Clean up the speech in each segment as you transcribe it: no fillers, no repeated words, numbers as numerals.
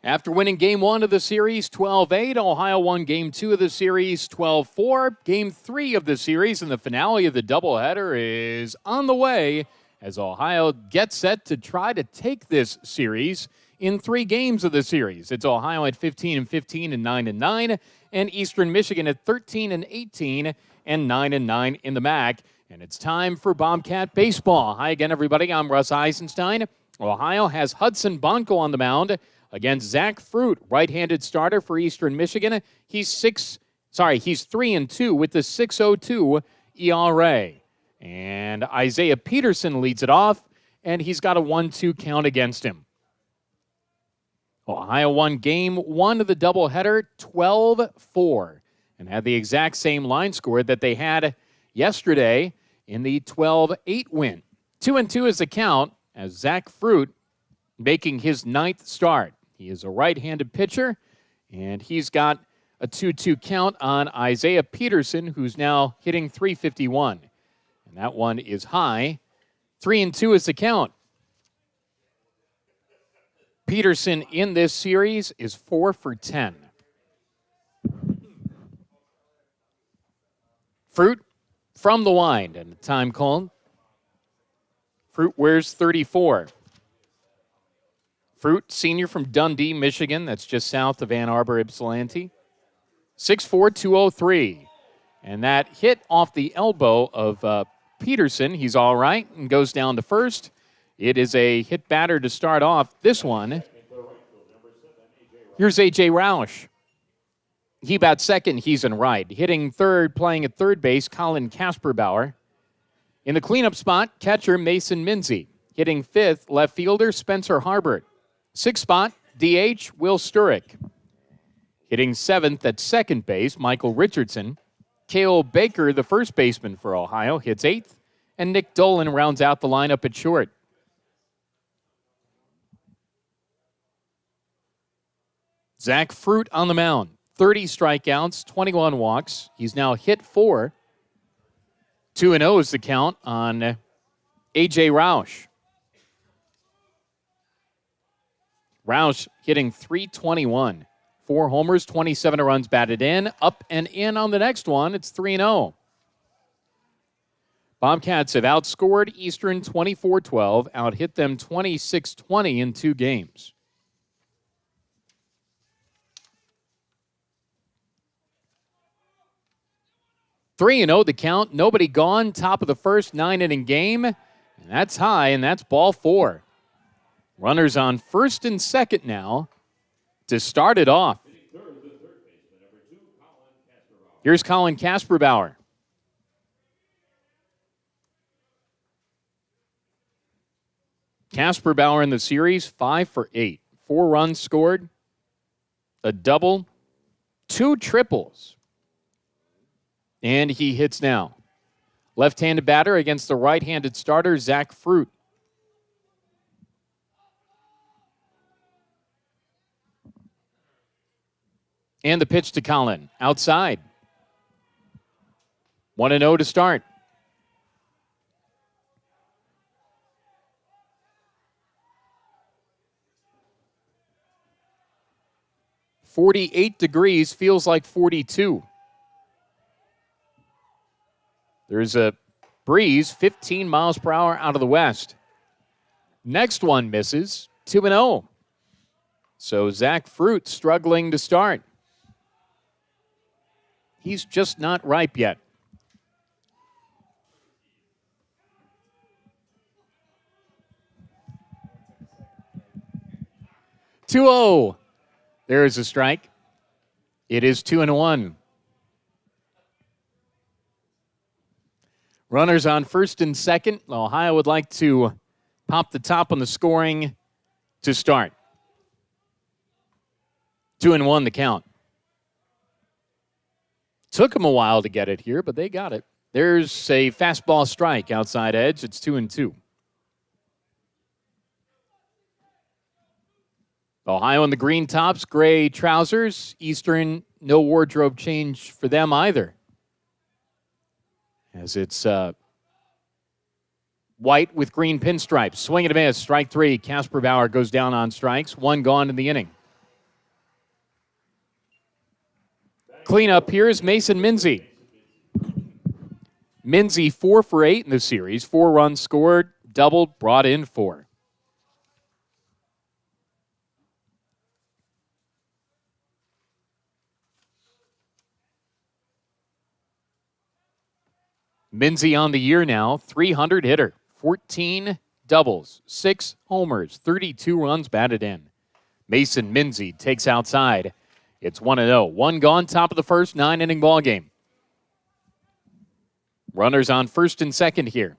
After winning Game 1 of the series 12-8, Ohio won Game 2 of the series 12-4. Game 3 of the series and the finale of the doubleheader is on the way as Ohio gets set to try to take this series in 3 games of the series. It's Ohio at 15-15 and 9-9, and Eastern Michigan at 13-18 and 9-9 in the MAC. And it's time for Bobcat baseball. Hi again, everybody. I'm Russ Eisenstein. Ohio has Hudson Bonko on the mound against Zach Fruit, right-handed starter for Eastern Michigan. He's 3-2 with the 6.02 ERA. And Isaiah Peterson leads it off, and he's got a 1-2 count against him. Ohio won Game 1 of the doubleheader 12-4 and had the exact same line score that they had yesterday in the 12-8 win. 2-2 is the count as Zach Fruit making his 9th start. He is a right-handed pitcher, and he's got a 2-2 count on Isaiah Peterson, who's now hitting .351. And that one is high. 3-2 is the count. Peterson in this series is 4 for 10. Fruit from the wind, and the time called. Fruit wears 34. Fruit, senior from Dundee, Michigan. That's just south of Ann Arbor, Ypsilanti. 6'4", 203. And that hit off the elbow of Peterson. He's all right and goes down to first. It is a hit batter to start off this one. Here's A.J. Roush. He bats second. He's in right. Hitting third, playing at third base, Colin Kasperbauer. In the cleanup spot, catcher Mason Minzy. Hitting fifth, left fielder Spencer Harbert. Sixth spot, DH Will Sturrick. Hitting seventh at second base, Michael Richardson. Cale Baker, the first baseman for Ohio, hits eighth. And Nick Dolan rounds out the lineup at short. Zach Fruit on the mound. 30 strikeouts, 21 walks. He's now hit 4. 2-0 is the count on A.J. Roush. Roush hitting .321. 4 homers, 27 runs batted in. Up and in on the next one. It's 3-0. Bobcats have outscored Eastern 24-12, out-hit them 26-20 in 2 games. .3-0 the count. Nobody gone. Top of the first 9-inning game. And that's high, and that's ball 4. Runners on first and second now to start it off. Here's Colin Kasperbauer. Kasperbauer in the series, 5 for 8. 4 runs scored, a double, 2 triples. And he hits now. Left-handed batter against the right-handed starter, Zach Fruit. And the pitch to Colin. Outside. 1-0 to start. .48 degrees, feels like 42. There's a breeze, 15 miles per hour out of the west. Next one misses, 2-0. So Zach Fruit struggling to start. He's just not ripe yet. .2-0. There is a strike. It is 2-1. Runners on first and second. Ohio would like to pop the top on the scoring to start. 2-1 the count. Took them a while to get it here, but they got it. There's a fastball strike outside edge. It's 2-2. Ohio in the green tops, gray trousers. Eastern, no wardrobe change for them either. As it's white with green pinstripes. Swing and a miss. Strike 3. Kasperbauer goes down on strikes. 1 gone in the inning. Cleanup here is Mason Minzy. Minzy 4 for 8 in the series. 4 runs scored, doubled, brought in 4. Minzy on the year now, 300 hitter, 14 doubles, 6 homers, 32 runs batted in. Mason Minzy takes outside. It's 1-0. 1 gone, top of the first, 9-inning ball game. Runners on first and second here.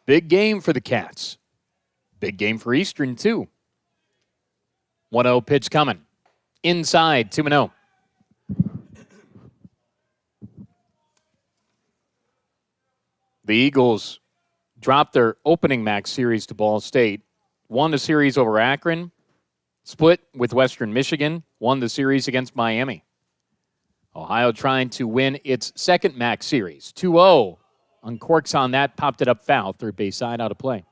Big game for the Cats. Big game for Eastern, too. 1-0 pitch coming. Inside, 2-0. The Eagles dropped their opening MAC series to Ball State, won the series over Akron, split with Western Michigan, won the series against Miami. Ohio trying to win its second MAC series. 2-0. Uncorks on that, popped it up foul. Third base side, out of play.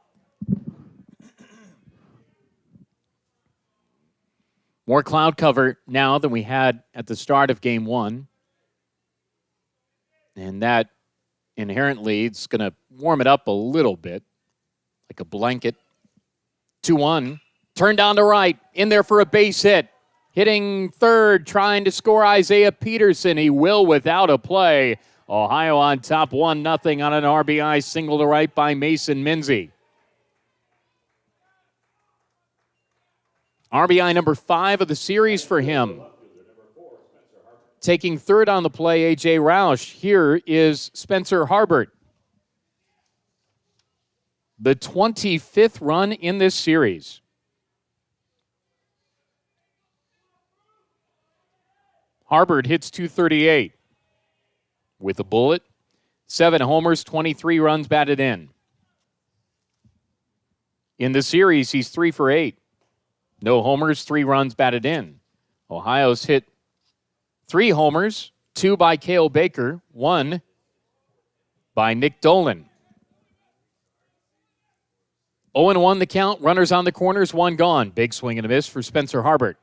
More cloud cover now than we had at the start of Game 1. And that inherently, it's going to warm it up a little bit, like a blanket. 2-1. Turned on to right. In there for a base hit. Hitting third, trying to score Isaiah Peterson. He will without a play. Ohio on top 1-0 on an RBI single to right by Mason Minzy. RBI number 5 of the series for him. Taking third on the play, A.J. Roush. Here is Spencer Harbert. The 25th run in this series. Harbert hits .238 with a bullet. 7 homers, 23 runs batted in. In the series, he's 3 for 8. No homers, 3 runs batted in. Ohio's hit 3 homers, 2 by Cale Baker, 1 by Nick Dolan. 0-1 the count, runners on the corners, 1 gone. Big swing and a miss for Spencer Harbert.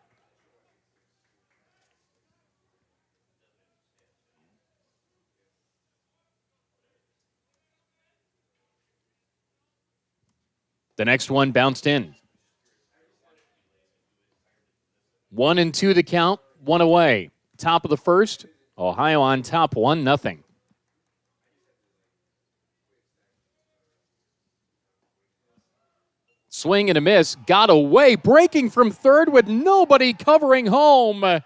The next one bounced in. 1-2 the count, 1 away. Top of the first, Ohio on top 1-0. Swing and a miss, got away, breaking from third with nobody covering home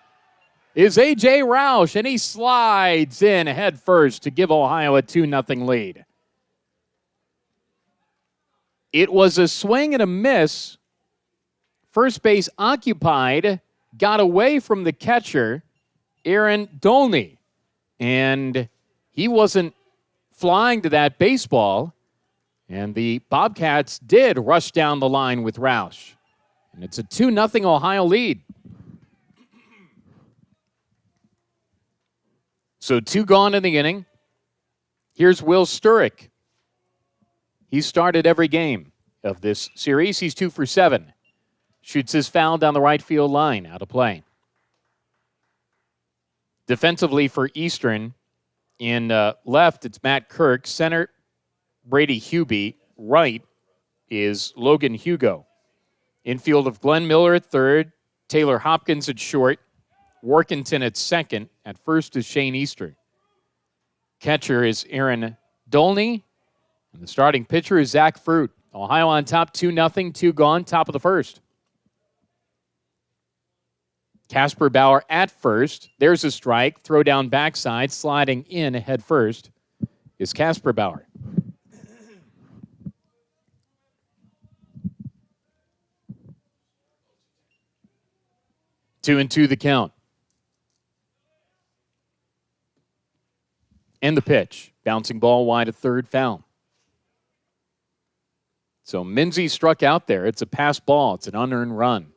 is A.J. Roush, and he slides in head first to give Ohio a 2-0 lead. It was a swing and a miss. First base occupied, got away from the catcher, Aaron Dolney, and he wasn't flying to that baseball, and the Bobcats did rush down the line with Roush, and it's a 2-0 Ohio lead. So 2 gone in the inning. Here's Will Sturrock. He started every game of this series. He's 2 for 7. Shoots his foul down the right field line, out of play. Defensively for Eastern, in left, it's Matt Kirk. Center, Brady Hubie. Right is Logan Hugo. Infield of Glenn Miller at third, Taylor Hopkins at short, Workington at second. At first is Shane Easter. Catcher is Aaron Dolney. And the starting pitcher is Zach Fruit. Ohio on top 2-0, 2 gone, top of the first. Casper Bauer at first. There's a strike. Throw down backside. Sliding in head first is Casper Bauer. Two and two the count. And the pitch. Bouncing ball wide at third, foul. So Minzy struck out there. It's a pass ball. It's an unearned run.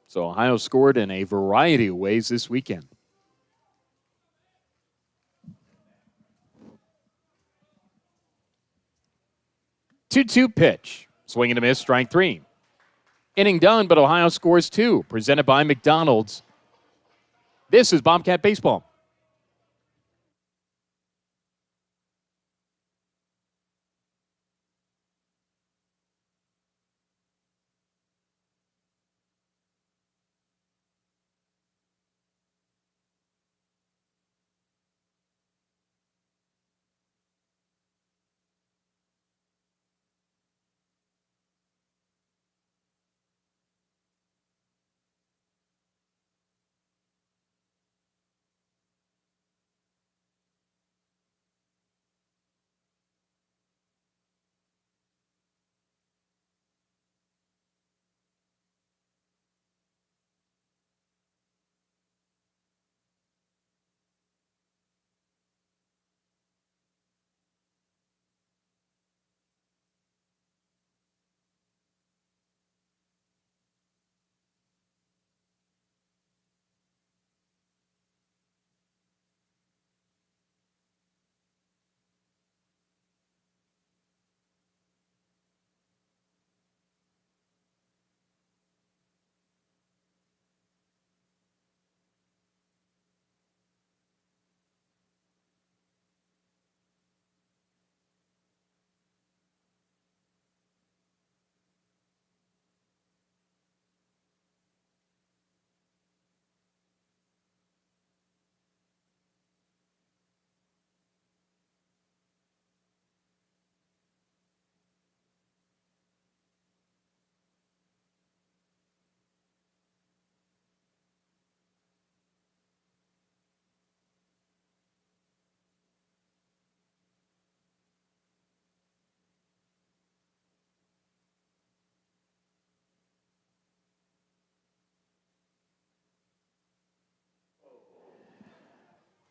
So Ohio scored in a variety of ways this weekend. 2-2 pitch. Swing and a miss, strike 3. Inning done, but Ohio scores 2. Presented by McDonald's. This is Bobcat Baseball.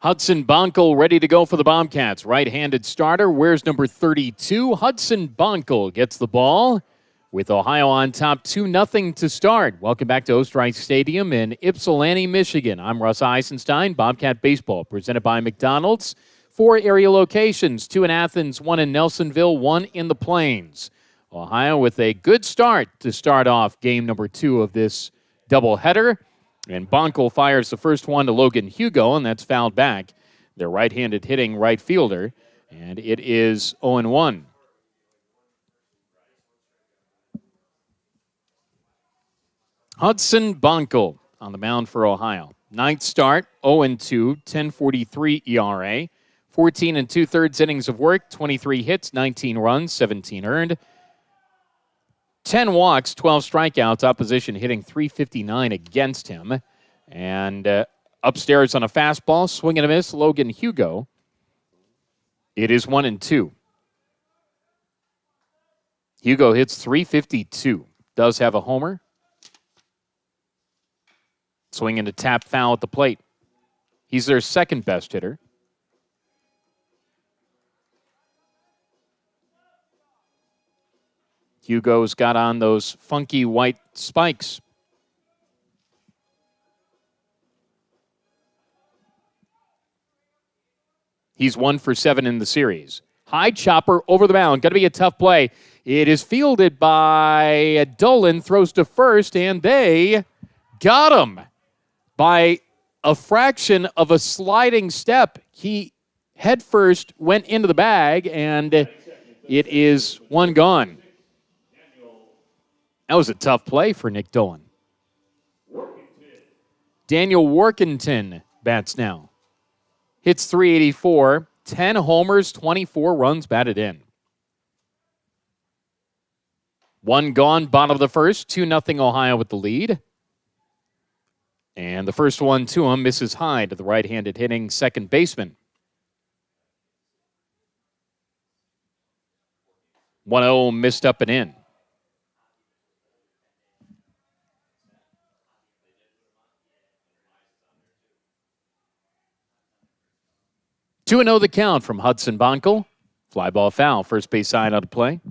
Hudson Bonkel ready to go for the Bobcats. Right-handed starter. Where's number 32? Hudson Bonkel gets the ball with Ohio on top 2-0 to start. Welcome back to Osterreich Stadium in Ypsilanti, Michigan. I'm Russ Eisenstein. Bobcat Baseball presented by McDonald's. 4 area locations, 2 in Athens, 1 in Nelsonville, 1 in the Plains. Ohio with a good start to start off game number 2 of this doubleheader. And Bonkel fires the first one to Logan Hugo, and that's fouled back. Their right-handed hitting right fielder, and it is 0-1. Hudson Bonkel on the mound for Ohio. 9th start, 0-2, 10.43 ERA, 14 2/3 innings of work, 23 hits, 19 runs, 17 earned. 10 walks, 12 strikeouts, opposition hitting .359 against him. And upstairs on a fastball, swing and a miss, Logan Hugo. It is 1-2. Hugo hits .352. Does have a homer. Swing and a tap foul at the plate. He's their second best hitter. Hugo's got on those funky white spikes. He's 1 for 7 in the series. High chopper over the mound. Going to be a tough play. It is fielded by Dolan. Throws to first, and they got him by a fraction of a sliding step. He headfirst went into the bag, and it is one gone. That was a tough play for Nick Dolan. Daniel Workington bats now. Hits .384, 10 homers, 24 runs batted in. 1 gone, bottom of the first, 2-0 Ohio with the lead. And the first one to him misses high to the right-handed hitting second baseman. 1-0 missed up and in. Two 2-0 the count from Hudson Bonkel. Fly ball foul. First base side out of play.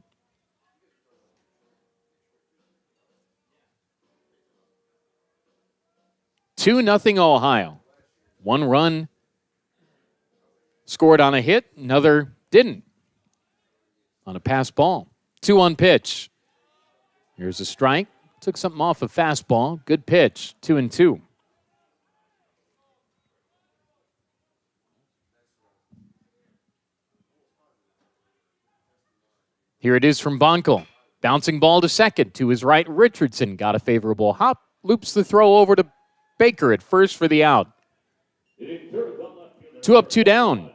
2-0 Ohio. 1 run scored on a hit. Another didn't. On a pass ball. 2-1 pitch. Here's a strike to Took something off a fastball. Good pitch. 2-2. Here it is from Bonkel. Bouncing ball to second. To his right, Richardson got a favorable hop. Loops the throw over to Baker at first for the out. 2 up, 2 down.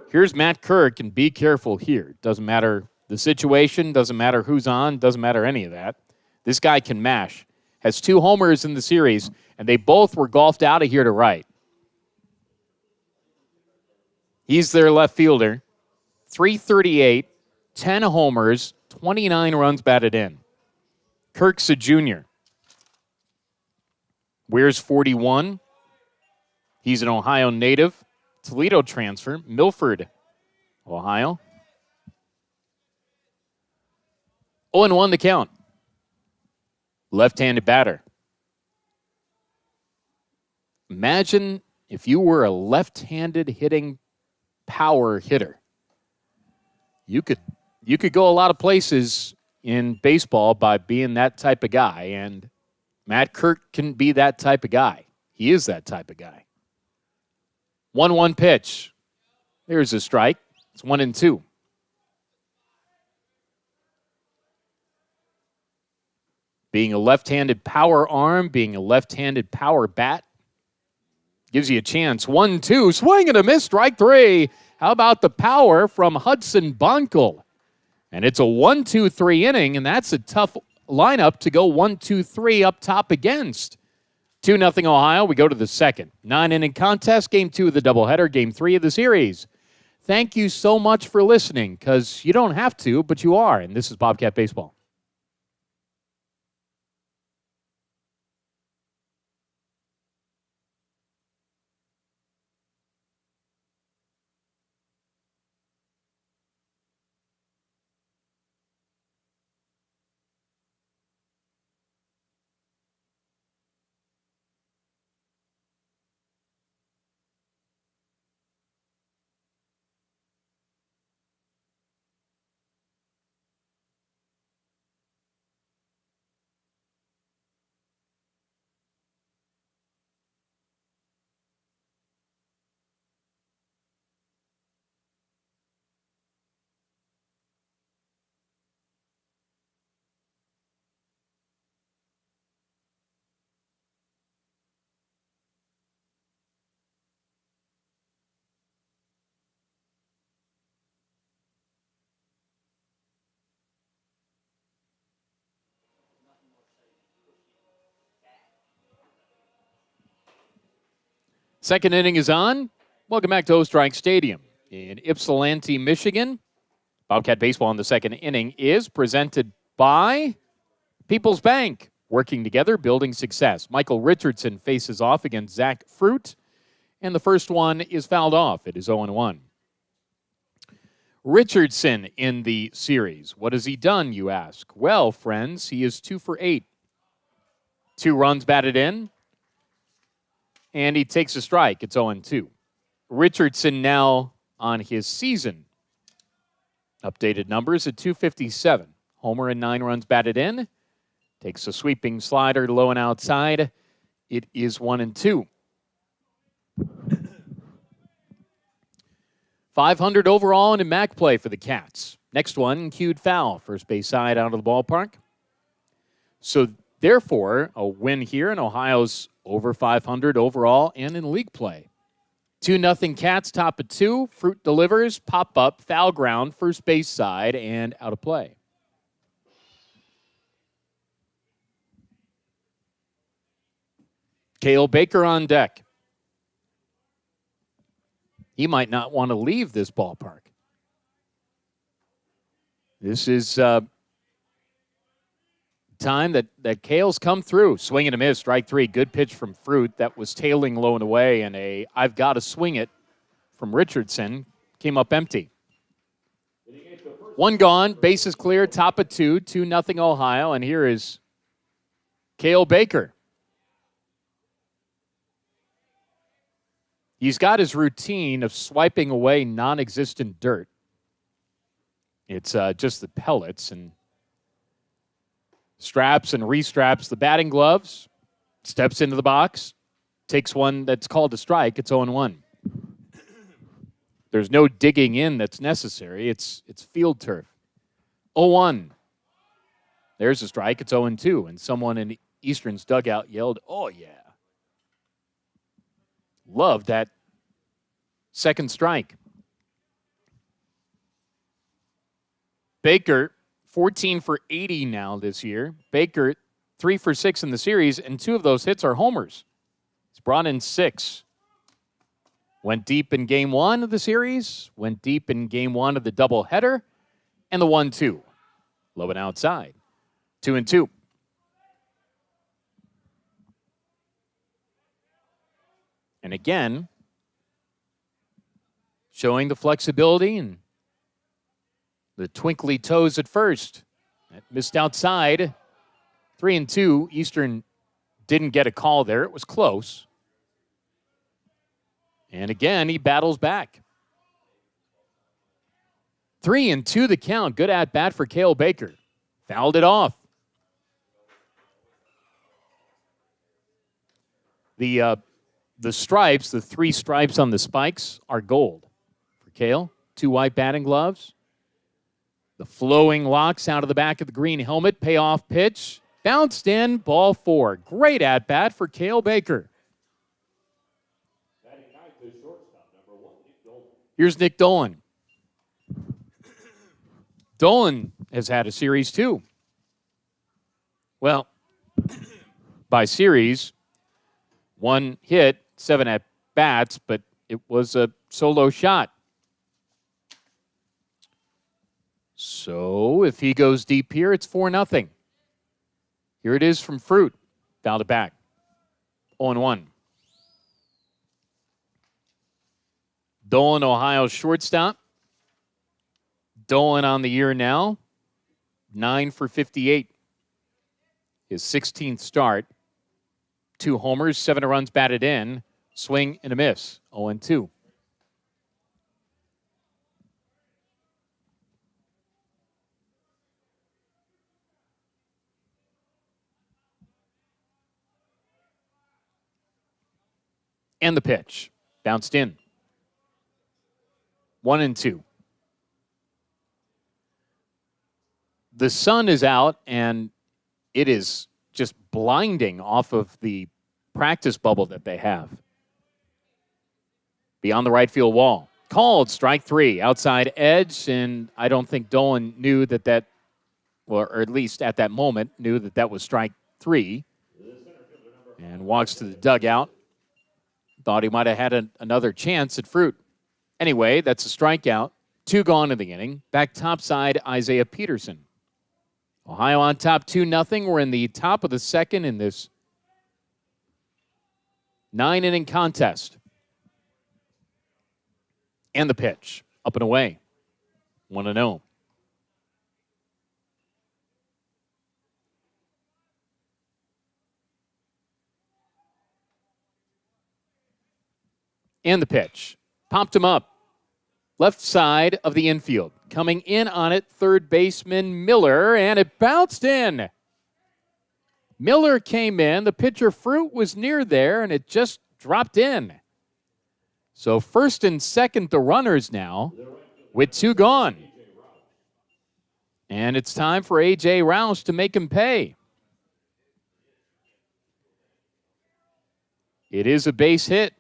Here's Matt Kirk, and be careful here. Doesn't matter the situation, doesn't matter who's on, doesn't matter any of that. This guy can mash. Has 2 homers in the series, and they both were golfed out of here to right. He's their left fielder. 338, 10 homers, 29 runs batted in. Kirk's a junior. Wears 41. He's an Ohio native. Toledo transfer. Milford, Ohio. 0-1 the count. Left-handed batter. Imagine if you were a left-handed hitting power hitter. You could go a lot of places in baseball by being that type of guy, and Matt Kirk can be that type of guy. He is that type of guy. 1-1 pitch. There's a strike. It's 1-2. Being a left-handed power arm, being a left-handed power bat, gives you a chance. 1-2, swing and a miss, strike 3. How about the power from Hudson Bonkel? And it's a 1-2-3 inning, and that's a tough lineup to go 1-2-3 up top against. 2-0 Ohio. We go to the second. 9-inning contest, Game 2 of the doubleheader, Game 3 of the series. Thank you so much for listening, because you don't have to, but you are, and this is Bobcat Baseball. Second inning is on. Welcome back to Ostrike Stadium in Ypsilanti, Michigan. Bobcat Baseball in the second inning is presented by People's Bank. Working together, building success. Michael Richardson faces off against Zach Fruit, and the first one is fouled off. It is 0-1. Richardson in the series. What has he done, you ask? Well, friends, he is 2 for 8. 2 runs batted in. And he takes a strike. It's 0-2. Richardson now on his season. Updated numbers at 257. Homer and 9 runs batted in. Takes a sweeping slider low and outside. It is 1-2. 500 overall in MAC play for the Cats. Next one, cued foul. First base side out of the ballpark. So therefore, a win here in Ohio's over 500 overall and in league play. 2-0 Cats, top of 2. Fruit delivers, pop up, foul ground, first base side, and out of play. Cale Baker on deck. He might not want to leave this ballpark. This is time that Cale's come through. Swing and a miss, strike 3. Good pitch from Fruit. That was tailing low and away, and I've got to swing it from Richardson. Came up empty. 1 gone, bases clear, top of 2, 2-0 Ohio, and here is Cale Baker. He's got his routine of swiping away non-existent dirt. It's just the pellets, and Straps and restraps the batting gloves, steps into the box, takes one that's called a strike. It's 0-1. There's no digging in that's necessary. It's field turf. 0-1. There's a strike. It's 0-2. And someone in Eastern's dugout yelled, "Oh, yeah." Love that second strike. Baker, 14 for 80 now this year. Baker, 3 for 6 in the series, and 2 of those hits are homers. He's brought in 6. Went deep in game 1 of the series, went deep in game 1 of the doubleheader, and the 1-2. Low and outside. 2-2. And again, showing the flexibility and the twinkly toes at first. That missed outside. 3-2. Eastern didn't get a call there. It was close. And again, he battles back. 3-2 the count. Good at bat for Cale Baker. Fouled it off. The stripes, the 3 stripes on the spikes, are gold for Cale. 2 white batting gloves. The flowing locks out of the back of the green helmet. Payoff pitch. Bounced in. Ball 4. Great at-bat for Cale Baker. Here's Nick Dolan. Dolan has had a series too. Well, by series, 1 hit, 7 at-bats, but it was a solo shot. So if he goes deep here, it's 4-0. Here it is from Fruit. Fouled it back. 0-1. Dolan, Ohio's shortstop. Dolan on the year now. 9 for 58. His 16th start. 2 homers, 7 runs batted in. Swing and a miss. 0-2. And the pitch. Bounced in. 1-2. The sun is out, and it is just blinding off of the practice bubble that they have. Beyond the right field wall. Called strike 3. Outside edge, and I don't think Dolan knew that, or at least at that moment, knew that was strike 3. And walks to the dugout. Thought he might have had another chance at Fruit. Anyway, that's a strikeout. 2 gone in the inning. Back topside, Isaiah Peterson. Ohio on top 2-0. We're in the top of the second in this 9-inning contest. And the pitch. Up and away. 1-0. And the pitch. Popped him up. Left side of the infield. Coming in on it, third baseman Miller, and it bounced in. Miller came in. The pitcher Fruit was near there, and it just dropped in. So first and second, the runners now with 2 gone. And it's time for A.J. Rouse to make him pay. It is a base hit.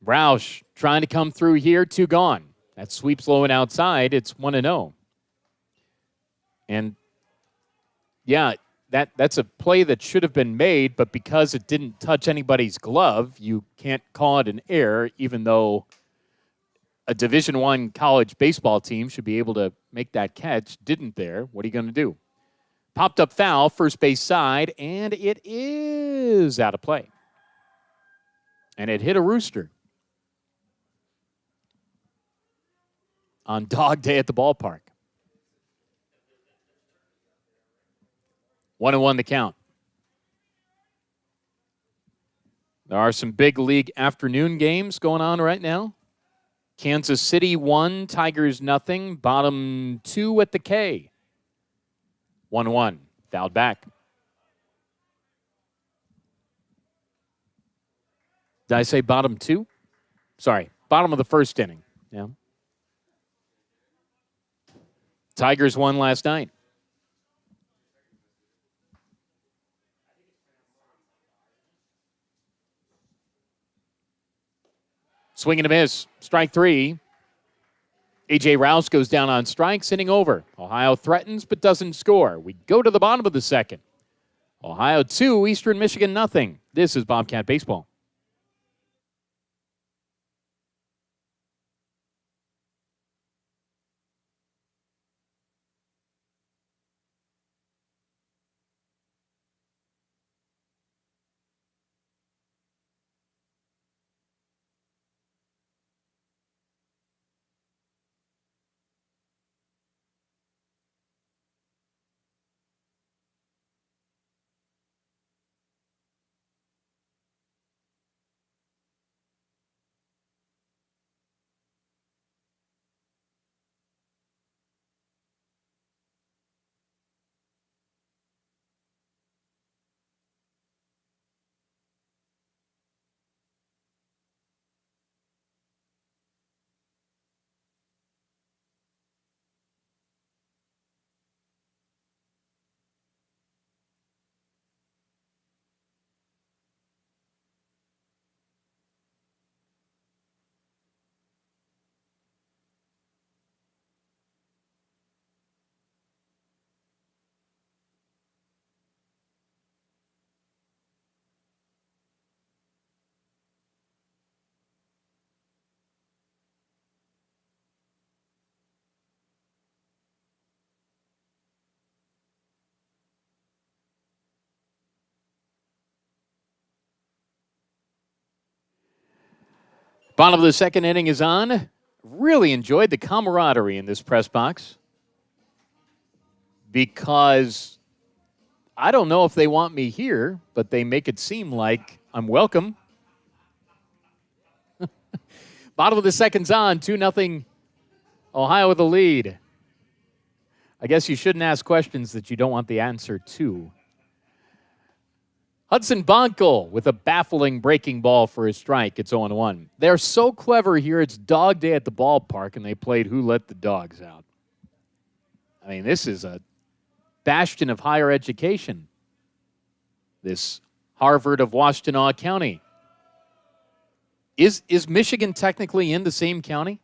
Roush trying to come through here, 2 gone. That sweeps low and outside. It's 1-0. And, yeah, that's a play that should have been made, but because it didn't touch anybody's glove, you can't call it an error, even though a Division I college baseball team should be able to make that catch. Didn't there. What are you going to do? Popped up foul, first base side, and it is out of play. And it hit a rooster on Dog Day at the ballpark. 1-1 the count. There are some big league afternoon games going on right now. Kansas City 1, Tigers nothing. Bottom 2 at the K. 1-1. Fouled back. Did I say bottom 2? Sorry, bottom of the first inning. Yeah. Tigers won last night. Swing and a miss. Strike 3. A.J. Rouse goes down on strikes, inning over. Ohio threatens but doesn't score. We go to the bottom of the second. Ohio 2, Eastern Michigan nothing. This is Bobcat Baseball. Bottom of the second inning is on. Really enjoyed the camaraderie in this press box because I don't know if they want me here, but they make it seem like I'm welcome. Bottom of the second's on, 2-0 Ohio with the lead. I guess you shouldn't ask questions that you don't want the answer to. Hudson Bonkel with a baffling breaking ball for a strike. It's 0-1. They're so clever here. It's dog day at the ballpark, and they played Who Let the Dogs Out. I mean, this is a bastion of higher education. This Harvard of Washtenaw County. Is Michigan technically in the same county?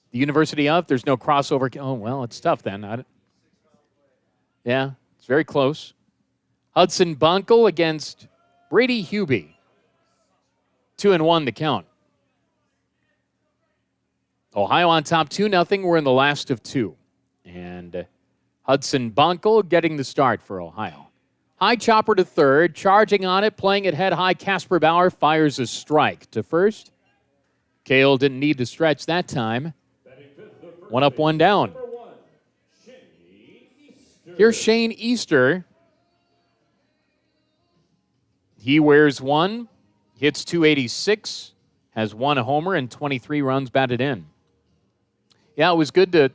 The University of? There's no crossover. Oh, well, it's tough then. Yeah, it's very close. Hudson Bonkel against Brady Hubie. 2-1 the count. Ohio on top 2-0. We're in the last of 2. And Hudson Bonkel getting the start for Ohio. High chopper to third, charging on it, playing it head high. Casper Bauer fires a strike to first. Cale didn't need to stretch that time. 1 up, 1 down. Here's Shane Easter. He wears 1, hits .286, has 1 homer and 23 runs batted in. Yeah, it was good to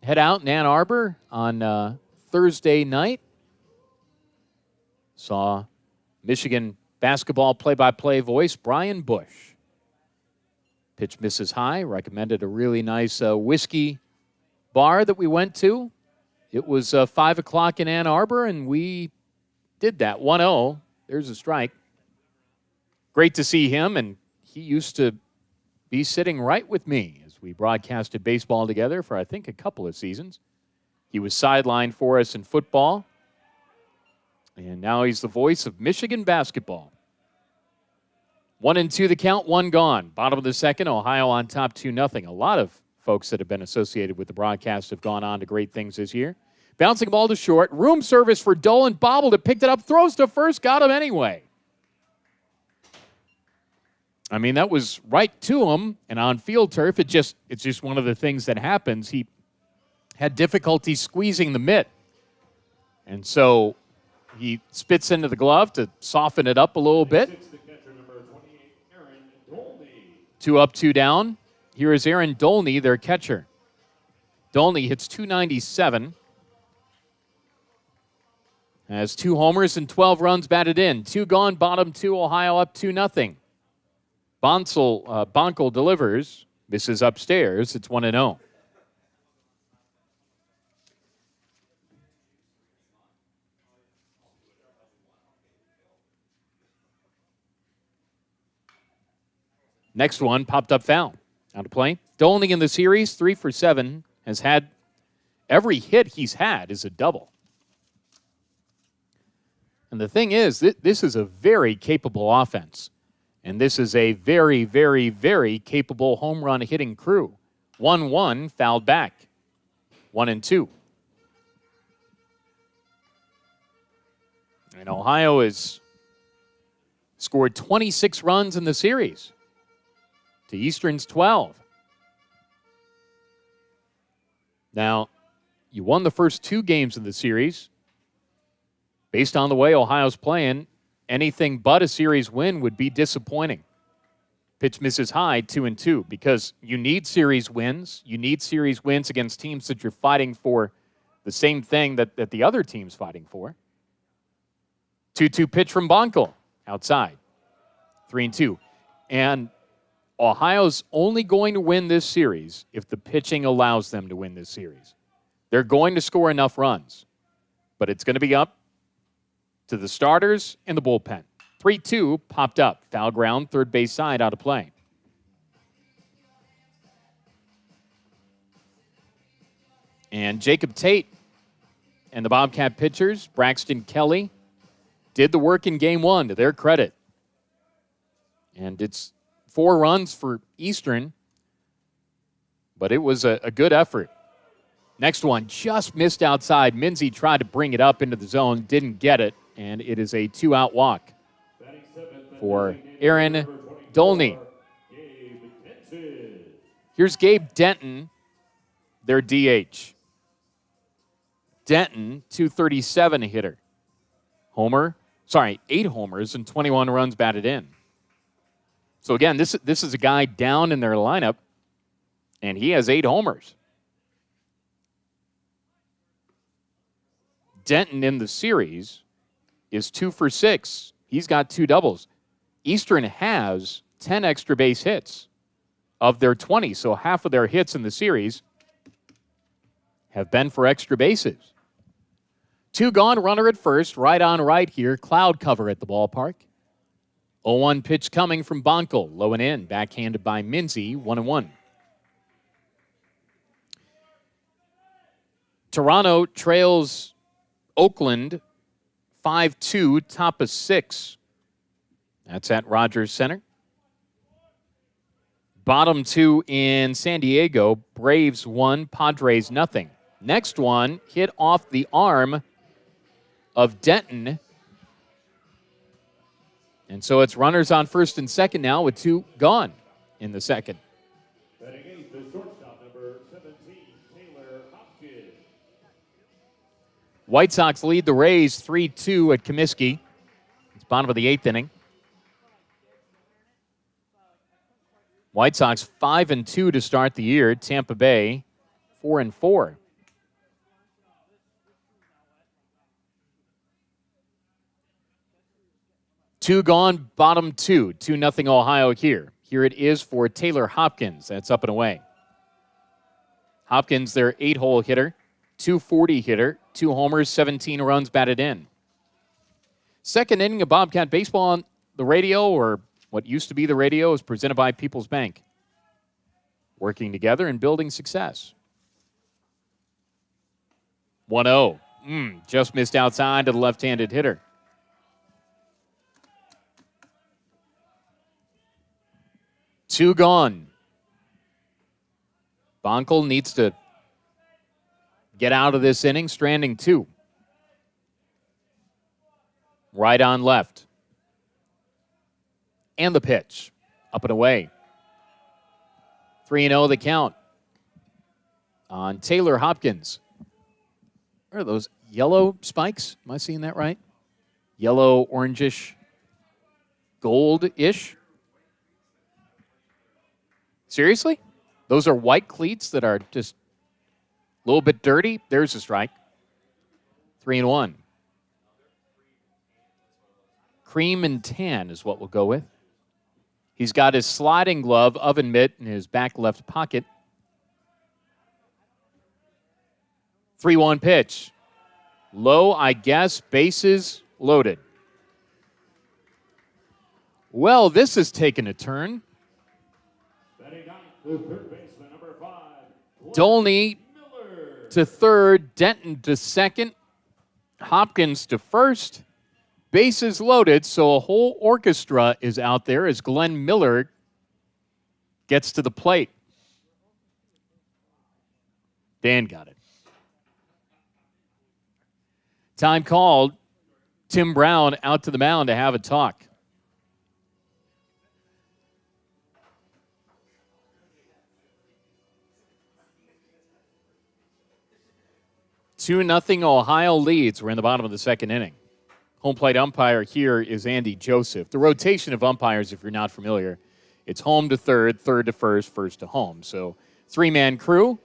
head out in Ann Arbor on Thursday night. Saw Michigan basketball play-by-play voice Brian Bush. Pitch misses high, recommended a really nice whiskey bar that we went to. It was 5 o'clock in Ann Arbor, and we did that. 1-0. There's a strike. Great to see him, and he used to be sitting right with me as we broadcasted baseball together for, I think, a couple of seasons. He was sidelined for us in football, and now he's the voice of Michigan basketball. 1-2 the count, 1 gone. Bottom of the second, Ohio on top 2-0. A lot of folks that have been associated with the broadcast have gone on to great things this year. Bouncing ball to short. Room service for Dolan. Bobbled it. Picked it up. Throws to first. Got him anyway. I mean, that was right to him. And on field turf, it's just one of the things that happens. He had difficulty squeezing the mitt. And so He spits into the glove to soften it up a little bit. 2 up, 2 down. Here is Aaron Dolney, their catcher. Dolney hits .297. Has 2 homers and 12 runs batted in. 2 gone, bottom 2, Ohio up 2-0. Bonkel delivers. This is upstairs. It's 1-0. Next one, popped up foul. Out of play. Dolney in the series, 3 for 7. Has had every hit he's had is a double. And the thing is, this is a very capable offense. And this is a very, very, very capable home run hitting crew. 1-1, fouled back. 1-2. And Ohio has scored 26 runs in the series to Eastern's 12. Now, you won the first 2 games of the series. Based on the way Ohio's playing, anything but a series win would be disappointing. Pitch misses high, 2-2, because you need series wins. You need series wins against teams that you're fighting for the same thing that the other team's fighting for. 2-2 pitch from Bonkel, outside. 3-2. And Ohio's only going to win this series if the pitching allows them to win this series. They're going to score enough runs, but it's going to be up to the starters and the bullpen. 3-2 popped up. Foul ground, third base side, out of play. And Jacob Tate and the Bobcat pitchers, Braxton Kelly, did the work in game 1 to their credit. And it's 4 runs for Eastern, but it was a good effort. Next one just missed outside. Minzy tried to bring it up into the zone, didn't get it, and it is a 2-out walk for Aaron Dolney. Here's Gabe Denton, their DH. Denton, .237 hitter. 8 homers and 21 runs batted in. So again, this is a guy down in their lineup, and he has 8 homers. Denton in the series is 2 for 6. He's got 2 doubles. Eastern has 10 extra base hits of their 20, so half of their hits in the series have been for extra bases. 2 gone, runner at first, right on right here, cloud cover at the ballpark. 0-1 pitch coming from Bonkel, low and in, backhanded by Minzy, 1-1. Toronto trails Oakland 5-2, top of 6. That's at Rogers Center. Bottom 2 in San Diego, Braves 1, Padres nothing. Next one hit off the arm of Denton. And so it's runners on first and second now with 2 gone in the second. Batting 8th, the shortstop, number 17, Taylor Hopkins. White Sox lead the Rays 3-2 at Comiskey. It's bottom of the 8th inning. White Sox 5-2 to start the year. Tampa Bay 4-4. Two gone, bottom 2. 2-0 Ohio here. Here it is for Taylor Hopkins. That's up and away. Hopkins, their 8-hole hitter, 240 hitter, 2 homers, 17 runs batted in. Second inning of Bobcat baseball on the radio, or what used to be the radio, is presented by People's Bank. Working together and building success. 1-0. Just missed outside to the left-handed hitter. Two gone. Bonkel needs to get out of this inning, stranding 2. Right on left. And the pitch. Up and away. 3-0 the count on Taylor Hopkins. What are those, yellow spikes? Am I seeing that right? yellow, orangish, gold-ish. Seriously? Those are white cleats that are just a little bit dirty? There's a strike. 3-1. Cream and tan is what we'll go with. He's got his sliding glove oven mitt in his back left pocket. 3-1 pitch. Low, I guess, bases loaded. Well, this has taken a turn. Dolney to third, Denton to second, Hopkins to first. Bases loaded, so a whole orchestra is out there as Glenn Miller gets to the plate. Dan got it. Time called. Tim Brown out to the mound to have a talk. Two nothing Ohio leads. We're in the bottom of the second inning. Home plate umpire here is Andy Joseph. The rotation of umpires, if you're not familiar, it's home to third, third to first, first to home. So three-man crew,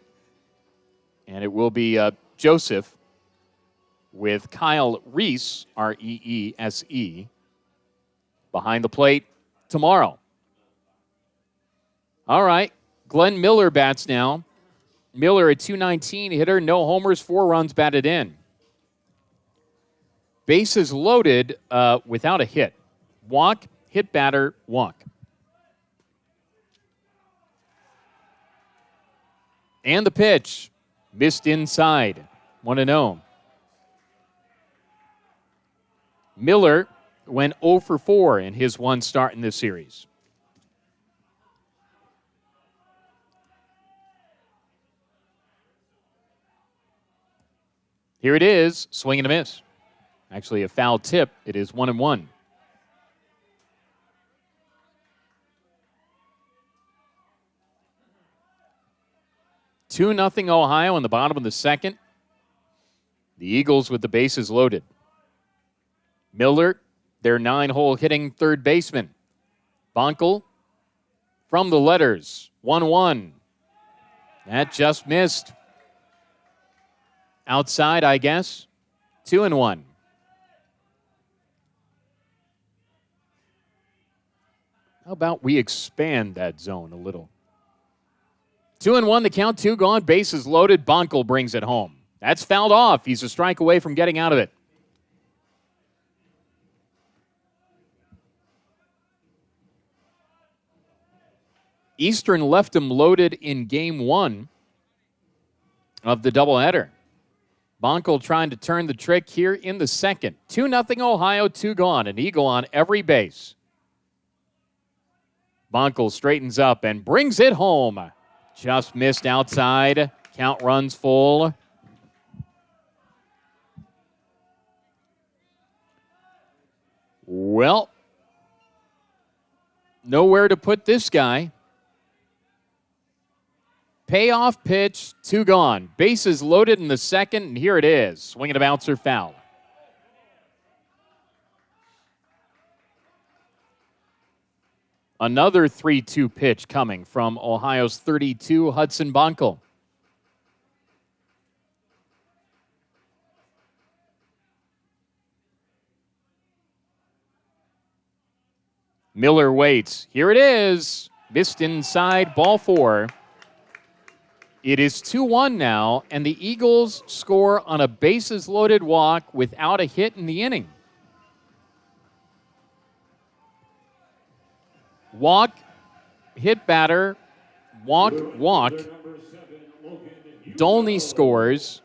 and it will be Joseph with Kyle Reese, R-E-E-S-E, behind the plate tomorrow. All right, Glenn Miller bats now. Miller, a .219 hitter, no homers, 4 runs batted in. Bases loaded without a hit. Walk, hit batter, walk. And the pitch, missed inside, 1-0. Miller went 0 for 4 in his one start in this series. Here it is, swing and a miss. Actually, a foul tip. It is 1-1. Two nothing Ohio in the bottom of the second. The Eagles with the bases loaded. Miller, their 9-hole hitting third baseman. Bonkel from the letters, 1-1. That just missed. Outside, I guess, 2-1. How about we expand that zone a little? 2-1, the count, 2 gone, bases loaded. Bonkel brings it home. That's fouled off. He's a strike away from getting out of it. Eastern left him loaded in game 1 of the doubleheader. Bonkel trying to turn the trick here in the second. 2-0 Ohio, 2 gone. An Eagle on every base. Bonkel straightens up and brings it home. Just missed outside. Count runs full. Well, nowhere to put this guy. Payoff pitch, 2 gone. Bases loaded in the second, and here it is. Swing and a bouncer, foul. Another 3-2 pitch coming from Ohio's 32, Hudson Bonkel. Miller waits. Here it is. Missed inside, ball 4. It is 2-1 now, and the Eagles score on a bases-loaded walk without a hit in the inning. Walk, hit batter, walk, walk. Dolney scores.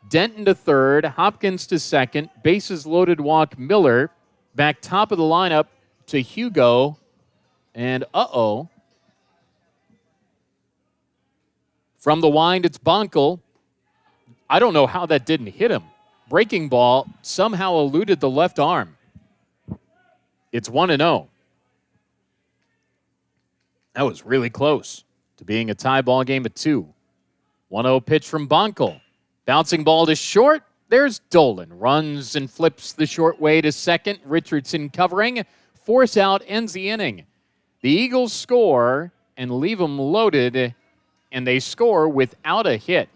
Denton to third, Hopkins to second, bases-loaded walk Miller. Back top of the lineup to Hugo, and from the wind, it's Bonkel. I don't know how that didn't hit him. Breaking ball somehow eluded the left arm. It's 1-0. That was really close to being a tie ball game at 2. 1-0 pitch from Bonkel. Bouncing ball to short. There's Dolan. Runs and flips the short way to second. Richardson covering. Force out ends the inning. The Eagles score and leave them loaded, and they score without a hit.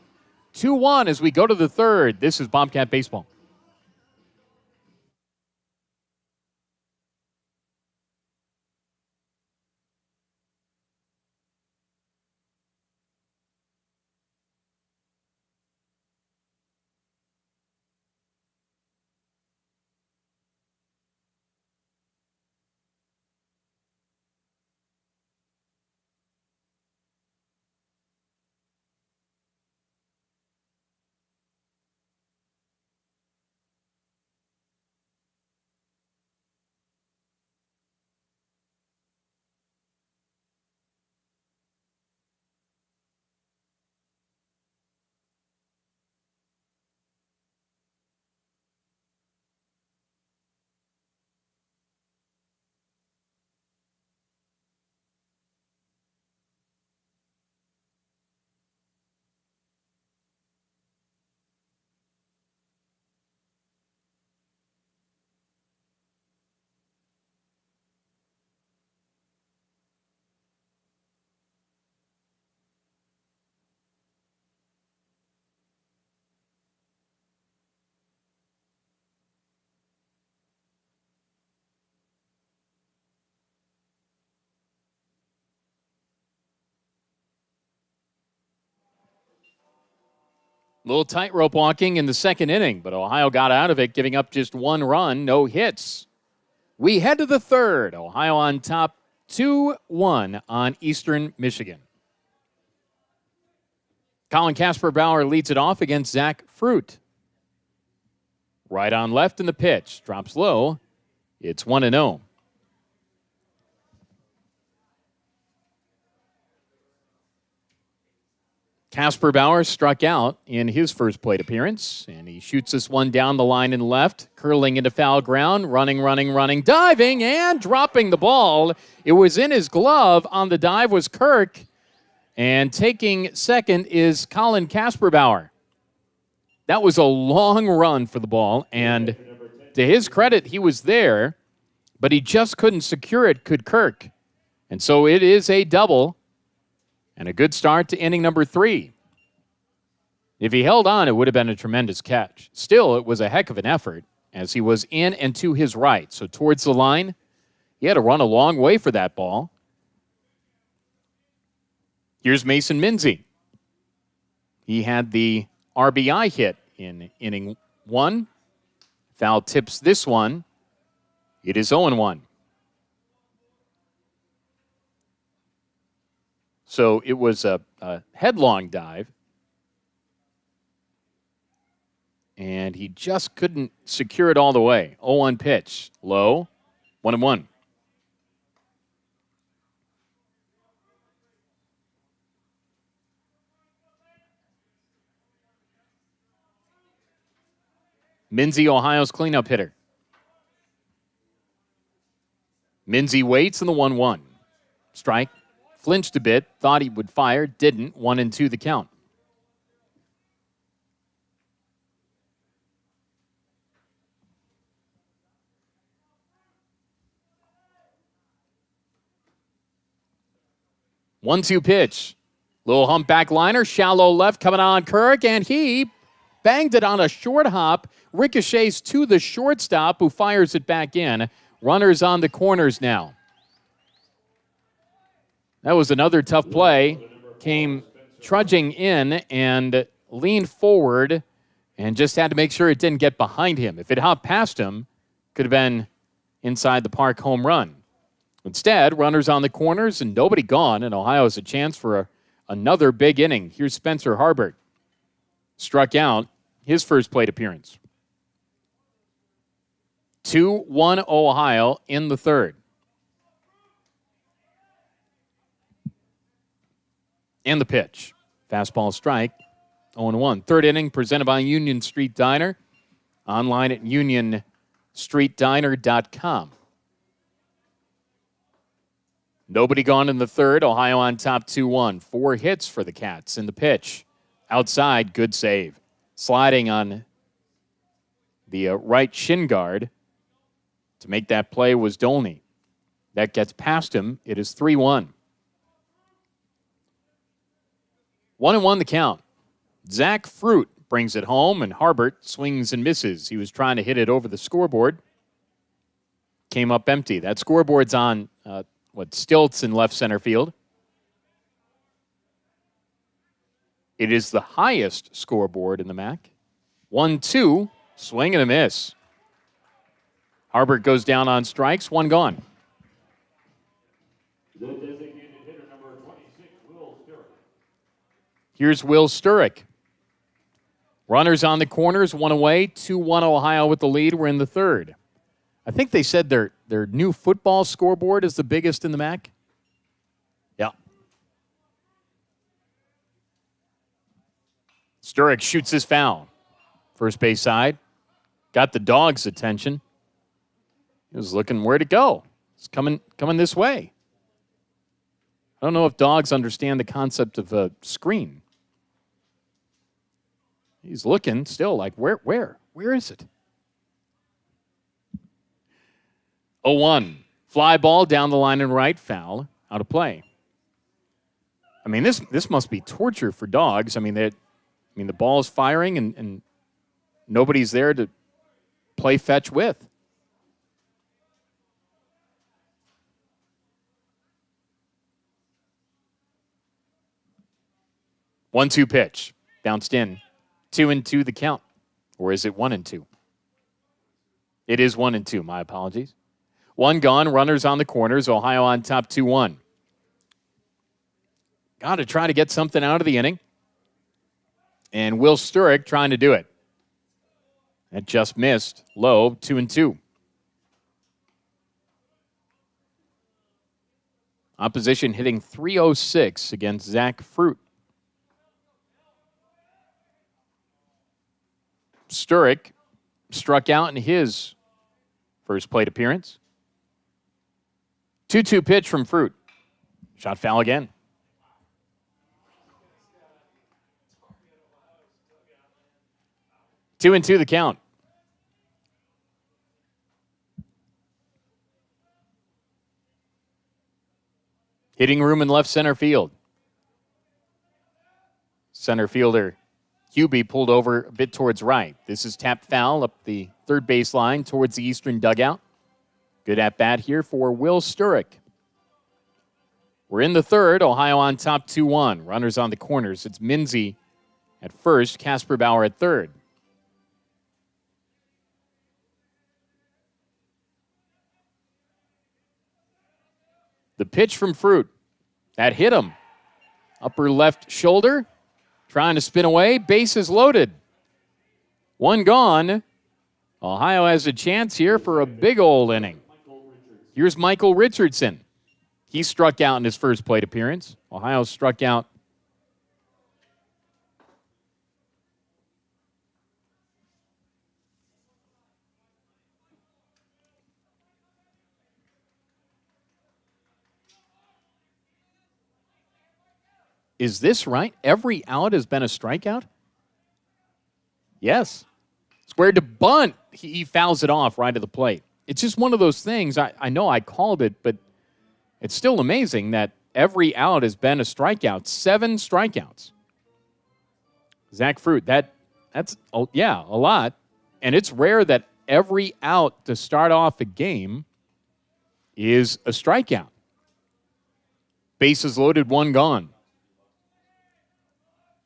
2-1 as we go to the third. This is Bobcat Baseball. A little tightrope walking in the second inning, but Ohio got out of it, giving up just one run, no hits. We head to the third. Ohio on top 2-1 on Eastern Michigan. Colin Kasper-Bauer leads it off against Zach Fruit. Right on left in the pitch. Drops low. It's 1-0. Kasper-Bauer struck out in his first plate appearance, and he shoots this one down the line and left, curling into foul ground, running, diving, and dropping the ball. It was in his glove. On the dive was Kirk, and taking second is Colin Kasper-Bauer. That was a long run for the ball, and to his credit, he was there, but he just couldn't secure it, could Kirk. And so it is a double. And a good start to inning number 3. If he held on, it would have been a tremendous catch. Still, it was a heck of an effort as he was in and to his right. So towards the line, he had to run a long way for that ball. Here's Mason Minzy. He had the RBI hit in inning 1. Foul tips this one. It is 0-1. So it was a headlong dive, and he just couldn't secure it all the way. 0-1 pitch, low, 1-1. Minzy, Ohio's cleanup hitter. Minzy waits in the 1-1. Strike. Flinched a bit, thought he would fire, didn't. 1-2 the count. One-two pitch. Little humpback liner, shallow left coming on Kirk, and he banged it on a short hop. Ricochets to the shortstop, who fires it back in. Runners on the corners now. That was another tough play. Came trudging in and leaned forward and just had to make sure it didn't get behind him. If it hopped past him, could have been inside the park home run. Instead, runners on the corners and nobody gone, and Ohio has a chance for another big inning. Here's Spencer Harbert. Struck out his first plate appearance. 2-1 Ohio in the third. And the pitch. Fastball strike. 0-1. Third inning presented by Union Street Diner. Online at unionstreetdiner.com. Nobody gone in the third. Ohio on top 2-1. 4 hits for the Cats in the pitch. Outside, good save. Sliding on The right shin guard to make that play was Dolney. That gets past him. It is 3-1. 1-1 the count. Zach Fruit brings it home, and Harbert swings and misses. He was trying to hit it over the scoreboard. Came up empty. That scoreboard's on, stilts in left center field. It is the highest scoreboard in the MAC. 1-2, swing and a miss. Harbert goes down on strikes, one gone. The designated hitter, number 26, Will Sturrock. Here's Will Sturrock. Runners on the corners, one away, 2-1 Ohio with the lead. We're in the third. I think they said their new football scoreboard is the biggest in the MAC. Yeah. Sturrock shoots his foul. First base side. Got the dog's attention. He was looking where to go. It's coming this way. I don't know if dogs understand the concept of a screen. He's looking still like, where is it? 0-1. Fly ball down the line and right, foul, out of play. I mean, this must be torture for dogs. I mean, the ball is firing and nobody's there to play fetch with. One-two pitch. Bounced in. 2-2 the count. Or is it 1-2? It is 1-2. My apologies. One gone. Runners on the corners. Ohio on top 2-1. Got to try to get something out of the inning. And Will Sturrock trying to do it. That just missed. Low. 2-2. Opposition hitting .306 against Zach Fruit. Sturrock struck out in his first plate appearance. 2-2 pitch from Fruit. Shot foul again. Two and two the count. Hitting room in left center field. Center fielder Hubie pulled over a bit towards right. This is tapped foul up the third base line towards the eastern dugout. Good at bat here for Will Sturrock. We're in the third. Ohio on top 2-1. Runners on the corners. It's Minzy at first. Casper Bauer at third. The pitch from Fruit. That hit him. Upper left shoulder. Trying to spin away. Bases loaded. One gone. Ohio has a chance here for a big old inning. Here's Michael Richardson. He struck out in his first plate appearance. Ohio struck out. Is this right? Every out has been a strikeout? Yes. Squared to bunt. He fouls it off right at the plate. It's just one of those things. I know I called it, but it's still amazing that every out has been a strikeout. 7 strikeouts. Zach Fruit, that's a lot. And it's rare that every out to start off a game is a strikeout. Bases loaded, one gone.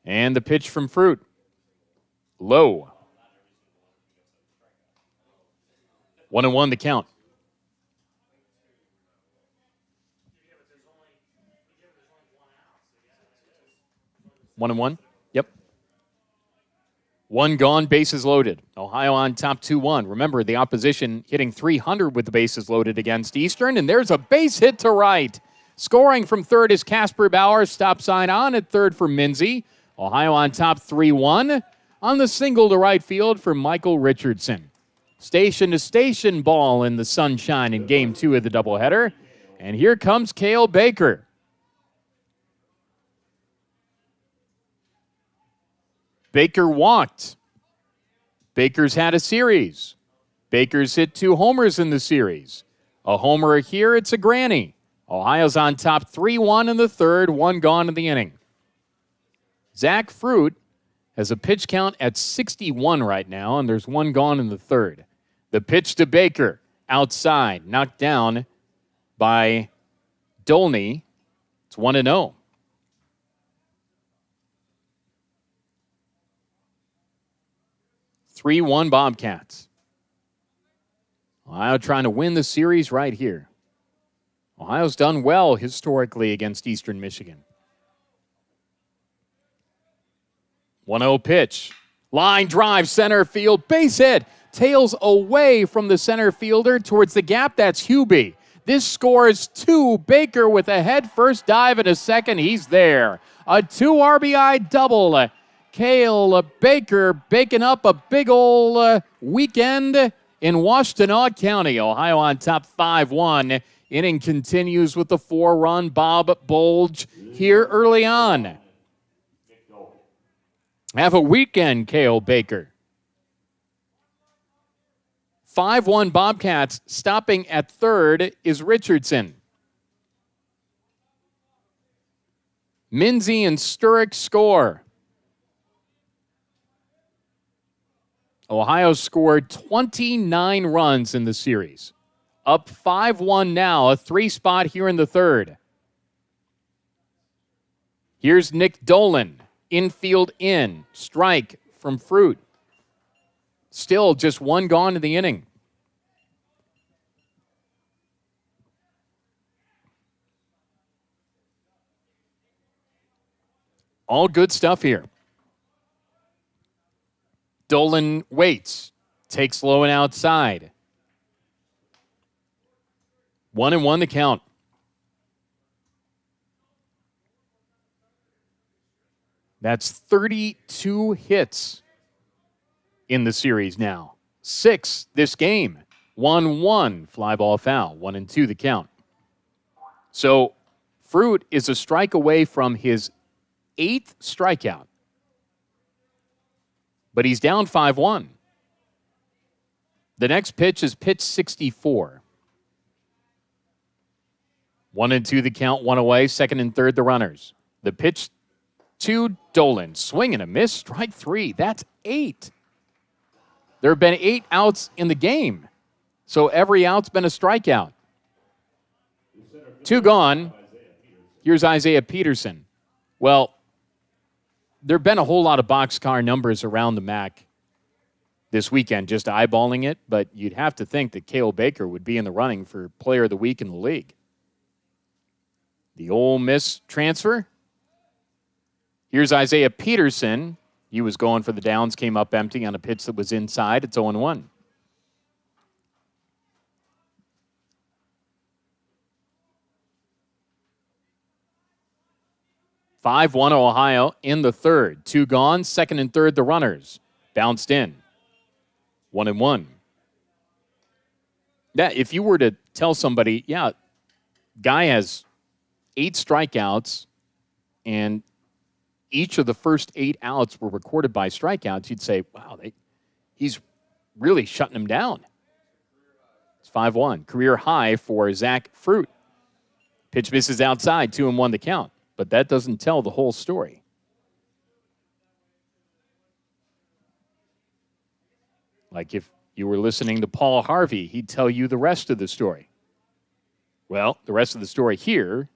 And the pitch from Fruit. Low. 1-1 the count. One and one? Yep. One gone, bases loaded. Ohio on top 2-1. Remember, the opposition hitting .300 with the bases loaded against Eastern, and there's a base hit to right. Scoring from third is Casper Bauer. Stop sign on at third for Minzy. Ohio on top 3-1. On the single to right field for Michael Richardson. Station-to-station ball in the sunshine in Game 2 of the doubleheader. And here comes Cale Baker. Baker walked. Baker's had a series. Baker's hit 2 homers in the series. A homer here, it's a granny. Ohio's on top 3-1 in the third, 1 gone in the inning. Zach Fruit has a pitch count at 61 right now, and there's 1 gone in the third. The pitch to Baker, outside, knocked down by Dolney. It's 1-0. (3-1) Bobcats. Ohio trying to win the series right here. Ohio's done well historically against Eastern Michigan. 1-0 pitch. Line drive, center field, base hit. Tails away from the center fielder towards the gap. That's Hubie. This scores 2. Baker with a head-first dive in a second. He's there. A 2 RBI double. Cale Baker baking up a big old weekend in Washtenaw County. Ohio on top 5-1. Inning continues with the 4-run Bob Bulge here early on. Have a weekend, Cale Baker. 5-1 Bobcats. Stopping at third is Richardson. Minzy and Sturrock score. Ohio scored 29 runs in the series. Up 5-1 now, a 3-spot here in the third. Here's Nick Dolan. Infield in. Strike from Fruit. Still just 1 gone in the inning. All good stuff here. Dolan waits. Takes low and outside. 1-1 the count. That's 32 hits in the series now. 6 this game. 1-1, fly ball foul. 1-2 the count. So Fruit is a strike away from his 8th strikeout. But he's down 5-1. The next pitch is pitch 64. 1-2 the count, 1 away. Second and third the runners. The pitch to Dolan. Swing and a miss. Strike 3. That's 8. There have been 8 outs in the game. So every out's been a strikeout. 2 gone. Here's Isaiah Peterson. Well, there have been a whole lot of boxcar numbers around the MAC this weekend, just eyeballing it, but you'd have to think that Cale Baker would be in the running for Player of the Week in the league. The Ole Miss transfer. Here's Isaiah Peterson. He was going for the downs, came up empty on a pitch that was inside. It's 0-1. (5-1) Ohio in the third. 2 gone. Second and third the runners. Bounced in. 1-1. Yeah, if you were to tell somebody, yeah, guy has 8 strikeouts and each of the first 8 outs were recorded by strikeouts, you'd say, wow, he's really shutting them down. It's 5-1. Career high for Zach Fruit. Pitch misses outside, 2-1 the count. But that doesn't tell the whole story. Like if you were listening to Paul Harvey, he'd tell you the rest of the story. Well, the rest of the story here,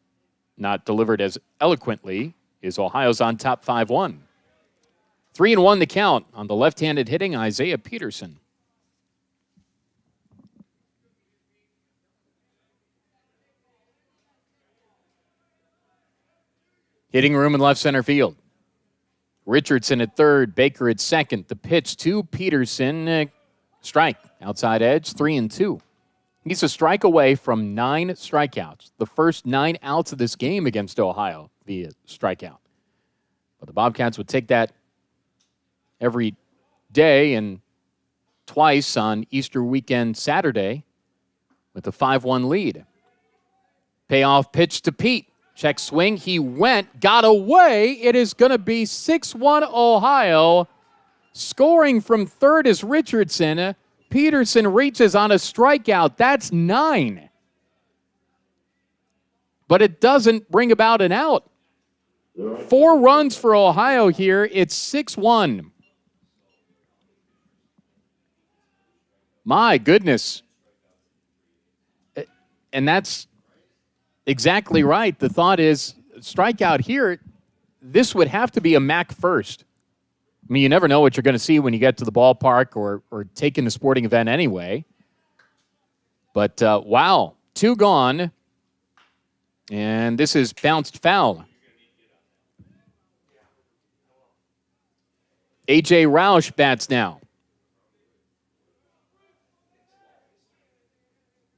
not delivered as eloquently, is Ohio's on top 5-1. 3-1 the count on the left-handed hitting Isaiah Peterson. Hitting room in left center field. Richardson at third, Baker at second. The pitch to Peterson, strike, outside edge, 3-2. He's a strike away from 9 strikeouts. The first 9 outs of this game against Ohio via strikeout. But the Bobcats would take that every day and twice on Easter weekend Saturday with a 5-1 lead. Payoff pitch to Pete. Check swing. He went, got away. It is going to be 6-1 Ohio. Scoring from third is Richardson. Peterson reaches on a strikeout. That's 9. But it doesn't bring about an out. 4 runs for Ohio here. It's 6-1. My goodness. And that's exactly right. The thought is, strikeout here, this would have to be a MAC first. I mean, you never know what you're going to see when you get to the ballpark or take in a sporting event anyway. But, wow, 2 gone. And this is bounced foul. A.J. Roush bats now.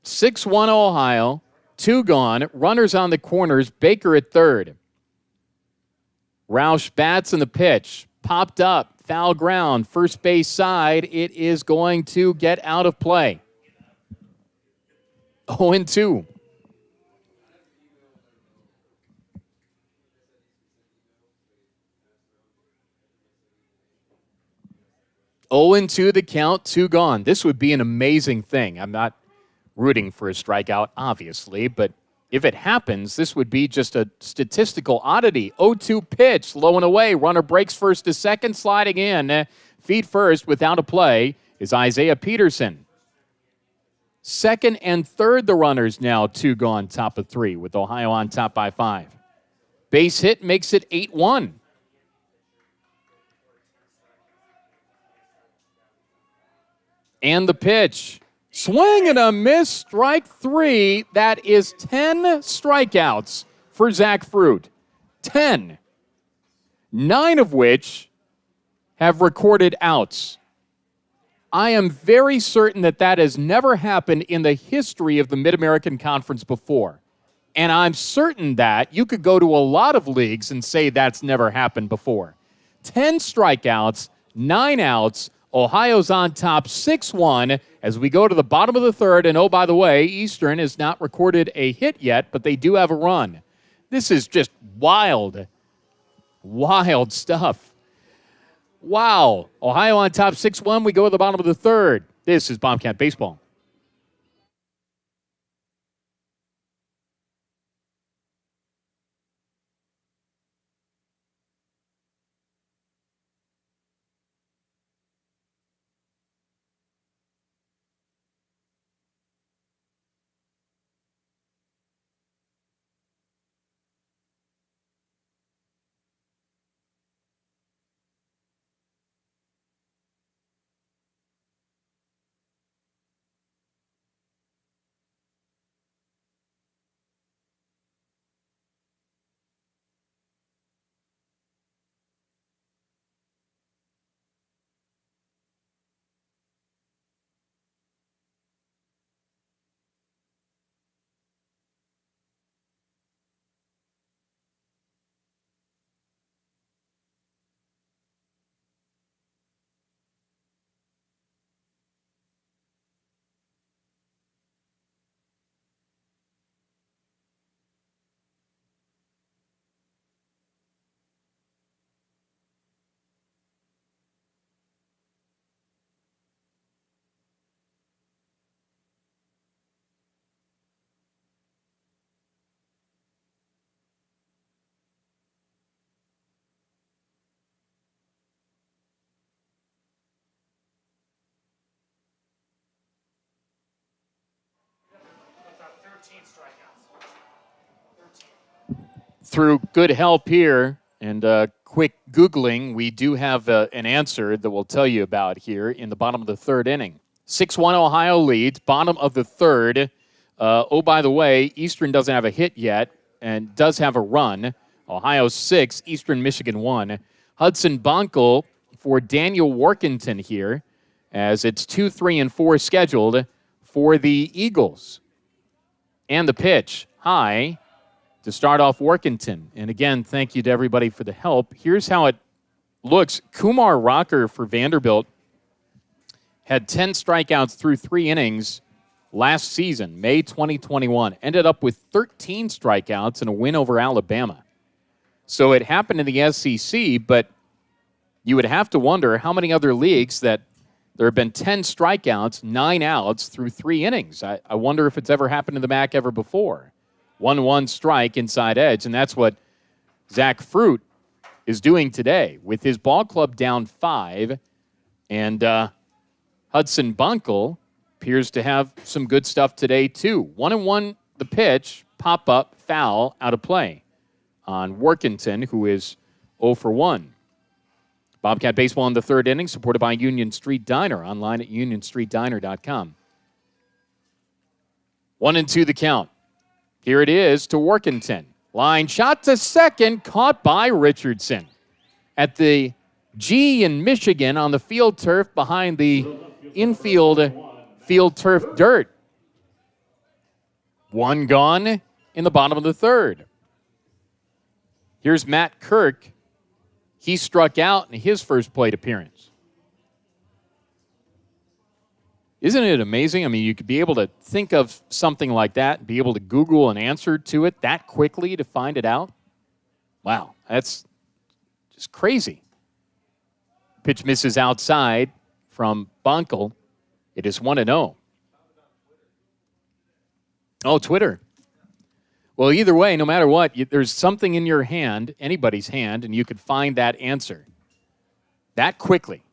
6-1 Ohio. 2 gone. Runners on the corners. Baker at third. Roush bats in the pitch. Popped up. Foul ground. First base side. It is going to get out of play. 0-2. The count, 2 gone. This would be an amazing thing. I'm not rooting for a strikeout, obviously, but if it happens, this would be just a statistical oddity. 0-2 pitch, low and away. Runner breaks first to second, sliding in. Feet first without a play is Isaiah Peterson. Second and third, the runners now 2 gone, top of 3, with Ohio on top by 5. Base hit makes it 8-1. And the pitch. Swing and a miss, strike 3. That is 10 strikeouts for Zach Fruit. 10. 9 of which have recorded outs. I am very certain that has never happened in the history of the Mid-American Conference before. And I'm certain that you could go to a lot of leagues and say that's never happened before. 10 strikeouts, 9 outs. Ohio's on top 6-1 as we go to the bottom of the third. And, oh, by the way, Eastern has not recorded a hit yet, but they do have a run. This is just wild, wild stuff. Wow. Ohio on top 6-1. We go to the bottom of the third. This is Bobcat Baseball. Through good help here and quick Googling, we do have an answer that we'll tell you about here in the bottom of the third inning. 6-1 Ohio leads, bottom of the third. Oh, by the way, Eastern doesn't have a hit yet and does have a run. Ohio 6, Eastern Michigan 1. Hudson Bonkel for Daniel Workington here as it's 2, 3, and 4 scheduled for the Eagles. And the pitch, high, to start off Workington. And again, thank you to everybody for the help. Here's how it looks. Kumar Rocker for Vanderbilt had 10 strikeouts through 3 innings last season, May 2021. Ended up with 13 strikeouts and a win over Alabama. So it happened in the SEC, but you would have to wonder how many other leagues that there have been 10 strikeouts, 9 outs through 3 innings. I wonder if it's ever happened in the MAC ever before. 1-1 strike inside edge, and that's what Zach Fruit is doing today with his ball club down 5. And Hudson Bunkel appears to have some good stuff today, too. 1-1 the pitch, pop-up, foul, out of play on Workington, who is 0 for 1. Bobcat baseball in the 3rd inning, supported by Union Street Diner, online at unionstreetdiner.com. 1-2 the count. Here it is to Workington. Line shot to second, caught by Richardson. At the G in Michigan on the field turf behind the infield field turf dirt. 1 gone in the bottom of the 3rd. Here's Matt Kirk. He struck out in his first plate appearance. Isn't it amazing? I mean, you could be able to think of something like that, be able to Google an answer to it that quickly to find it out. Wow, that's just crazy. Pitch misses outside from Bunkel. It is 1-0. Oh, Twitter. Well, either way, no matter what, there's something in your hand, anybody's hand, and you could find that answer that quickly.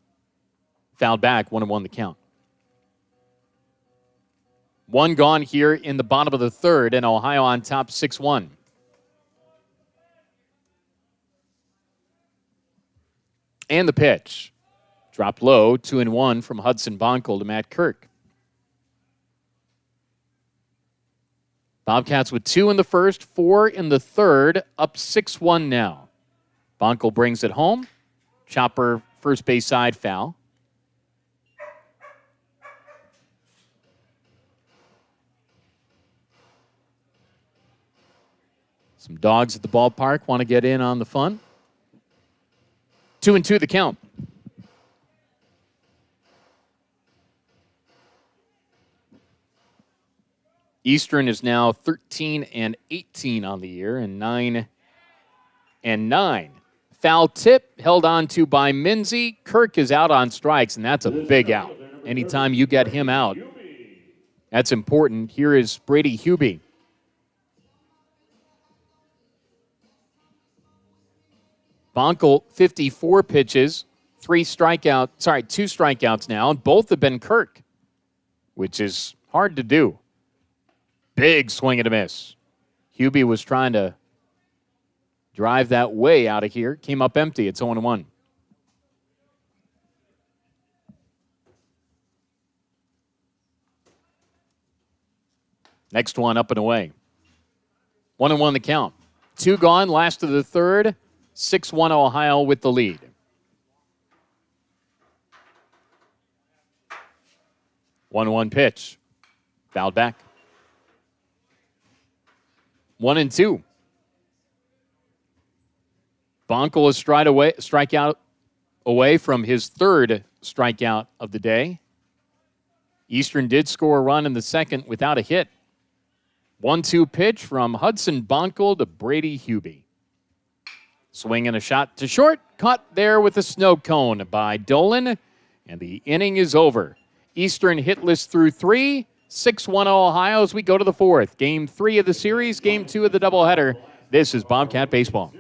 Fouled back, 1-1 the count. 1 gone here in the bottom of the 3rd, and Ohio on top 6-1. And the pitch. Dropped low, 2-1 from Hudson Bonkel to Matt Kirk. Bobcats with 2 in the 1st, 4 in the 3rd, up 6-1 now. Bonkel brings it home. Chopper, first base side foul. Some dogs at the ballpark want to get in on the fun. 2-2 the count. Eastern is now 13-18 on the year and 9-9. Foul tip held on to by Minzy. Kirk is out on strikes, and that's a big out. Anytime you get him out, that's important. Here is Brady Hubie. Bonkel, 54 pitches, 2 strikeouts now, and both have been Kirk, which is hard to do. Big swing and a miss. Hubie was trying to drive that way out of here. Came up empty. It's 0-1. Next one up and away. 1-1 the count. 2 gone, last of the 3rd. 6-1 Ohio with the lead. One pitch. Fouled back. 1-2. Bonkel is strikeout away from his 3rd strikeout of the day. Eastern did score a run in the 2nd without a hit. 1-2 pitch from Hudson Bonkel to Brady Hubie. Swing and a shot to short. Caught there with a snow cone by Dolan. And the inning is over. Eastern hitless through 3. 6-1 Ohio as we go to the 4th. Game 3 of the series, Game 2 of the doubleheader. This is Bobcat Baseball.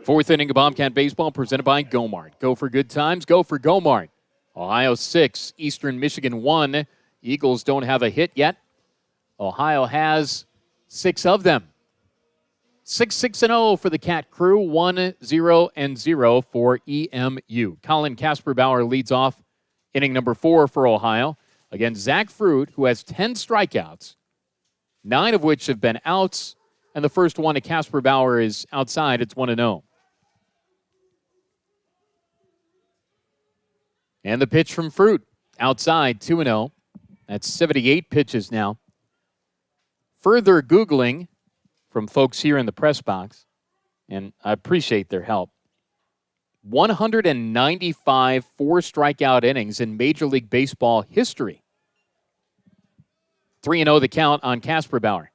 Fourth inning of Bobcat baseball presented by Gomart. Go for good times, go for Gomart. Ohio 6, Eastern Michigan 1. Eagles don't have a hit yet. Ohio has 6 of them. 6-6-0 for the Cat Crew, 1-0-0 for EMU. Colin Kasperbauer leads off inning number 4 for Ohio against Zach Fruit, who has 10 strikeouts, 9 of which have been outs, and the first one to Kasperbauer is outside. It's 1-0. And the pitch from Fruit, outside, 2-0. That's 78 pitches now. Further Googling from folks here in the press box, and I appreciate their help. 195 4-strikeout innings in Major League Baseball history. 3-0 the count on Kasperbauer.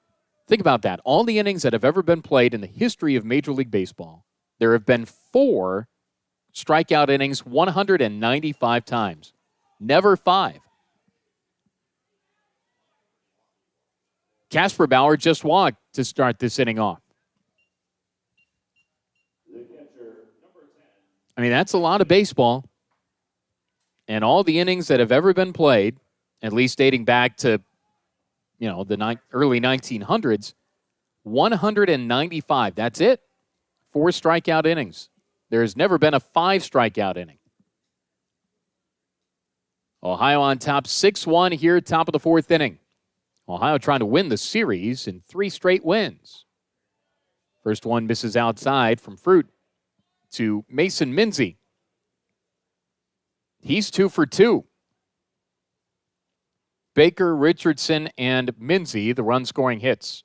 Think about that. All the innings that have ever been played in the history of Major League Baseball, there have been 4 strikeout innings 195 times. Never 5. Kasperbauer just walked to start this inning off. I mean, that's a lot of baseball. And all the innings that have ever been played, at least dating back to, the early 1900s, 195. That's it. 4 strikeout innings. There has never been a 5 strikeout inning. Ohio on top 6-1 here, top of the 4th inning. Ohio trying to win the series in 3 straight wins. First one misses outside from Fruit to Mason Minzy. He's 2 for 2. Baker, Richardson, and Minzy, the run-scoring hits.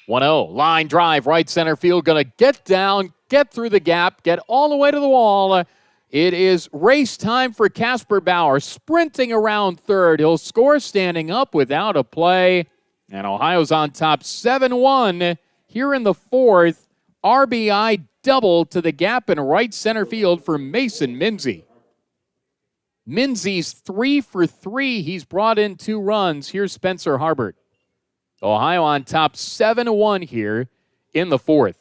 1-0, line drive, right center field, going to get down, get through the gap, get all the way to the wall. It is race time for Kasperbauer, sprinting around third. He'll score standing up without a play. And Ohio's on top 7-1 here in the 4th. RBI double to the gap in right center field for Mason Minzy. Minzy's 3 for 3. He's brought in 2 runs. Here's Spencer Harbert. Ohio on top 7-1 here in the 4th.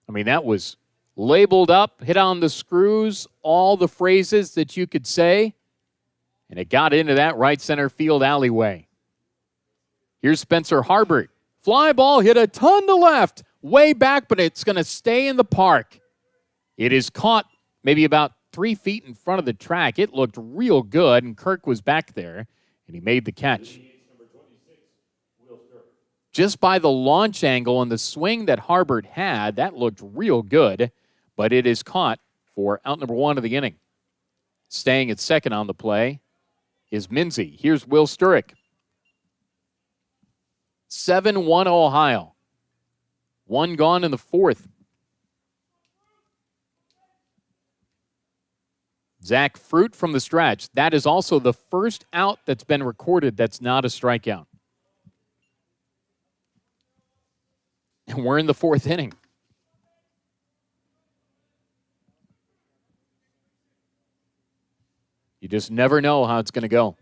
I mean, that was labeled up, hit on the screws, all the phrases that you could say, and it got into that right center field alleyway. Here's Spencer Harbert. Fly ball hit a ton to left, way back, but it's going to stay in the park. It is caught maybe about 3 feet in front of the track. It looked real good, and Kirk was back there, and he made the catch. Just by the launch angle and the swing that Harbert had, that looked real good, but it is caught for out number 1 of the inning. Staying at second on the play is Minzy. Here's Will Sturrick. 7-1 Ohio. 1 gone in the 4th. Zach Fruit from the stretch. That is also the first out that's been recorded that's not a strikeout. And we're in the 4th inning. You just never know how it's going to go.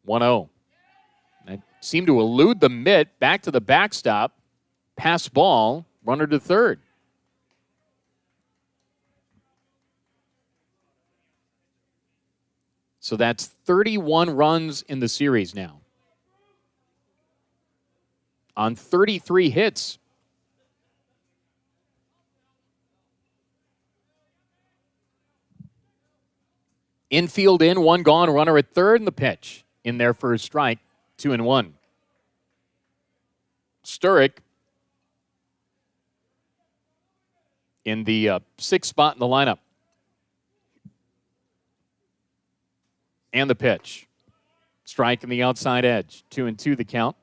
1-0. That seemed to elude the mitt, back to the backstop. Pass ball, runner to third. So that's 31 runs in the series now. On 33 hits. Infield in, 1 gone, runner at third, and the pitch in there for a strike, 2-1. Sturrick in the 6th spot in the lineup. And the pitch. Strike in the outside edge, 2-2 the count.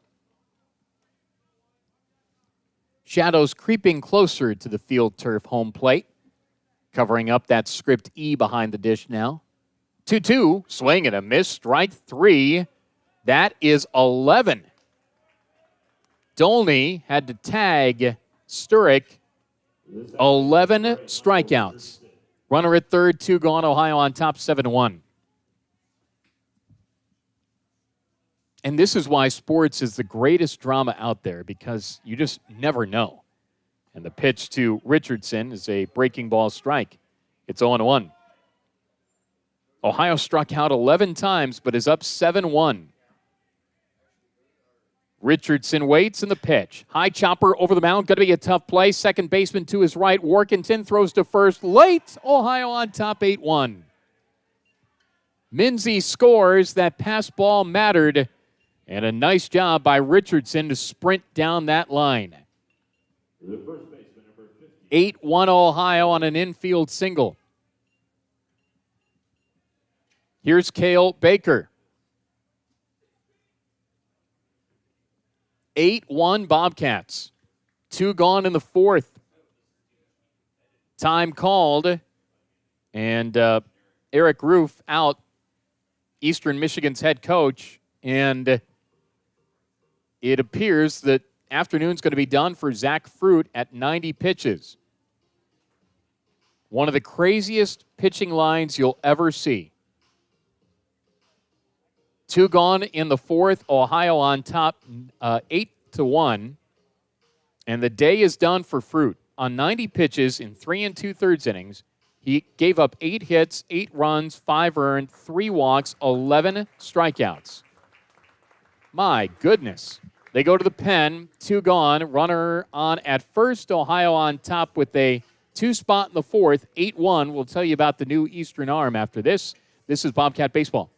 Shadows creeping closer to the field turf home plate. Covering up that script E behind the dish now. 2-2, swing and a miss, strike 3. That is 11. Dolney had to tag Sturrick. 11 strikeouts. Runner at third, 2 gone, Ohio on top 7-1. And this is why sports is the greatest drama out there, because you just never know. And the pitch to Richardson is a breaking ball strike. It's 0-1. Ohio struck out 11 times, but is up 7-1. Richardson waits in the pitch. High chopper over the mound. Going to be a tough play. Second baseman to his right. Workington throws to first. Late. Ohio on top 8-1. Minzy scores. That pass ball mattered. And a nice job by Richardson to sprint down that line. 8-1 Ohio on an infield single. Here's Cale Baker. 8-1 Bobcats. 2 gone in the fourth. Time called. And Eric Roof out, Eastern Michigan's head coach. And it appears that afternoon's going to be done for Zach Fruit at 90 pitches. One of the craziest pitching lines you'll ever see. 2 gone in the fourth. Ohio on top 8-1. And the day is done for Fruit. On 90 pitches in 3 2/3 innings, he gave up 8 hits, 8 runs, 5 earned, 3 walks, 11 strikeouts. My goodness. They go to the pen. 2 gone. Runner on at first. Ohio on top with a 2 spot in the fourth. 8-1. We'll tell you about the new Eastern Arm after this. This is Bobcat Baseball.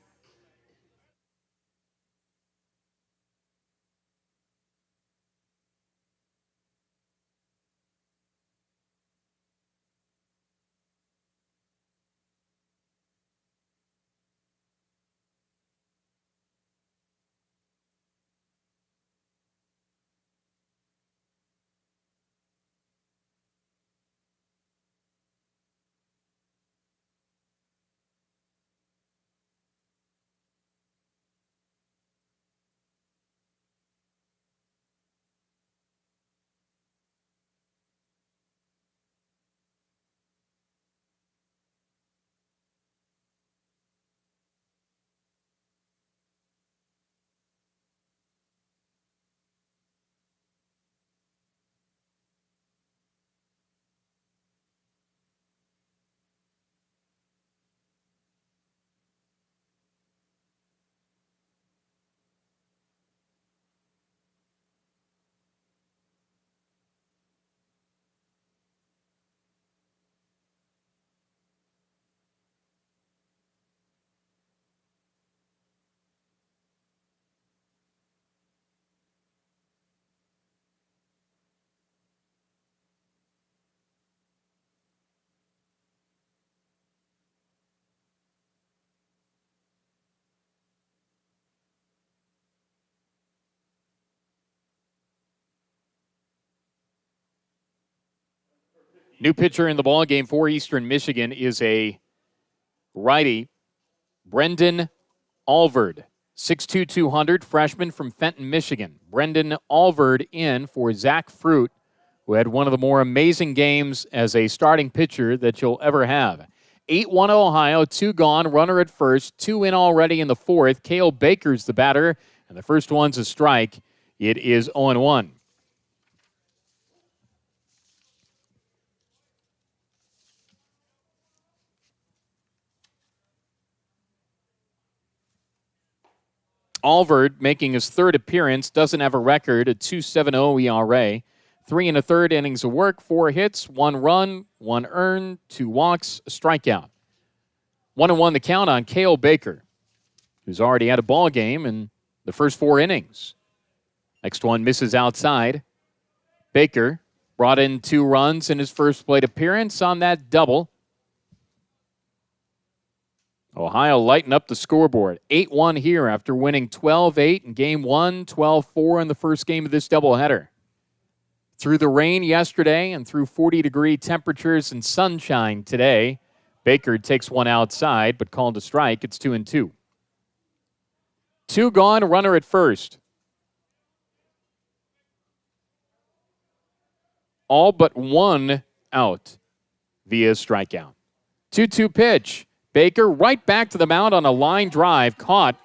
New pitcher in the ballgame for Eastern Michigan is a righty, Brendan Alvard, 6'2", 200, freshman from Fenton, Michigan. Brendan Alvard in for Zach Fruit, who had one of the more amazing games as a starting pitcher that you'll ever have. 8-1 Ohio, 2 gone, runner at first, 2 in already in the fourth. Cale Baker's the batter, and the first one's a strike. It is 0-1. Alvard making his third appearance, doesn't have a record, a 2.70 ERA. 3 1/3 innings of work, 4 hits, 1 run, 1 earned, 2 walks, a strikeout. 1-1 the count on Cale Baker, who's already had a ball game in the first 4 innings. Next one misses outside. Baker brought in 2 runs in his first plate appearance on that double. Ohio lighten up the scoreboard. 8-1 here after winning 12-8 in Game 1, 12-4 in the first game of this doubleheader. Through the rain yesterday and through 40-degree temperatures and sunshine today, Baker takes one outside, but called a strike. It's 2-2. 2 gone, runner at first. All but 1 out via strikeout. 2-2 pitch. Baker right back to the mound on a line drive, caught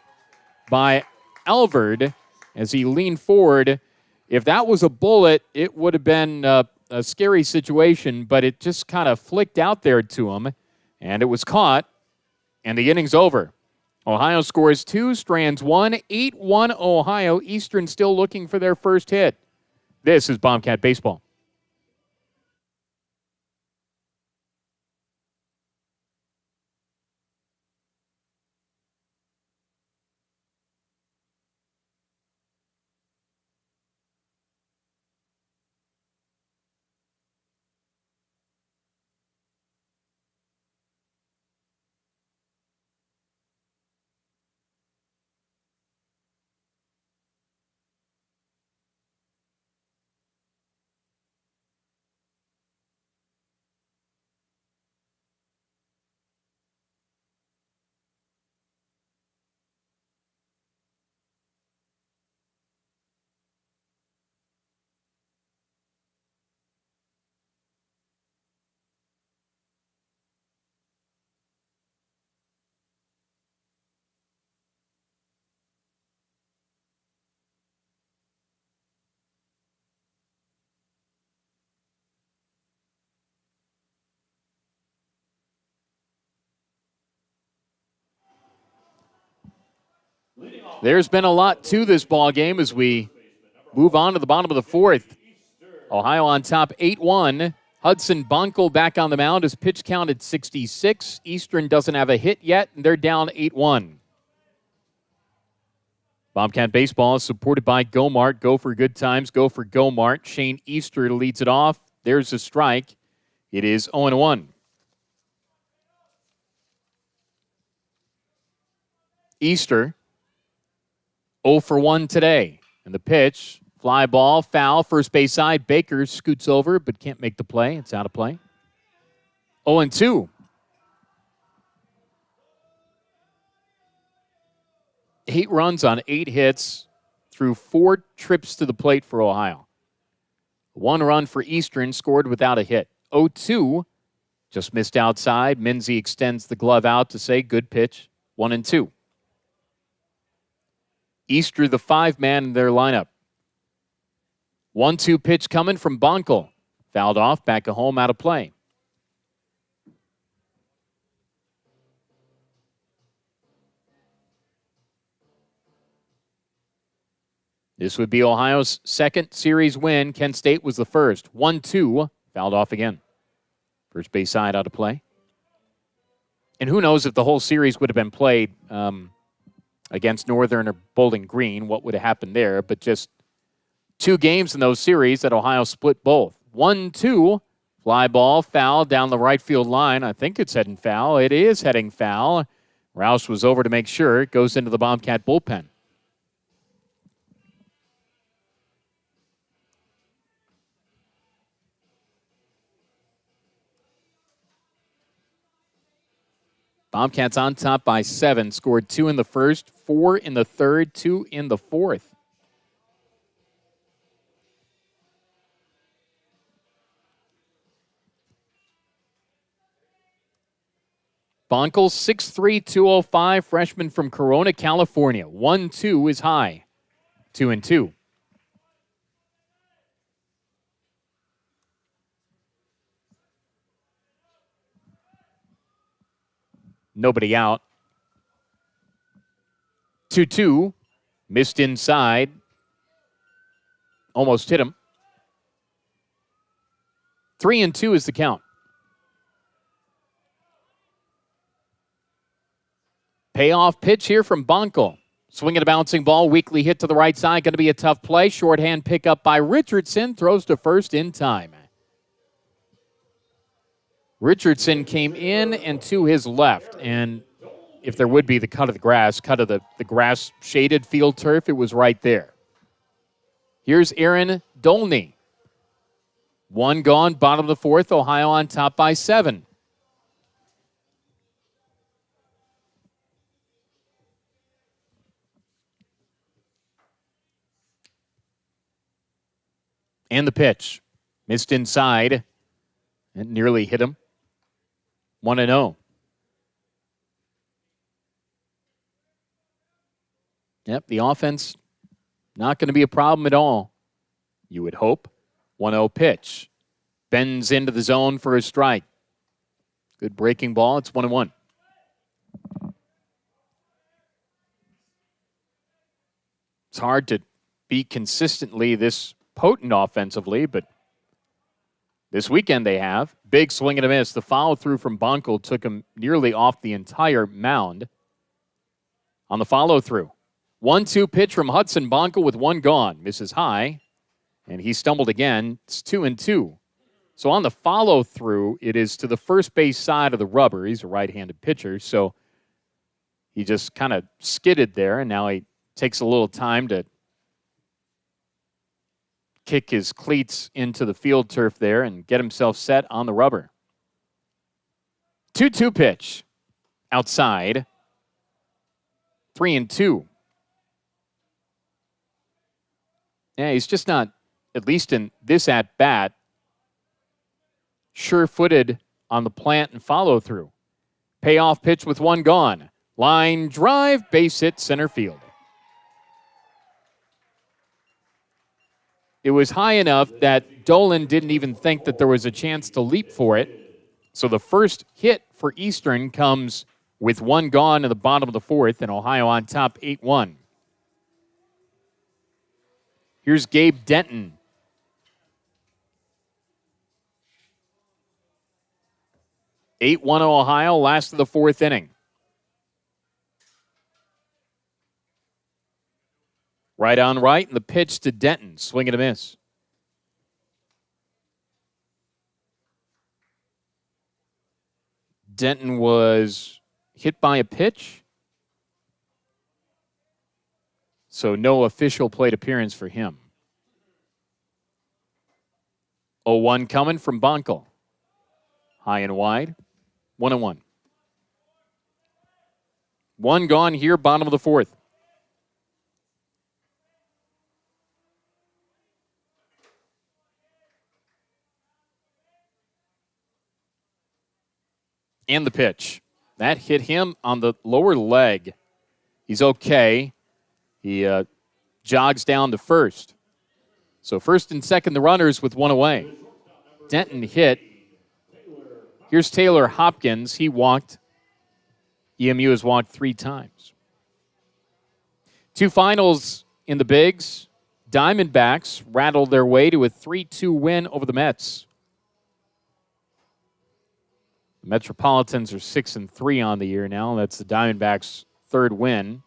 by Alvard as he leaned forward. If that was a bullet, it would have been a scary situation, but it just kind of flicked out there to him, and it was caught, and the inning's over. Ohio scores 2, Strands 1, 8-1 Ohio. Eastern still looking for their first hit. This is Bobcat Baseball. There's been a lot to this ball game as we move on to the bottom of the fourth. Ohio on top 8-1. Hudson Bonkel back on the mound. His pitch count at 66. Eastern doesn't have a hit yet, and they're down 8-1. Bobcat Baseball is supported by Go-Mart. Go for good times. Go for Go-Mart. Shane Easter leads it off. There's a strike. It is 0-1. Easter 0 for 1 today. And the pitch, fly ball, foul, first base side. Baker scoots over but can't make the play. It's out of play. 0-2. 8 runs on 8 hits through 4 trips to the plate for Ohio. 1 run for Eastern, scored without a hit. 0-2, just missed outside. Minzy extends the glove out to say good pitch. 1-2. Easter, the 5-man in their lineup. 1-2 pitch coming from Bonkel. Fouled off, back at home, out of play. This would be Ohio's second series win. Kent State was the first. 1-2, fouled off again. First base side out of play. And who knows if the whole series would have been played against Northern or Bowling Green, what would have happened there. But just 2 games in those series that Ohio split both. 1-2, fly ball, foul down the right field line. I think it's heading foul. It is heading foul. Roush was over to make sure. It goes into the Bobcat bullpen. Bobcats on top by 7. Scored 2 in the first, 4 in the third, 2 in the fourth. Bonkel, 6'3", 205, freshman from Corona, California. 1-2 is high. 2-2. Nobody out. 2-2. Missed inside. Almost hit him. 3-2 is the count. Payoff pitch here from Bonkel. Swinging a bouncing ball. Weakly hit to the right side. Going to be a tough play. Shorthand pickup by Richardson. Throws to first in time. Richardson came in and to his left, and if there would be the cut of the grass shaded field turf, it was right there. Here's Aaron Dolney. 1 gone, bottom of the fourth, Ohio on top by 7. And the pitch. Missed inside. It nearly hit him. 1-0. Yep, the offense not going to be a problem at all, you would hope. 1-0 pitch. Bends into the zone for a strike. Good breaking ball. It's 1-1. It's hard to be consistently this potent offensively, but this weekend they have. Big swing and a miss. The follow-through from Bonkel took him nearly off the entire mound on the follow-through. 1-2 pitch from Hudson. Bonkel with one gone. Misses high, and he stumbled again. It's 2-2. So on the follow-through, it is to the first base side of the rubber. He's a right-handed pitcher, so he just kind of skidded there, and now he takes a little time to kick his cleats into the field turf there and get himself set on the rubber. 2-2 pitch. Outside. 3-2. Yeah, he's just not, at least in this at-bat, sure-footed on the plant and follow-through. Payoff pitch with one gone. Line drive, base hit, center field. It was high enough that Dolan didn't even think that there was a chance to leap for it. So the first hit for Eastern comes with one gone in the bottom of the fourth, and Ohio on top 8-1. Here's Gabe Denton. Ohio, last of the fourth inning. Right on right, and the pitch to Denton. Swing and a miss. Denton was hit by a pitch, so no official plate appearance for him. 0-1 coming from Bonkel. High and wide. 1-1. One gone here, bottom of the fourth. And the pitch. That hit him on the lower leg. He's okay. He jogs down to first. So first and second, the runners with one away. Denton hit. Here's Taylor Hopkins. He walked. EMU has walked 3 times. 2 finals in the Bigs. Diamondbacks rattled their way to a 3-2 win over the Mets. The Metropolitans are 6-3 on the year now. That's the Diamondbacks' 3rd win.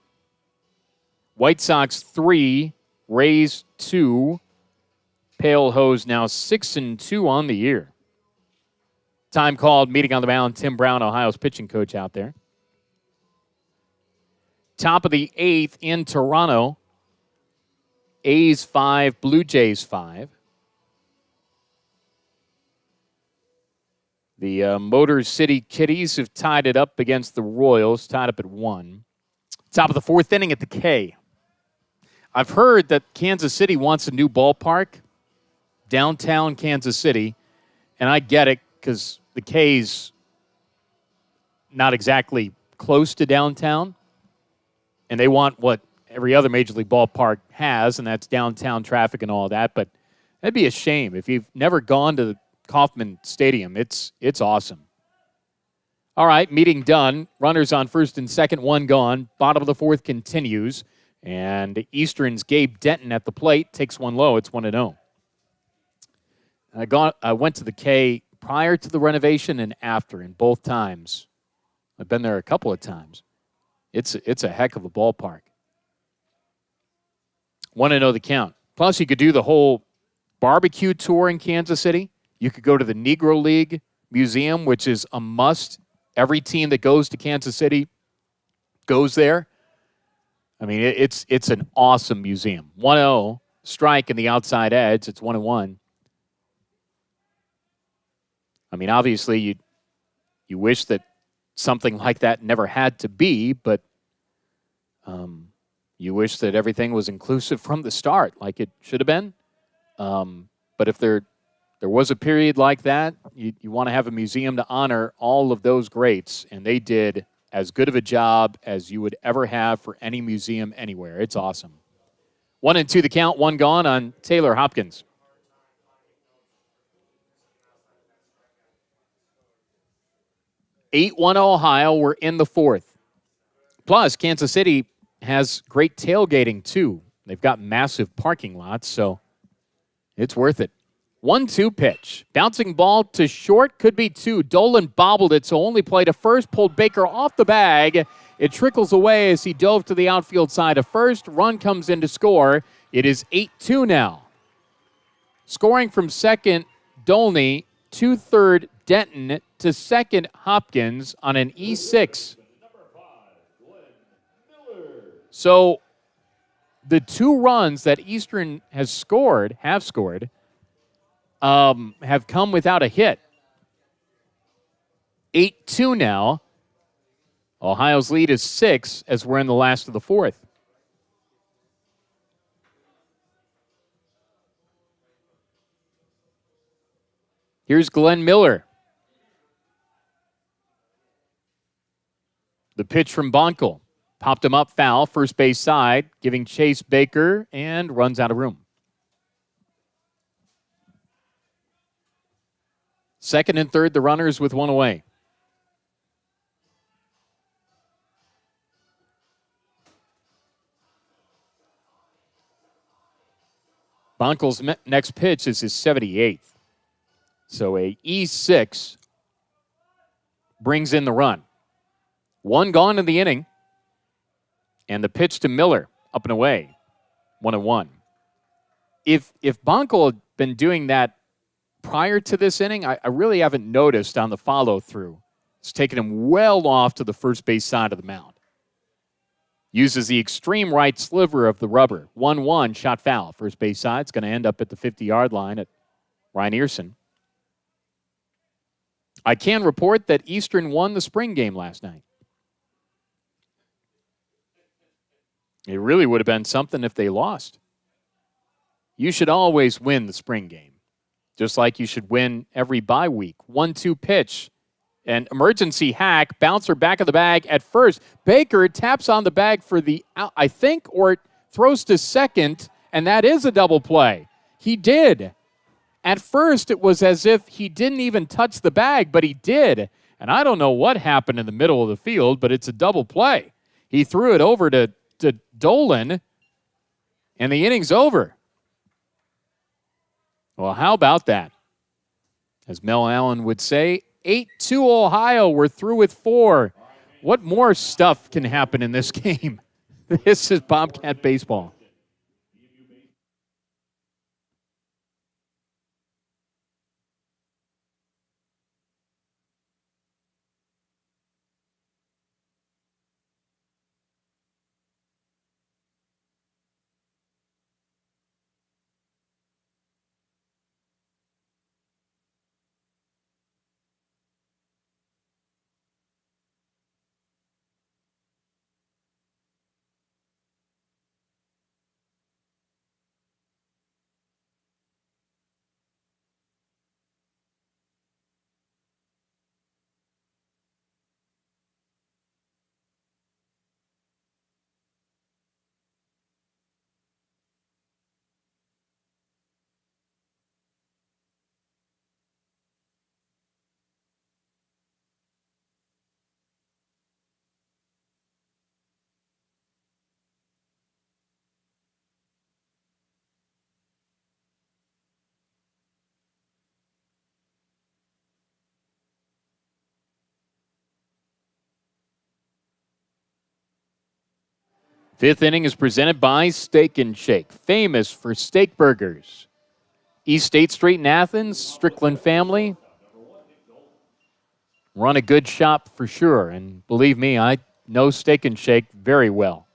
White Sox 3, Rays 2. Pale Hose now 6-2 on the year. Time called, meeting on the mound. Tim Brown, Ohio's pitching coach, out there. Top of the 8th in Toronto. A's 5, Blue Jays 5. The Motor City Kitties have tied it up against the Royals, tied up at 1. Top of the 4th inning at the K. I've heard that Kansas City wants a new ballpark, downtown Kansas City, and I get it because the K's not exactly close to downtown, and they want what every other Major League ballpark has, and that's downtown traffic and all that, but that'd be a shame. If you've never gone to the Kauffman Stadium, it's awesome. All right, meeting done. Runners on first and second, one gone. Bottom of the 4th continues. And Eastern's Gabe Denton at the plate takes one low. It's 1-0. I went to the K prior to the renovation and after, and both times. I've been there a couple of times. It's a heck of a ballpark. 1-0 the count. Plus, you could do the whole barbecue tour in Kansas City. You could go to the Negro League Museum, which is a must. Every team that goes to Kansas City goes there. I mean, it's an awesome museum. 1-0, strike in the outside edge. It's 1-1. I mean, obviously, you wish that something like that never had to be, but you wish that everything was inclusive from the start, like it should have been. But if there was a period like that, you want to have a museum to honor all of those greats, and they did as good of a job as you would ever have for any museum anywhere. It's awesome. 1-2 the count, one gone on Taylor Hopkins. (8-1) Ohio. We're in the fourth. Plus, Kansas City has great tailgating, too. They've got massive parking lots, so it's worth it. 1-2 pitch. Bouncing ball to short, could be two. Dolan bobbled it, so only play to first. Pulled Baker off the bag. It trickles away as he dove to the outfield side of first. Run comes in to score. It is 8-2 now. Scoring from second, Dolney, to third, Denton, to second, Hopkins on an E6. So the two runs that Eastern have scored, have come without a hit. 8-2 now. Ohio's lead is 6 as we're in the last of the fourth. Here's Glenn Miller. The pitch from Bonkel. Popped him up foul, first base side, giving chase Baker, and runs out of room. Second and third, the runners with one away. Bonkel's next pitch is his 78th. So a E6 brings in the run. One gone in the inning. And the pitch to Miller, up and away, 1-1. If Bonkel had been doing that prior to this inning, I really haven't noticed on the follow-through. It's taken him well off to the first base side of the mound. Uses the extreme right sliver of the rubber. 1-1, shot foul. First base side. It's going to end up at the 50-yard line at Ryan Earson. I can report that Eastern won the spring game last night. It really would have been something if they lost. You should always win the spring game, just like you should win every bye week. 1-2 pitch. An emergency hack, bouncer back of the bag at first. Baker taps on the bag for the out, I think, or throws to second, and that is a double play. He did. At first, it was as if he didn't even touch the bag, but he did. And I don't know what happened in the middle of the field, but it's a double play. He threw it over to Dolan, and the inning's over. Well, how about that? As Mel Allen would say, 8-2 Ohio. We're through with 4. What more stuff can happen in this game? This is Bobcat baseball. Fifth inning is presented by Steak and Shake, famous for steak burgers. East State Street in Athens, Strickland family. Run a good shop for sure, and believe me, I know Steak and Shake very well.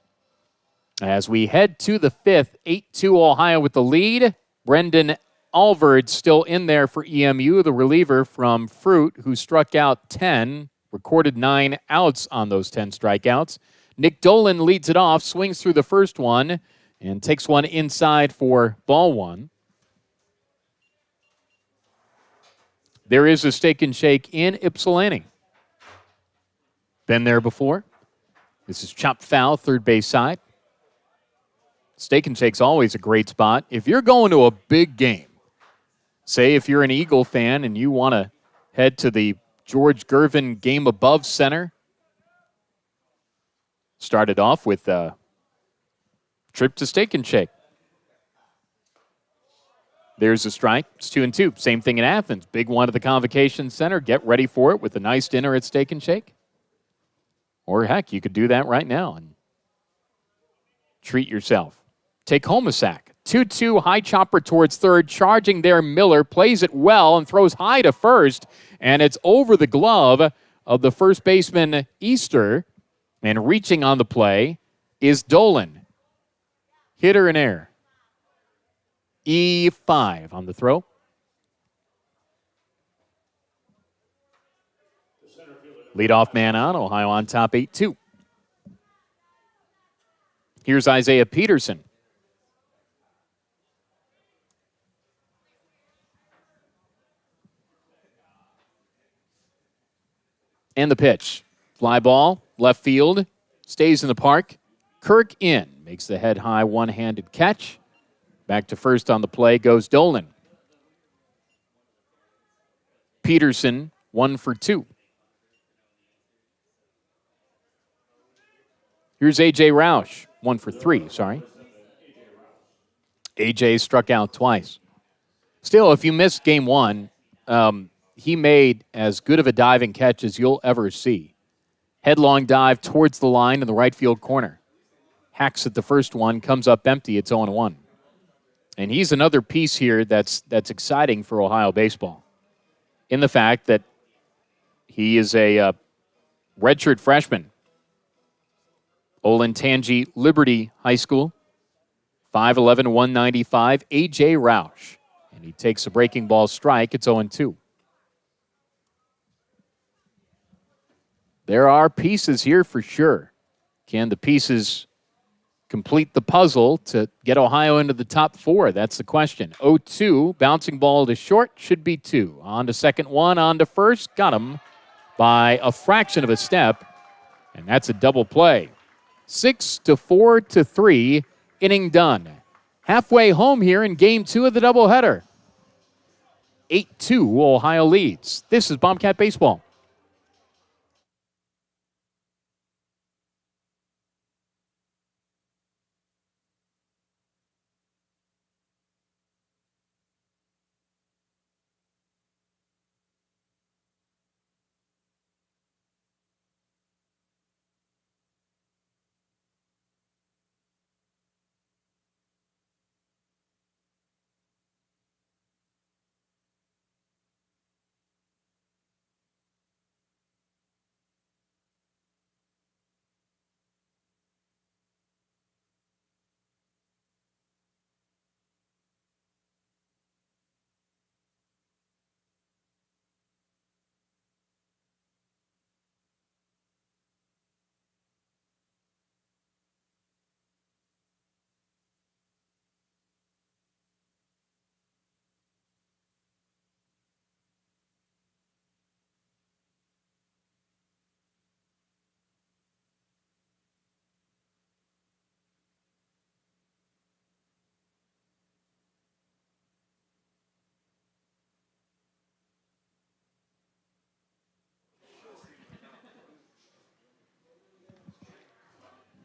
As we head to the fifth, 8-2 Ohio with the lead. Brendan Alvard still in there for EMU, the reliever from Fruit, who struck out 10, recorded 9 outs on those 10 strikeouts. Nick Dolan leads it off, swings through the first one, and takes one inside for ball one. There is a Steak and Shake in Ypsilanti. Been there before. This is chopped foul, third base side. Steak and Shake's always a great spot. If you're going to a big game, say if you're an Eagle fan and you want to head to the George Gervin Game Above Center, started off with a trip to Steak and Shake. There's a strike. It's 2-2. Same thing in Athens. Big one at the Convocation Center. Get ready for it with a nice dinner at Steak and Shake. Or, heck, you could do that right now and treat yourself. Take home a sack. 2-2, high chopper towards third. Charging there, Miller plays it well and throws high to first. And it's over the glove of the first baseman, Easter. And reaching on the play is Dolan. Hitter in air. E5 on the throw. Leadoff man on, Ohio on top 8-2. Here's Isaiah Peterson. And the pitch. Fly ball, left field, stays in the park. Kirk in, makes the head high one-handed catch. Back to first on the play goes Dolan. Peterson, 1 for 2. Here's A.J. Roush, 1 for 3, sorry. A.J. struck out twice. Still, if you missed game one, he made as good of a diving catch as you'll ever see. Headlong dive towards the line in the right field corner. Hacks at the first one, comes up empty, it's 0-1. And he's another piece here that's exciting for Ohio baseball in the fact that he is a redshirt freshman. Olentangy Liberty High School, 5'11", 195, A.J. Roush. And he takes a breaking ball strike. It's 0-2. There are pieces here for sure. Can the pieces complete the puzzle to get Ohio into the top 4? That's the question. 0-2, bouncing ball to short, should be 2. On to second one, on to first. Got him by a fraction of a step, and that's a double play. 6-4-3, inning done. Halfway home here in game 2 of the doubleheader. 8-2, Ohio leads. This is Bobcat Baseball.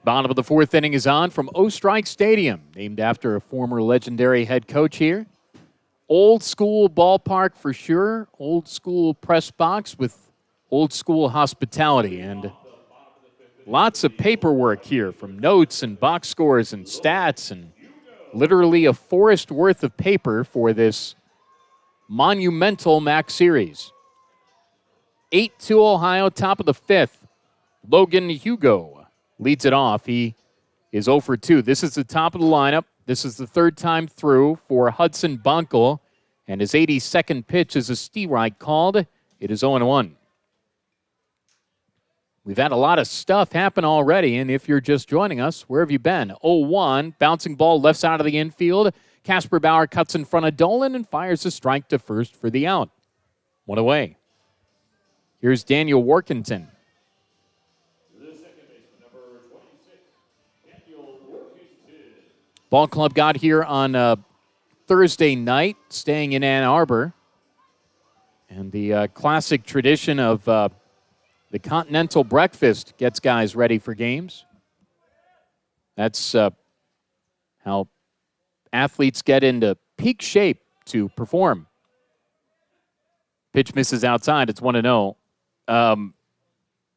Bottom of the fourth inning is on from O-Strike Stadium, named after a former legendary head coach here. Old school ballpark for sure, old school press box with old school hospitality, and lots of paperwork here from notes and box scores and stats, and literally a forest worth of paper for this monumental MAC series. 8-2 Ohio, top of the fifth. Logan Hugo leads it off. He is 0 for 2. This is the top of the lineup. This is the third time through for Hudson Bonkel, and his 82nd pitch is a strike called. It is 0-1. We've had a lot of stuff happen already, and if you're just joining us, where have you been? 0-1, bouncing ball left side of the infield. Casper Bauer cuts in front of Dolan and fires a strike to first for the out. One away. Here's Daniel Workington. Ball club got here on Thursday night, staying in Ann Arbor. And the classic tradition of the continental breakfast gets guys ready for games. That's how athletes get into peak shape to perform. Pitch misses outside. It's 1-0.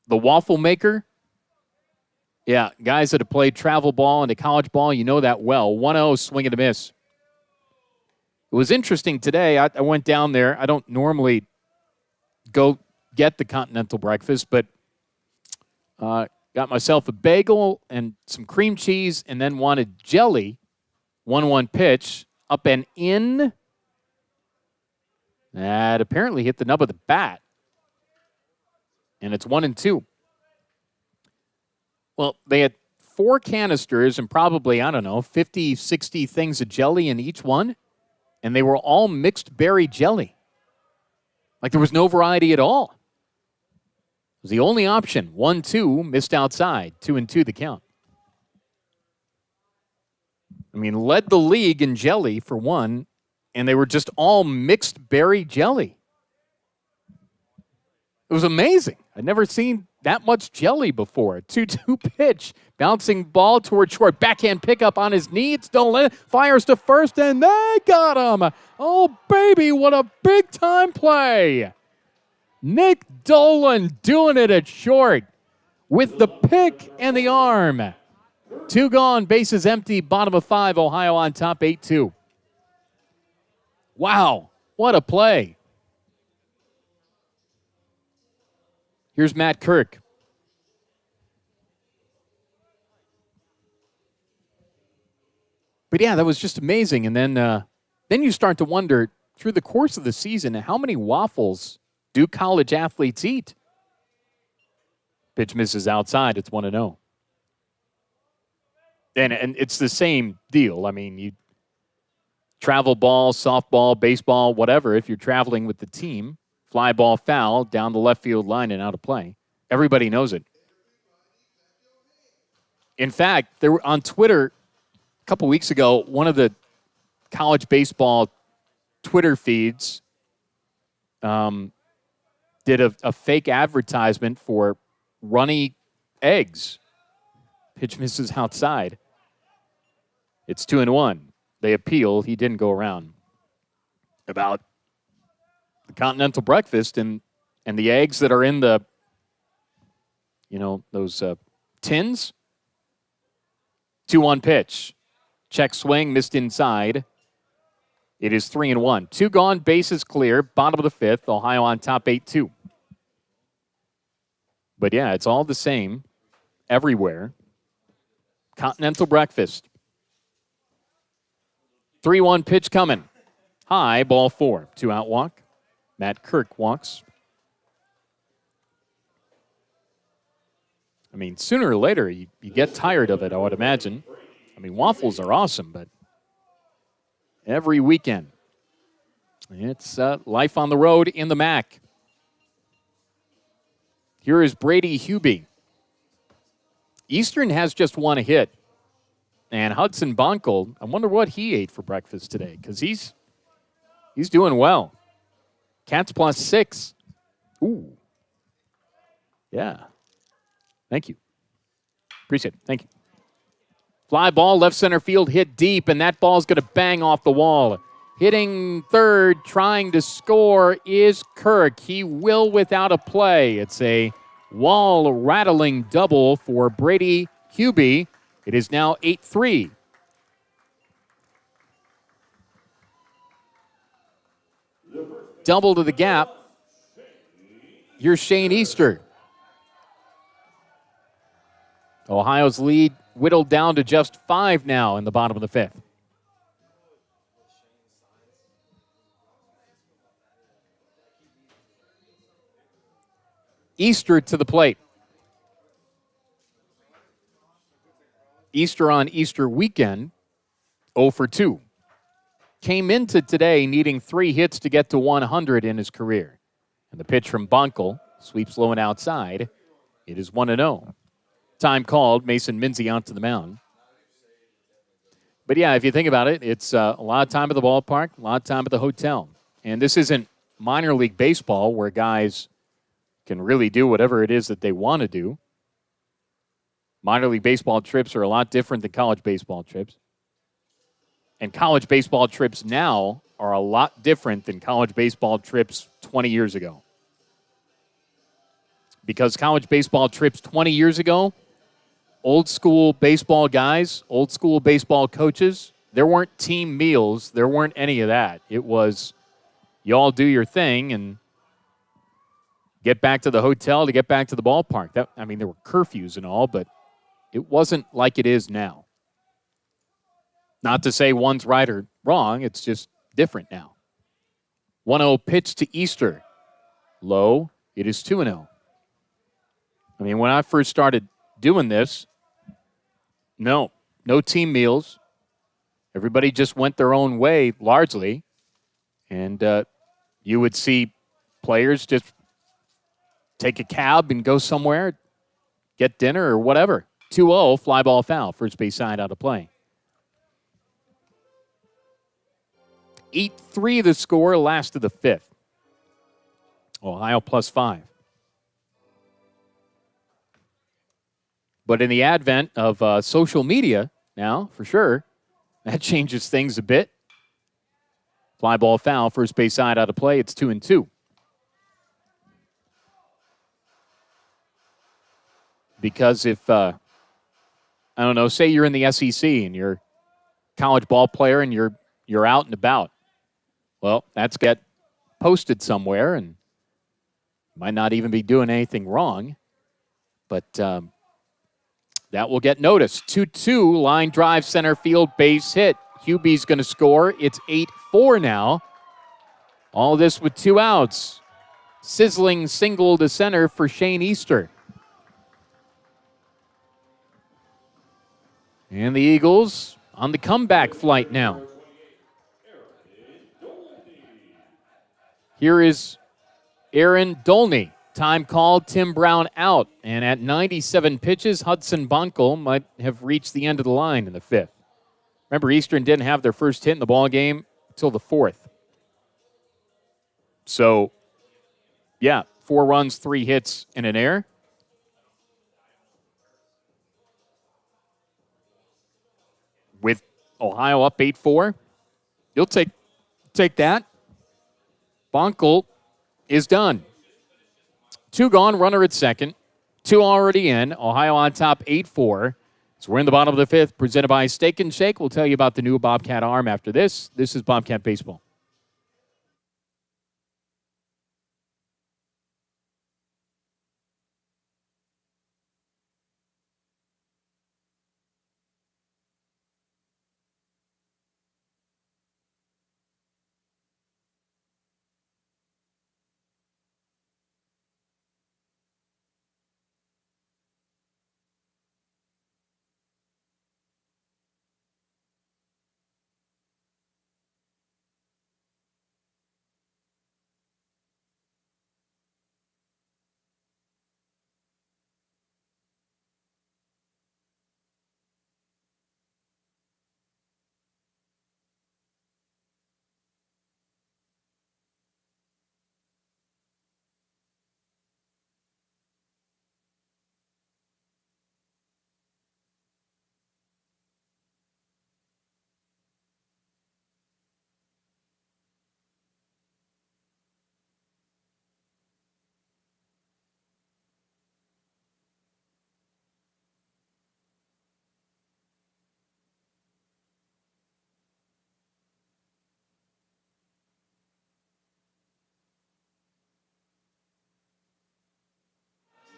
The waffle maker, yeah, guys that have played travel ball and college ball, you know that well. 1-0, swing and a miss. It was interesting today. I went down there. I don't normally go get the continental breakfast, but got myself a bagel and some cream cheese and then wanted jelly. 1-1 pitch, up and in. That apparently hit the nub of the bat. And it's 1-2. Well, they had 4 canisters and probably, 50, 60 things of jelly in each one. And they were all mixed berry jelly. Like there was no variety at all. It was the only option. 1-2, missed outside. 2-2 the count. Led the league in jelly for one, and they were just all mixed berry jelly. It was amazing. I'd never seen that much jelly before. 2-2 pitch. Bouncing ball toward short. Backhand pickup on his knee. It's stolen. Fires to first, and they got him. Oh, baby, what a big-time play. Nick Dolan doing it at short with the pick and the arm. 2 gone, bases empty, bottom of 5, Ohio on top, 8-2. Wow, what a play. Here's Matt Kirk. But yeah, that was just amazing. And then you start to wonder, through the course of the season, how many waffles do college athletes eat? Pitch misses outside. It's 1-0. And it's the same deal. You travel ball, softball, baseball, whatever. If you're traveling with the team, fly ball foul down the left field line and out of play. Everybody knows it. In fact, there were on Twitter a couple weeks ago, one of the college baseball Twitter feeds did a fake advertisement for runny eggs. Pitch misses outside. It's 2-1. They appeal. He didn't go around. About the continental breakfast and the eggs that are in the, those tins. 2-1 pitch. Check swing, missed inside. It is 3-1. 2 gone, bases clear. Bottom of the 5th. Ohio on top, 8-2. But yeah, it's all the same everywhere. Continental breakfast. 3-1 pitch coming. High, ball 4. 2-out walk. Matt Kirk walks. Sooner or later, you get tired of it, I would imagine. Waffles are awesome, but every weekend, it's life on the road in the MAC. Here is Brady Hubie. Eastern has just one hit. And Hudson Bonkel, I wonder what he ate for breakfast today, because he's doing well. Cats +6. Ooh. Yeah. Thank you. Appreciate it. Thank you. Fly ball, left center field, hit deep, and that ball's going to bang off the wall. Hitting third, trying to score is Kirk. He will without a play. It's a wall-rattling double for Brady Hubie. It is now 8-3. Double to the gap. Here's Shane Easter. Ohio's lead whittled down to just 5 now in the bottom of the 5th. Easter to the plate. Easter on Easter weekend, 0 for 2. Came into today needing 3 hits to get to 100 in his career. And the pitch from Bonkel sweeps low and outside. It is 1-0. Time called. Mason Minzy out to the mound. But, yeah, if you think about it, it's a lot of time at the ballpark, a lot of time at the hotel. And this isn't minor league baseball where guys can really do whatever it is that they want to do. Minor league baseball trips are a lot different than college baseball trips. And college baseball trips now are a lot different than college baseball trips 20 years ago. Because college baseball trips 20 years ago, old school baseball guys, old school baseball coaches, there weren't team meals. There weren't any of that. It was you all do your thing and get back to the hotel to get back to the ballpark. There were curfews and all, but it wasn't like it is now. Not to say one's right or wrong. It's just different now. 1-0 pitch to Easter. Low. It is 2-0. When I first started doing this, no team meals. Everybody just went their own way largely. And you would see players just take a cab and go somewhere, get dinner or whatever. 2-0, fly ball foul, first base side out of play. 8-3 the score, last of the fifth. Ohio +5. But in the advent of social media now, for sure, that changes things a bit. Fly ball foul, first base side out of play. It's 2-2. Because if, say you're in the SEC and you're a college ball player and you're out and about, well, that's get posted somewhere and might not even be doing anything wrong, but that will get noticed. 2-2, line drive, center field, base hit. Hubie's going to score. It's 8-4 now. All this with 2 outs. Sizzling single to center for Shane Easter. And the Eagles on the comeback flight now. Here is Aaron Dolney. Time called, Tim Brown out. And at 97 pitches, Hudson Bonkel might have reached the end of the line in the fifth. Remember, Eastern didn't have their first hit in the ball game until the fourth. So, 4 runs, 3 hits, and an error. With Ohio up 8-4, you'll take that. Bonkel is done. 2 gone, runner at second. 2 already in. Ohio on top 8-4. So we're in the bottom of the fifth, presented by Steak and Shake. We'll tell you about the new Bobcat arm after this. This is Bobcat Baseball.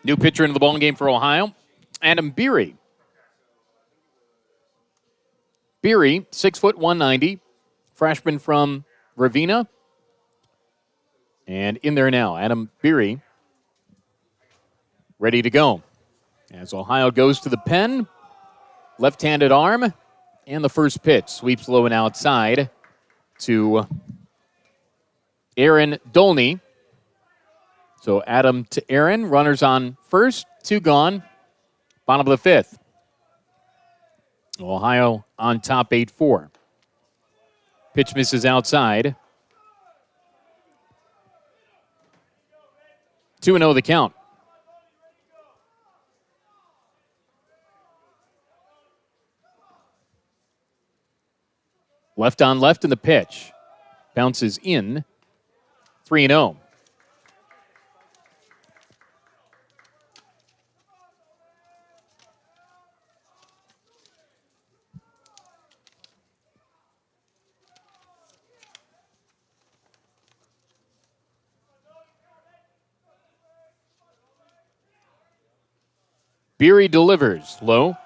New pitcher into the ball game for Ohio, Adam Beery. Beery, 6 foot 190, freshman from Ravenna. And in there now, Adam Beery, ready to go. As Ohio goes to the pen, left-handed arm, and the first pitch sweeps low and outside to Aaron Dolney. So Adam to Aaron, runners on first, 2 gone, bottom of the fifth. Ohio on top 8-4. Pitch misses outside. 2-0 the count. Left on left in the pitch. Bounces in. 3-0. Beery delivers. Low.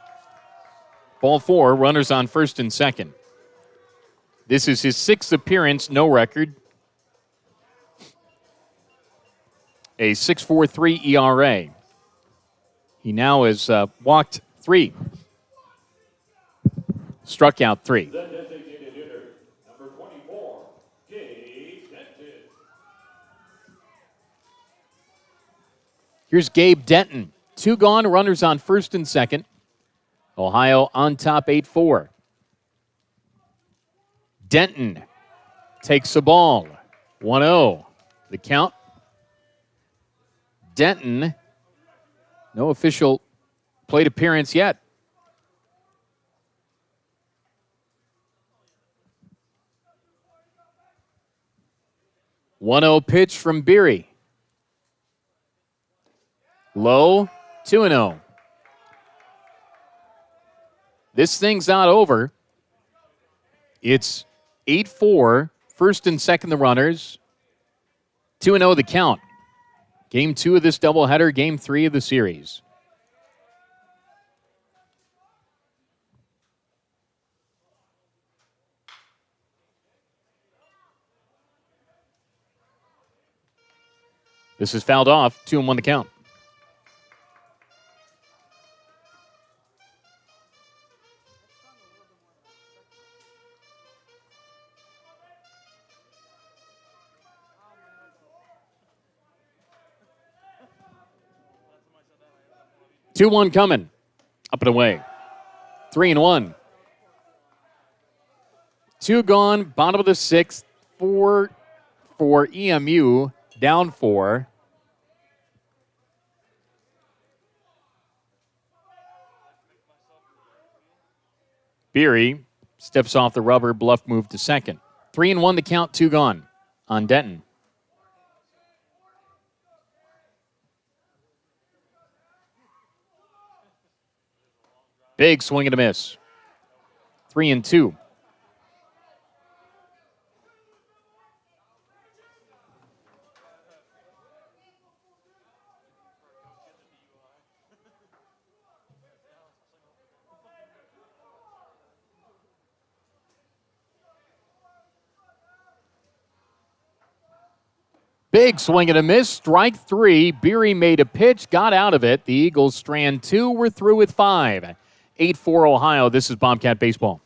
Ball 4. Runners on first and second. This is his 6th appearance. No record. A 6.43 ERA. He now has walked 3. Struck out 3. The designated hitter, number 24, Gabe Denton. Here's Gabe Denton. 2 gone, runners on first and second. Ohio on top 8-4. Denton takes the ball. 1-0. The count. Denton, no official plate appearance yet. One-0 pitch from Beery. Low, 2-0. This thing's not over. It's 8-4, first and second the runners. 2-0 the count. Game 2 of this doubleheader, Game 3 of the series. This is fouled off, 2-1 the count. Two one coming. Up and away. 3-1. 2 gone. Bottom of the 6th. 4 for EMU. Down 4. Beery steps off the rubber. Bluff move to second. 3-1 the count. 2 gone on Denton. Big swing and a miss. 3-2. Big swing and a miss. Strike 3. Beery made a pitch, got out of it. The Eagles strand 2. We're through with 5. 8-4 Ohio. This is Bobcat Baseball.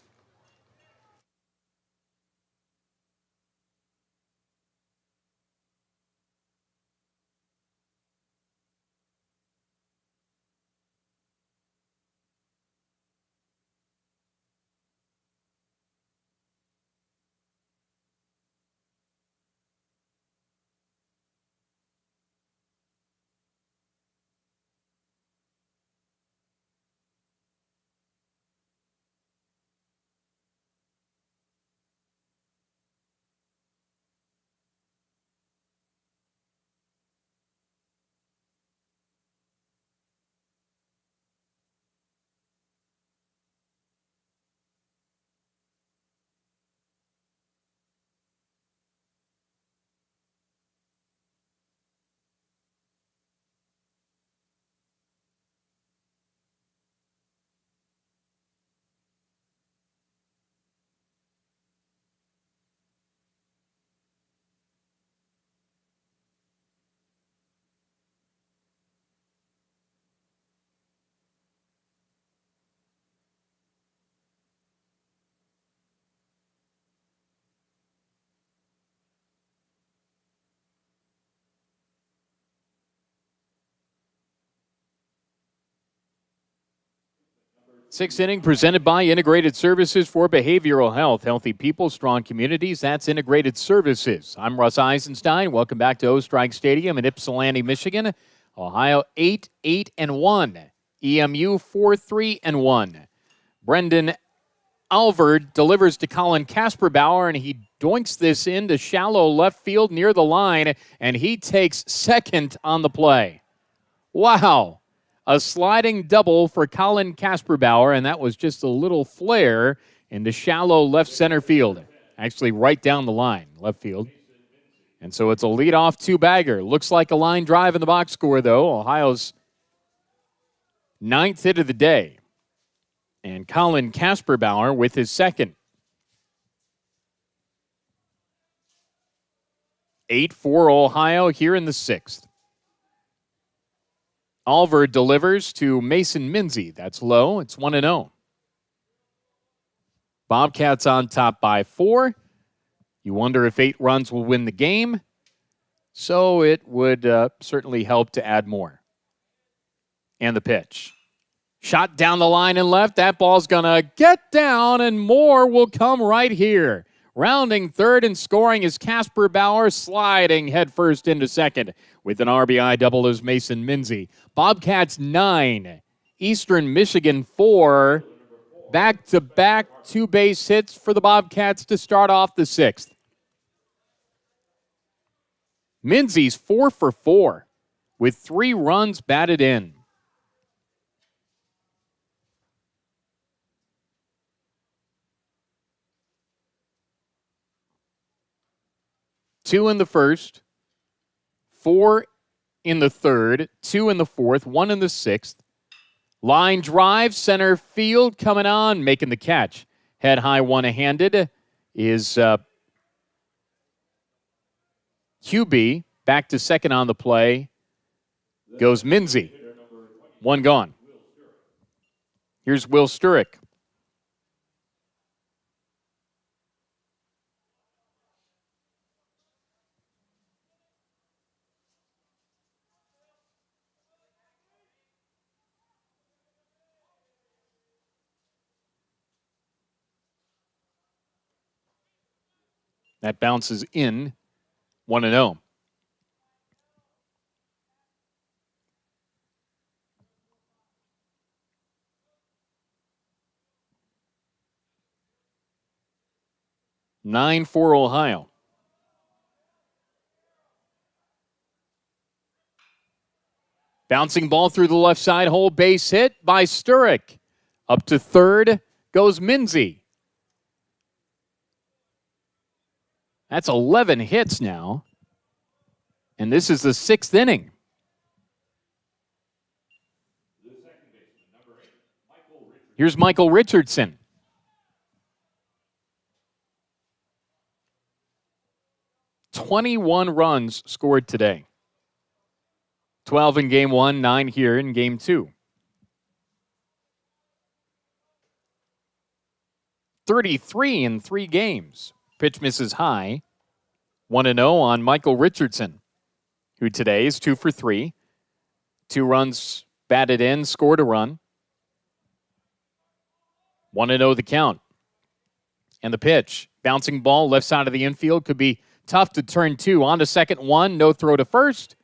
Sixth inning presented by Integrated Services for Behavioral Health. Healthy people, strong communities. That's Integrated Services. I'm Russ Eisenstein. Welcome back to O-Strike Stadium in Ypsilanti, Michigan. Ohio 8-8-1. EMU 4-3-1. Brendan Alvard delivers to Colin Kasperbauer, and he doinks this into shallow left field near the line, and he takes second on the play. Wow. A sliding double for Colin Kasperbauer, and that was just a little flare into shallow left center field. Actually, right down the line, left field. And so it's a leadoff two-bagger. Looks like a line drive in the box score, though. Ohio's 9th hit of the day. And Colin Kasperbauer with his second. 8-4 Ohio here in the 6th. Alvard delivers to Mason Minzy. That's low. It's 1-0. Bobcats on top by 4. You wonder if 8 runs will win the game. So it would certainly help to add more. And the pitch. Shot down the line and left. That ball's going to get down, and more will come right here. Rounding third and scoring is Kasperbauer, sliding headfirst into second with an RBI double as Mason Minzy. Bobcats 9, Eastern Michigan 4. Back-to-back 2 base hits for the Bobcats to start off the 6th. Minzy's 4 for 4 with 3 runs batted in. Two in the first, 4 in the third, 2 in the fourth, 1 in the 6th. Line drive, center field coming on, making the catch. Head high one-handed is QB. Back to second on the play goes Minzy. 1 gone. Here's Will Sturrick. That bounces in 1-0. Nine for Ohio. Bouncing ball through the left side hole, base hit by Sturrick. Up to third goes Minzy. That's 11 hits now. And this is the 6th inning. Here's Michael Richardson. "21 runs scored today. 12 in game 1, 9 here in game 2. 33 in 3 games. Pitch misses high. 1-0 on Michael Richardson, who today is 2 for 3. 2 runs batted in, scored a run. 1-0 the count. And the pitch. Bouncing ball left side of the infield. Could be tough to turn 2. On to second 1. No throw to first.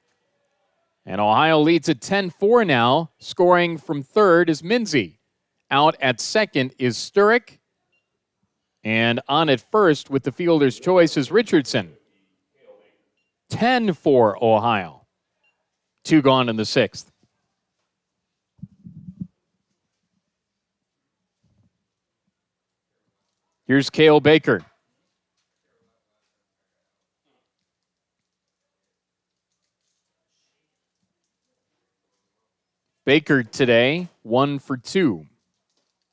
And Ohio leads at 10-4 now. Scoring from third is Minzy. Out at second is Sturrick. And on at first with the fielder's choice is Richardson. 10 for Ohio. 2 gone in the 6th. Here's Cale Baker. Baker today, 1 for 2.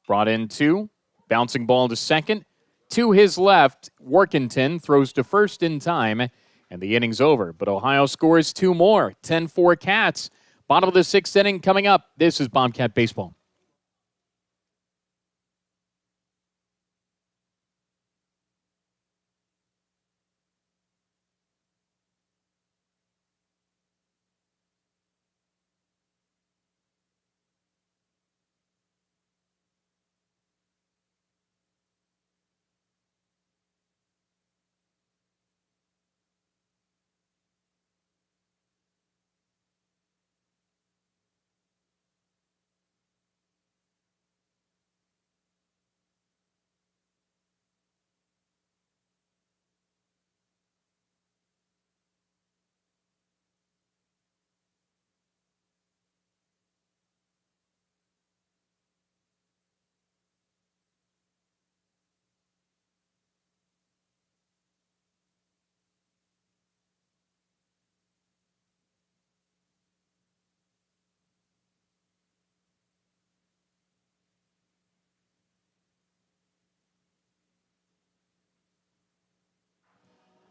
Brought in 2. Bouncing ball to second. To his left, Workington throws to first in time, and the inning's over. But Ohio scores 2 more. 10-4 Cats. Bottom of the 6th inning coming up. This is Bobcat Baseball.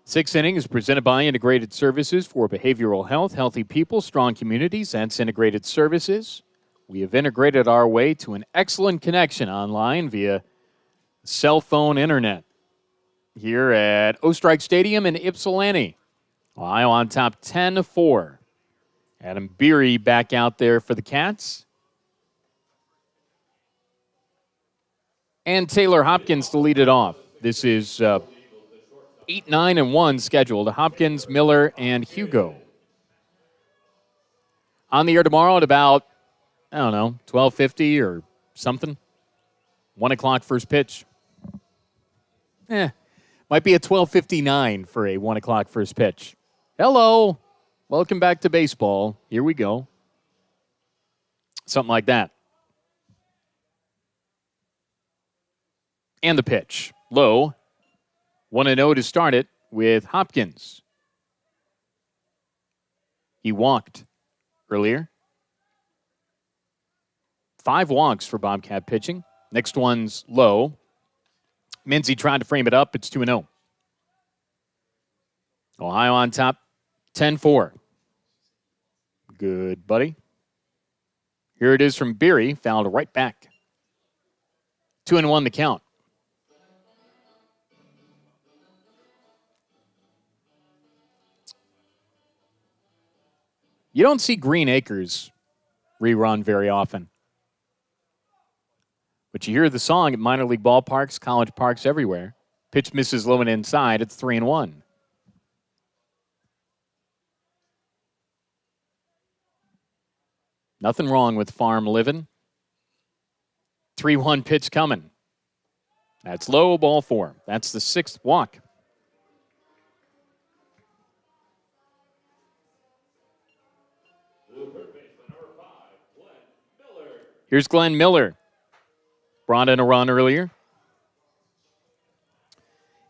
Sixth inning is presented by Integrated Services for Behavioral Health, Healthy People, Strong Communities. That's Integrated Services. We have integrated our way to an excellent connection online via cell phone internet here at Ostrike Stadium in Ypsilanti. Ohio on top 10-4. Adam Beery back out there for the Cats. And Taylor Hopkins to lead it off. This is 8, 9, and 1 scheduled. Hopkins, Miller, and Hugo. On the air tomorrow at about, 12:50 or something. 1 o'clock first pitch. Might be a 12:59 for a 1 o'clock first pitch. Hello. Welcome back to baseball. Here we go. Something like that. And the pitch. Low. 1-0 to start it with Hopkins. He walked earlier. 5 walks for Bobcat pitching. Next one's low. Minzy trying to frame it up. It's 2-0. Ohio on top 10-4. Good, buddy. Here it is from Beery. Fouled right back. 2-1 the count. You don't see Green Acres rerun very often. But you hear the song at minor league ballparks, college parks, everywhere. Pitch misses low and inside. It's 3-1. Nothing wrong with farm living. 3-1 pitch coming. That's low, ball 4. That's the 6th walk. Here's Glenn Miller. Brought in a run earlier.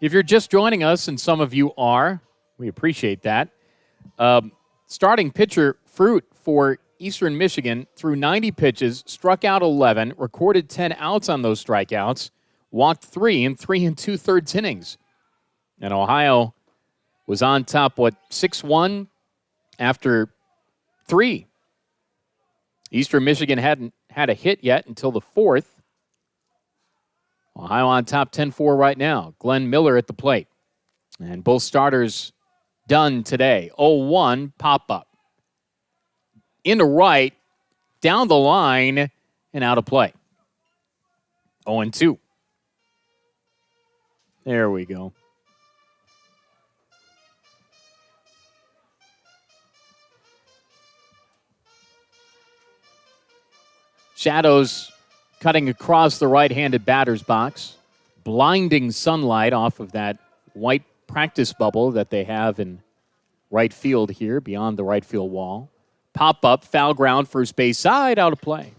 If you're just joining us, and some of you are, we appreciate that. Starting pitcher Fruit for Eastern Michigan threw 90 pitches, struck out 11, recorded 10 outs on those strikeouts, walked 3 in 3 2/3 innings. And Ohio was on top, 6-1 after 3. Eastern Michigan hadn't had a hit yet until the 4th. Ohio on top 10-4 right now. Glenn Miller at the plate. And both starters done today. 0-1 pop-up. Into right, down the line, and out of play. 0-2. There we go. Shadows cutting across the right-handed batter's box. Blinding sunlight off of that white practice bubble that they have in right field here, beyond the right field wall. Pop-up, foul ground, first base side, out of play.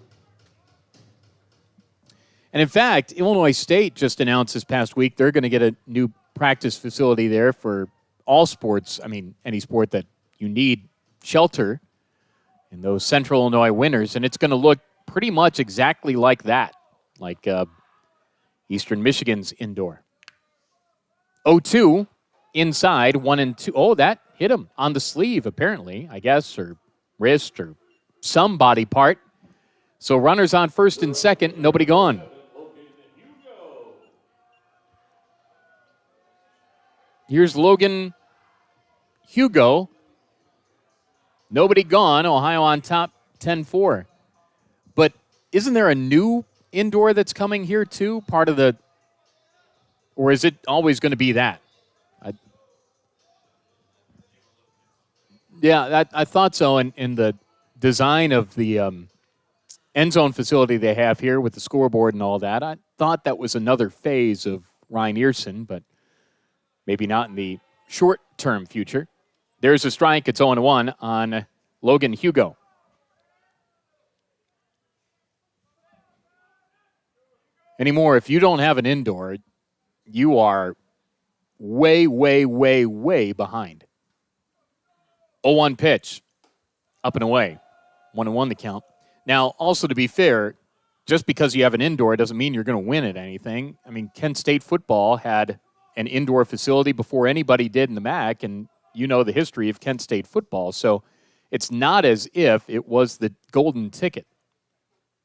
And in fact, Illinois State just announced this past week they're going to get a new practice facility there for all sports. I mean, any sport that you need shelter in those central Illinois winters. And it's going to look pretty much exactly like that, like Eastern Michigan's indoor. 0-2 inside, 1-2. Oh, that hit him on the sleeve, apparently, I guess, or wrist or some body part. So runners on first and second, nobody gone. Here's Logan Hugo. Nobody gone. Ohio on top 10-4. But isn't there a new indoor that's coming here too? Part of the, or is it always going to be that? I thought so. In the design of the end zone facility they have here with the scoreboard and all that, I thought that was another phase of Ryan Earson, but maybe not in the short-term future. There's a strike. It's 0-1 on Logan Hugo. Anymore, if you don't have an indoor, you are way, way, way, way behind. 0-1 pitch, up and away. 1-1 the count. Now, also to be fair, just because you have an indoor doesn't mean you're going to win at anything. I mean, Kent State football had an indoor facility before anybody did in the MAC, and you know the history of Kent State football. So it's not as if it was the golden ticket.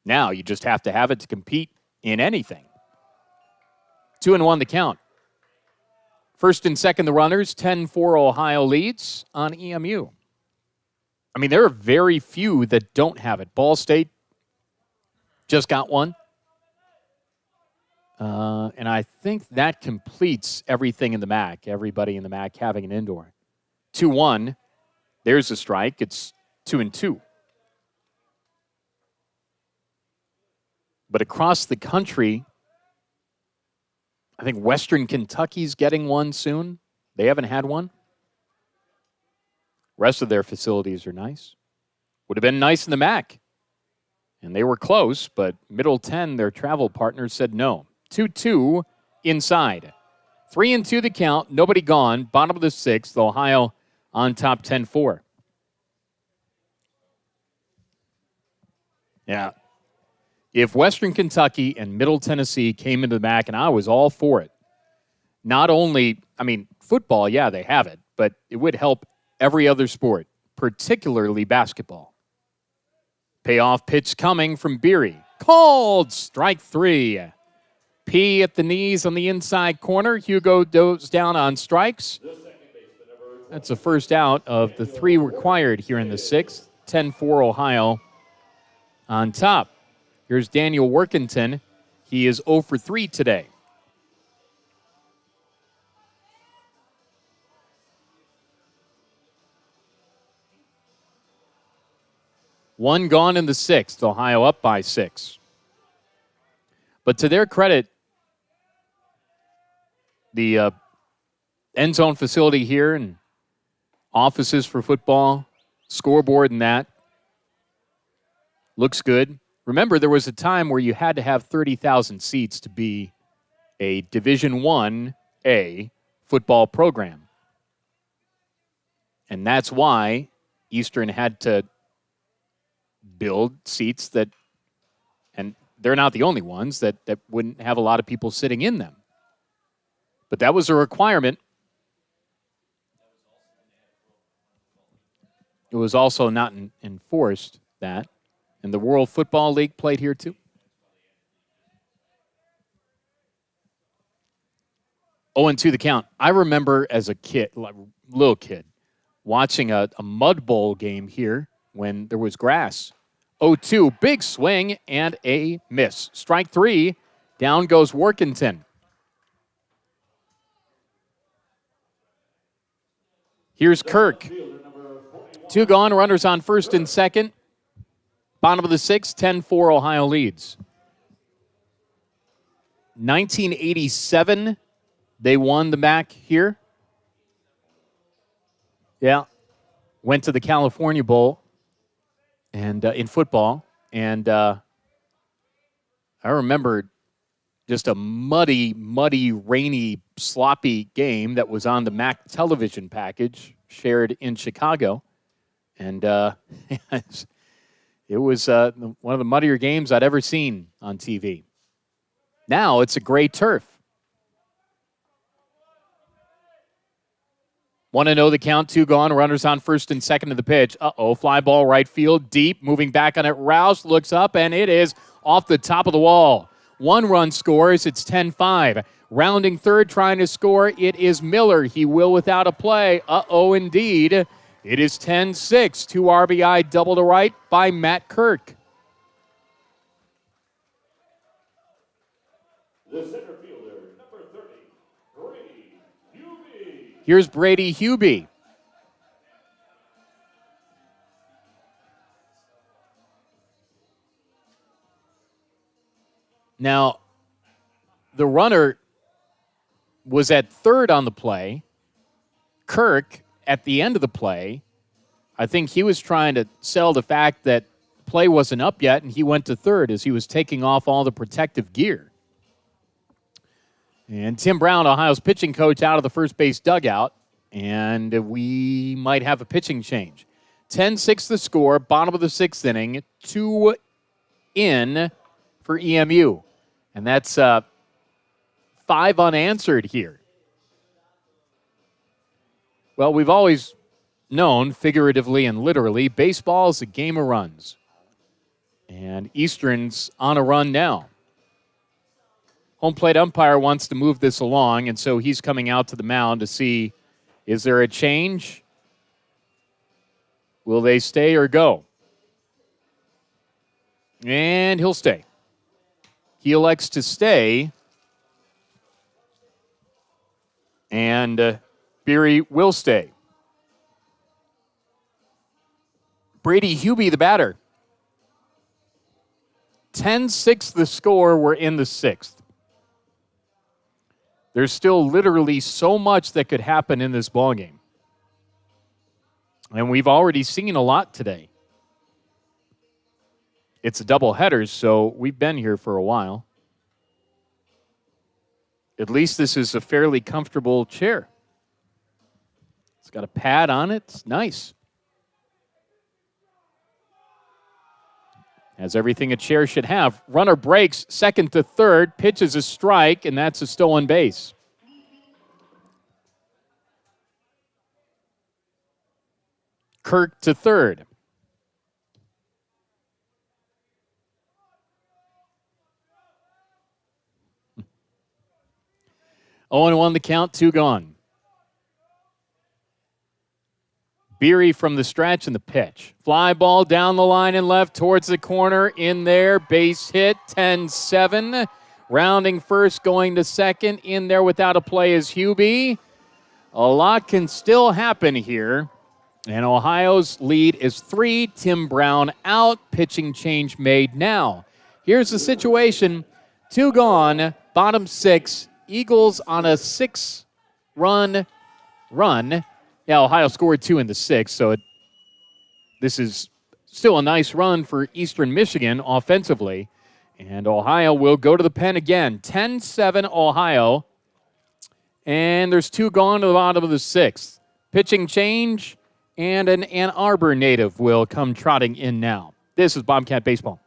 Now you just have to have it to compete in anything. 2-1 the count. First and second, the runners, 10-4 Ohio leads on EMU. I mean, there are very few that don't have it. Ball State just got one. And I think that completes everything in the MAC, everybody in the MAC having an indoor. 2-1, there's a strike. It's 2-2. But across the country, I think Western Kentucky's getting one soon. They haven't had one. Rest of their facilities are nice. Would have been nice in the MAC. And they were close, but Middle 10, their travel partners, said no. 2-2 inside. 3-2 the count. Nobody gone. Bottom of the sixth. Ohio on top 10-4. Yeah. If Western Kentucky and Middle Tennessee came into the MAC, and I was all for it, not only, I mean, football, yeah, they have it, but it would help every other sport, particularly basketball. Payoff pitch coming from Beery. Called strike 3. P at the knees on the inside corner. Hugo goes down on strikes. That's a first out of the 3 required here in the sixth. 10-4 Ohio on top. Here's Daniel Workington. He is 0 for 3 today. One gone in the sixth. Ohio up by 6. But to their credit, the end zone facility here and offices for football, scoreboard and that, looks good. Remember, there was a time where you had to have 30,000 seats to be a Division I-A football program. And that's why Eastern had to build seats that, and they're not the only ones, that wouldn't have a lot of people sitting in them. But that was a requirement. It was also not enforced, that. And the World Football League played here too. 0-2 the count. I remember as a kid, little kid, watching a Mud Bowl game here when there was grass. 0-2, big swing and a miss. Strike 3, down goes Workington. Here's Kirk. 2 gone, runners on first and second. Bottom of the sixth, 10-4 Ohio leads. 1987, they won the MAC here. Yeah. Went to the California Bowl and in football. And I remember just a muddy, rainy, sloppy game that was on the MAC television package shared in Chicago. And it was one of the muddier games I'd ever seen on TV. Now it's a gray turf. 1-0 the count, 2 gone. Runners on first and second of the pitch. Fly ball right field, deep. Moving back on it, Rouse looks up, and it is off the top of the wall. 1 run scores, it's 10-5. Rounding third, trying to score, it is Miller. He will without a play. Indeed. It is 10-6, 2 RBI double to right by Matt Kirk. The center fielder, number 30, Brady Hubie. Here's Brady Hubie. Now, the runner was at third on the play. Kirk, at the end of the play, I think he was trying to sell the fact that play wasn't up yet, and he went to third as he was taking off all the protective gear. And Tim Brown, Ohio's pitching coach, out of the first base dugout, and we might have a pitching change. 10-6 the score, bottom of the sixth inning, 2 in for EMU. And that's 5 unanswered here. Well, we've always known, figuratively and literally, baseball is a game of runs. And Eastern's on a run now. Home plate umpire wants to move this along, and so he's coming out to the mound to see, is there a change? Will they stay or go? And he'll stay. He elects to stay. And Beery will stay. Brady Hubie, the batter. 10-6 the score. We're in the sixth. There's still literally so much that could happen in this ballgame. And we've already seen a lot today. It's a doubleheader, so we've been here for a while. At least this is a fairly comfortable chair. It's got a pad on it. It's nice. Has everything a chair should have. Runner breaks second to third. Pitch is a strike, and that's a stolen base. Kirk to third. Oh, 0-1 the count, 2 gone. Beery from the stretch and the pitch. Fly ball down the line and left towards the corner. In there, base hit, 10-7. Rounding first, going to second. In there without a play is Hubie. A lot can still happen here. And Ohio's lead is 3. Tim Brown out. Pitching change made now. Here's the situation. 2 gone, bottom 6. Eagles on a 6-run run. Yeah, Ohio scored 2 in the 6th, so this is still a nice run for Eastern Michigan offensively. And Ohio will go to the pen again. 10-7 Ohio. And there's 2 gone to the bottom of the 6th. Pitching change, and an Ann Arbor native will come trotting in now. This is Bobcat Baseball.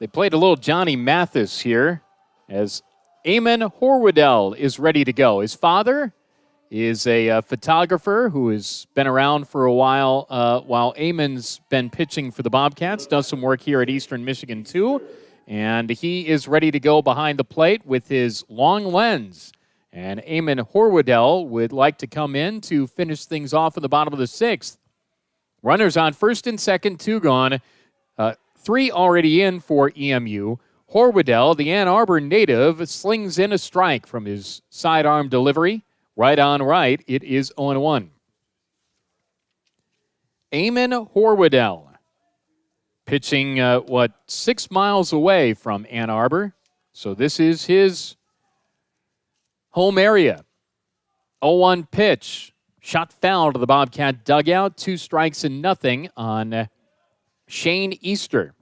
They played a little Johnny Mathis here as Eamon Horwoodell is ready to go. His father is a photographer who has been around for a while Eamon's been pitching for the Bobcats, does some work here at Eastern Michigan too, and he is ready to go behind the plate with his long lens. And Eamon Horwoodell would like to come in to finish things off in the bottom of the 6th. Runners on first and second, 2 gone. 3 already in for EMU. Horwoodell, the Ann Arbor native, slings in a strike from his sidearm delivery. Right on right, it is 0-1. Eamon Horwoodell pitching, 6 miles away from Ann Arbor. So this is his home area. 0-1 pitch. Shot foul to the Bobcat dugout. 2 strikes and nothing on Shane Easter.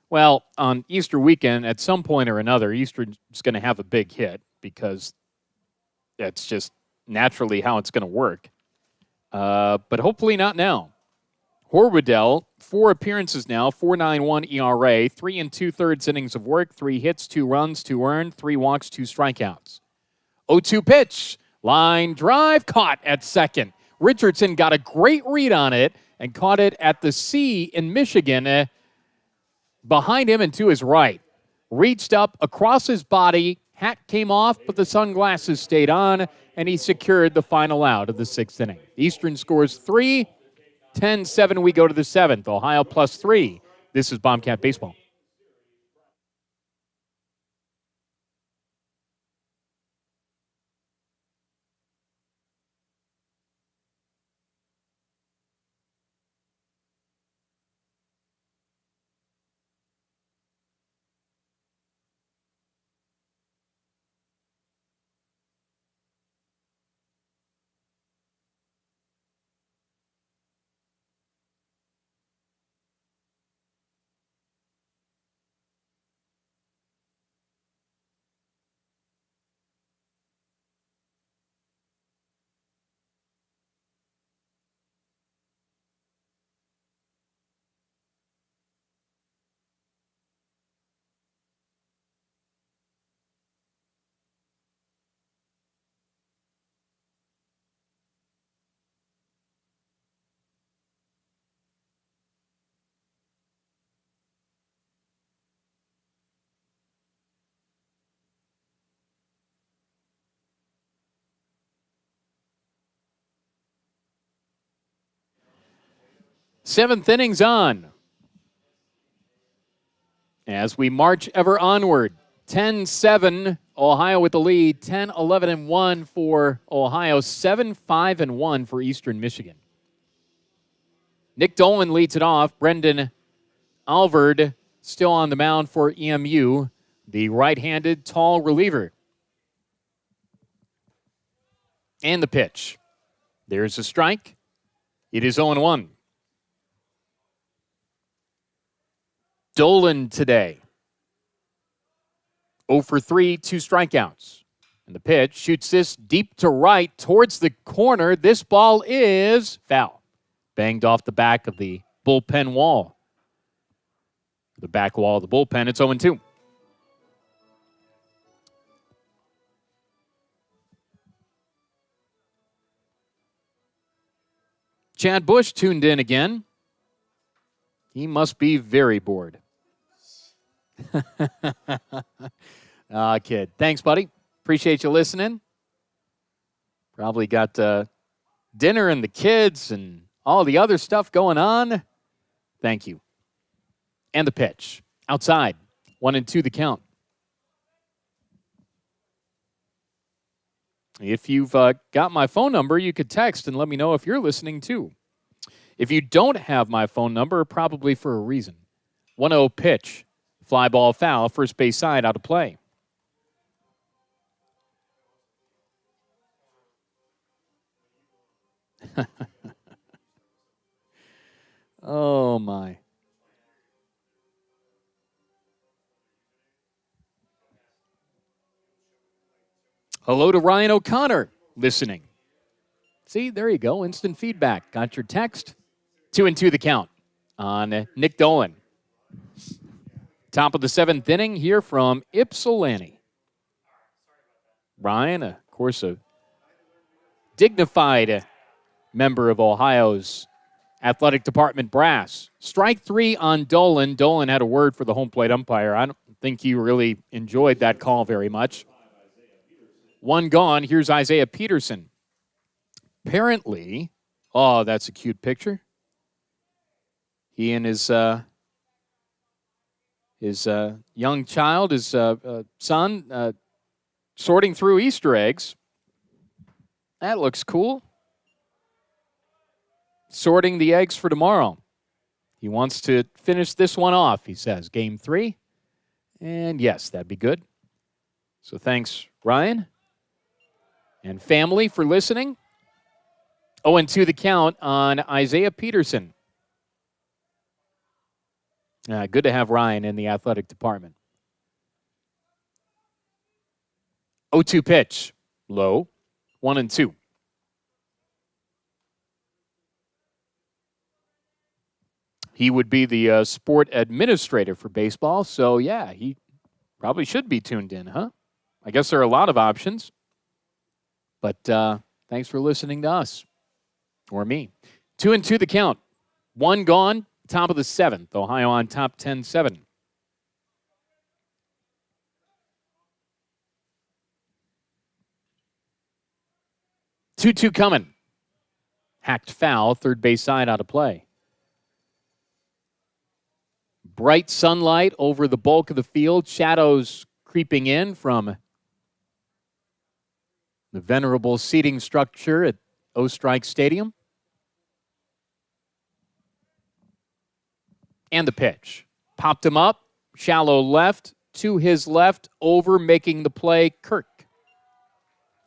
Well, on Easter weekend, at some point or another, Easter's going to have a big hit because that's just naturally how it's going to work. But hopefully not now. Horwedel, 4 appearances now, 4.91 ERA, 3 2/3 innings of work, 3 hits, 2 runs, 2 earned, 3 walks, 2 strikeouts. 0-2 pitch, line drive, caught at second. Richardson got a great read on it and caught it at the C in Michigan, behind him and to his right. Reached up across his body, hat came off, but the sunglasses stayed on, and he secured the final out of the 6th inning. Eastern scores 3, 10-7, we go to the 7th. Ohio +3. This is Bobcat Baseball. Seventh inning's on. As we march ever onward, 10-7, Ohio with the lead, 10-11-1 for Ohio, 7-5-1 for Eastern Michigan. Nick Dolan leads it off. Brendan Alvard still on the mound for EMU, the right-handed tall reliever. And the pitch. There's a strike. It is 0-1. Dolan today. 0 for 3, 2 strikeouts. And the pitch shoots this deep to right towards the corner. This ball is foul. Banged off the back of the bullpen wall. The back wall of the bullpen, it's 0-2. Chad Bush tuned in again. He must be very bored. Kid. Thanks, buddy. Appreciate you listening. Probably got dinner and the kids and all the other stuff going on. Thank you. And the pitch. Outside. 1-2 the count. If you've got my phone number, you could text and let me know if you're listening too. If you don't have my phone number, probably for a reason. 1-0 pitch. Fly ball foul. First base side out of play. Oh, my. Hello to Ryan O'Connor listening. See, there you go. Instant feedback. Got your text. 2-2 the count on Nick Dolan. Top of the 7th inning here from Ypsilanti. Ryan, of course, a dignified member of Ohio's athletic department brass. Strike 3 on Dolan. Dolan had a word for the home plate umpire. I don't think he really enjoyed that call very much. 1 gone. Here's Isaiah Peterson. Apparently, oh, that's a cute picture. He and his young child, his son, sorting through Easter eggs. That looks cool. Sorting the eggs for tomorrow. He wants to finish this one off, he says. Game 3. And yes, that'd be good. So thanks, Ryan and family, for listening. 0-2 the count on Isaiah Peterson. Good to have Ryan in the athletic department. 0-2 pitch. Low. 1-2. He would be the sport administrator for baseball, so yeah, he probably should be tuned in, huh? I guess there are a lot of options, but thanks for listening to us, or me. 2-2 the count. 1 gone, top of the 7th. Ohio on top 10-7. Two coming. Hacked foul, third base side out of play. Bright sunlight over the bulk of the field. Shadows creeping in from the venerable seating structure at O-Strike Stadium. And the pitch. Popped him up. Shallow left. To his left. Over, making the play, Kirk.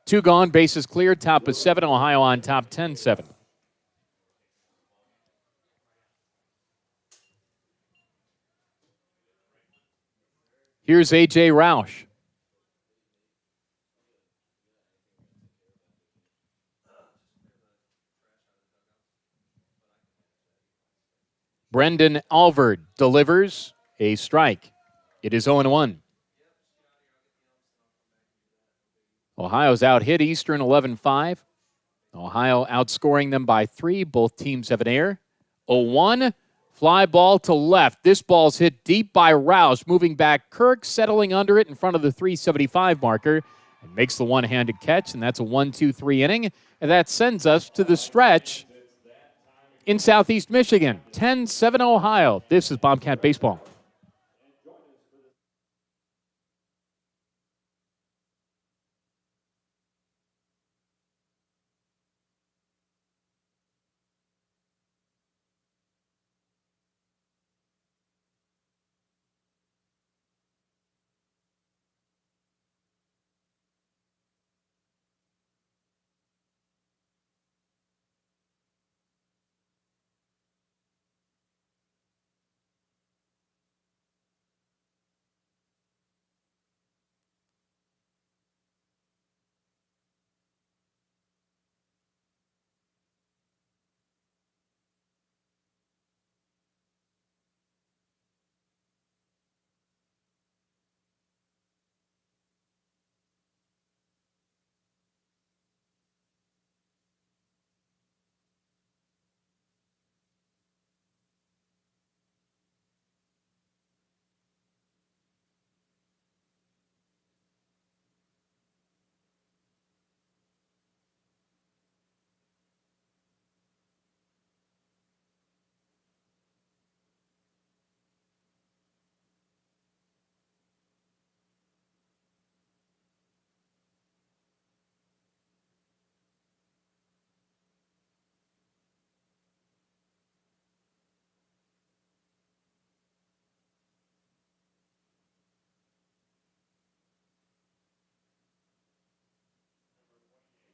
2 gone. Bases cleared. Top of 7. Ohio on top 10-7. Here's A.J. Roush. Brendan Alvard delivers a strike. It is 0-1. Ohio's out-hit Eastern 11-5. Ohio outscoring them by 3. Both teams have an error. 0-1. Fly ball to left. This ball's hit deep by Roush. Moving back, Kirk settling under it in front of the 375 marker. And makes the one-handed catch, and that's a 1-2-3 inning. And that sends us to the stretch in Southeast Michigan. 10-7 Ohio. This is Bobcat Baseball.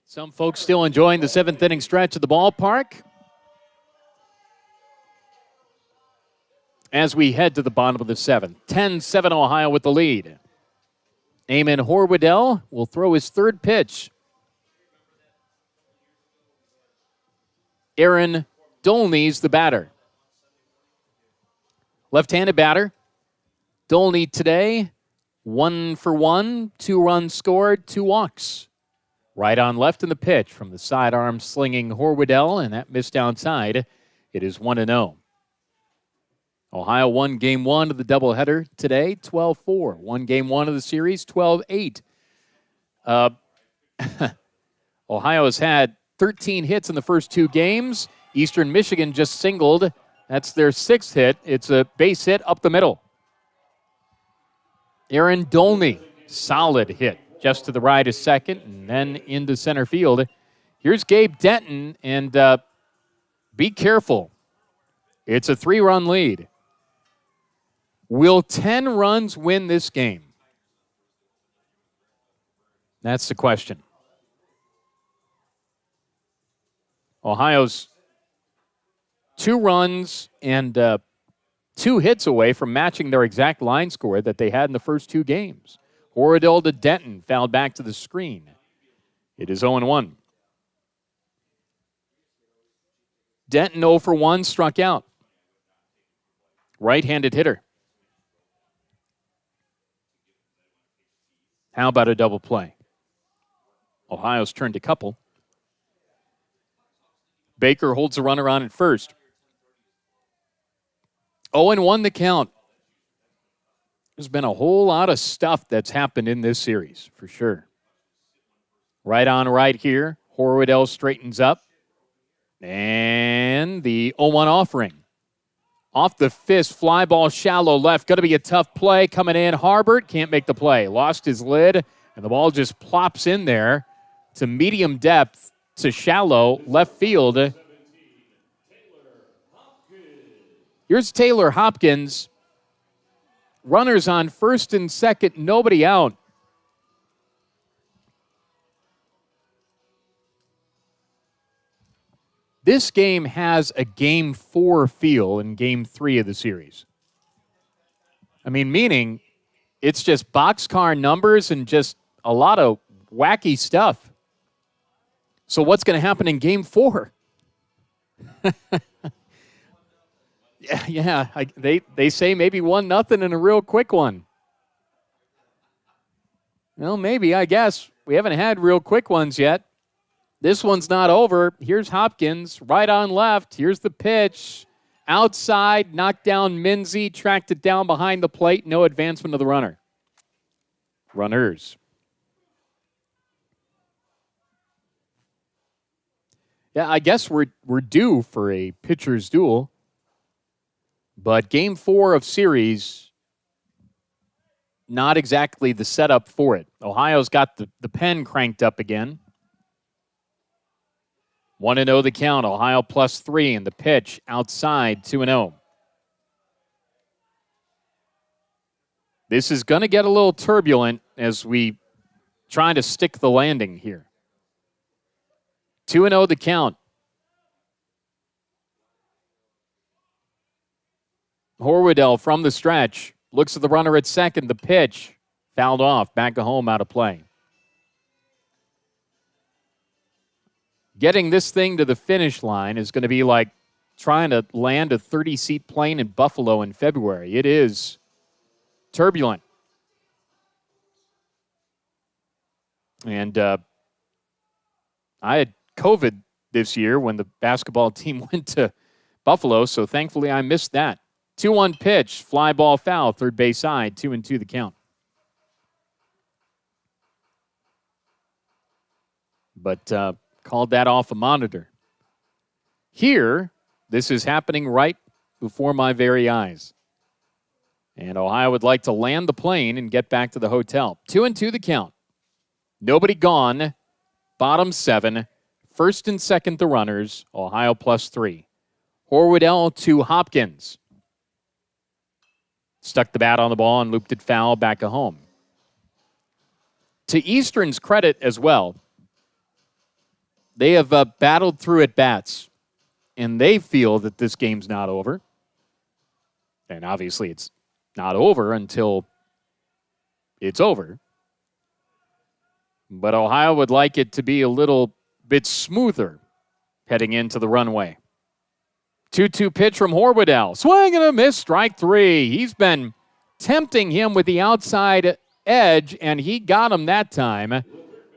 Some folks still enjoying the 7th inning stretch at the ballpark. As we head to the bottom of the 7th. 10-7 Ohio with the lead. Eamon Horwedel will throw his 3rd pitch. Aaron Dolney's the batter. Left-handed batter. Dolney today, 1 for 1, 2 runs scored, 2 walks. Right on left in the pitch from the sidearm slinging Horwedel, and that missed outside. It is 1-0. Ohio won Game 1 of the doubleheader today, 12-4. Won Game 1 of the series, 12-8. Ohio has had 13 hits in the first 2 games. Eastern Michigan just singled. That's their 6th hit. It's a base hit up the middle. Aaron Dolney, solid hit. Just to the right is second, and then into center field. Here's Gabe Denton, and be careful. It's a 3-run lead. Will 10 runs win this game? That's the question. Ohio's 2 runs and 2 hits away from matching their exact line score that they had in the first 2 games. Horridell to Denton, fouled back to the screen. It is 0-1. Denton 0 for 1, struck out. Right-handed hitter. How about a double play? Ohio's turned a couple. Baker holds a runner on at first. 0-1 the count. There's been a whole lot of stuff that's happened in this series, for sure. Right on right here. Horwedel straightens up. And the 0-1 offering. Off the fist, fly ball shallow left. Going to be a tough play coming in. Harbert can't make the play. Lost his lid, and the ball just plops in there to medium depth to shallow left field. Here's Taylor Hopkins. Runners on first and second, nobody out. This game has a Game 4 feel in Game 3 of the series. I mean, meaning it's just boxcar numbers and just a lot of wacky stuff. So what's going to happen in Game 4? They say maybe 1-0 in a real quick one. Well, maybe, I guess. We haven't had real quick ones yet. This one's not over. Here's Hopkins, right on left. Here's the pitch. Outside, knocked down Minzy, tracked it down behind the plate. No advancement of the runner. Runners. Yeah, I guess we're due for a pitcher's duel. But Game 4 of series, not exactly the setup for it. Ohio's got the pen cranked up again. 1-0 the count. Ohio +3 and the pitch outside 2-0. This is going to get a little turbulent as we try to stick the landing here. 2-0 the count. Horwedel from the stretch. Looks at the runner at second. The pitch fouled off. Back to home, out of play. Getting this thing to the finish line is going to be like trying to land a 30-seat plane in Buffalo in February. It is turbulent. And I had COVID this year when the basketball team went to Buffalo, so thankfully I missed that. 2-1 pitch, fly ball foul, third base side, 2-2 the count. But called that off a monitor. Here, this is happening right before my very eyes. And Ohio would like to land the plane and get back to the hotel. 2-2 the count. Nobody gone. Bottom 7. First and second the runners. Ohio +3. Horwedel to Hopkins. Stuck the bat on the ball and looped it foul back at home. To Eastern's credit as well, they have battled through at bats, and they feel that this game's not over. And obviously it's not over until it's over. But Ohio would like it to be a little bit smoother heading into the runway. 2-2 pitch from Horwedel. Swing and a miss, strike 3. He's been tempting him with the outside edge, and he got him that time.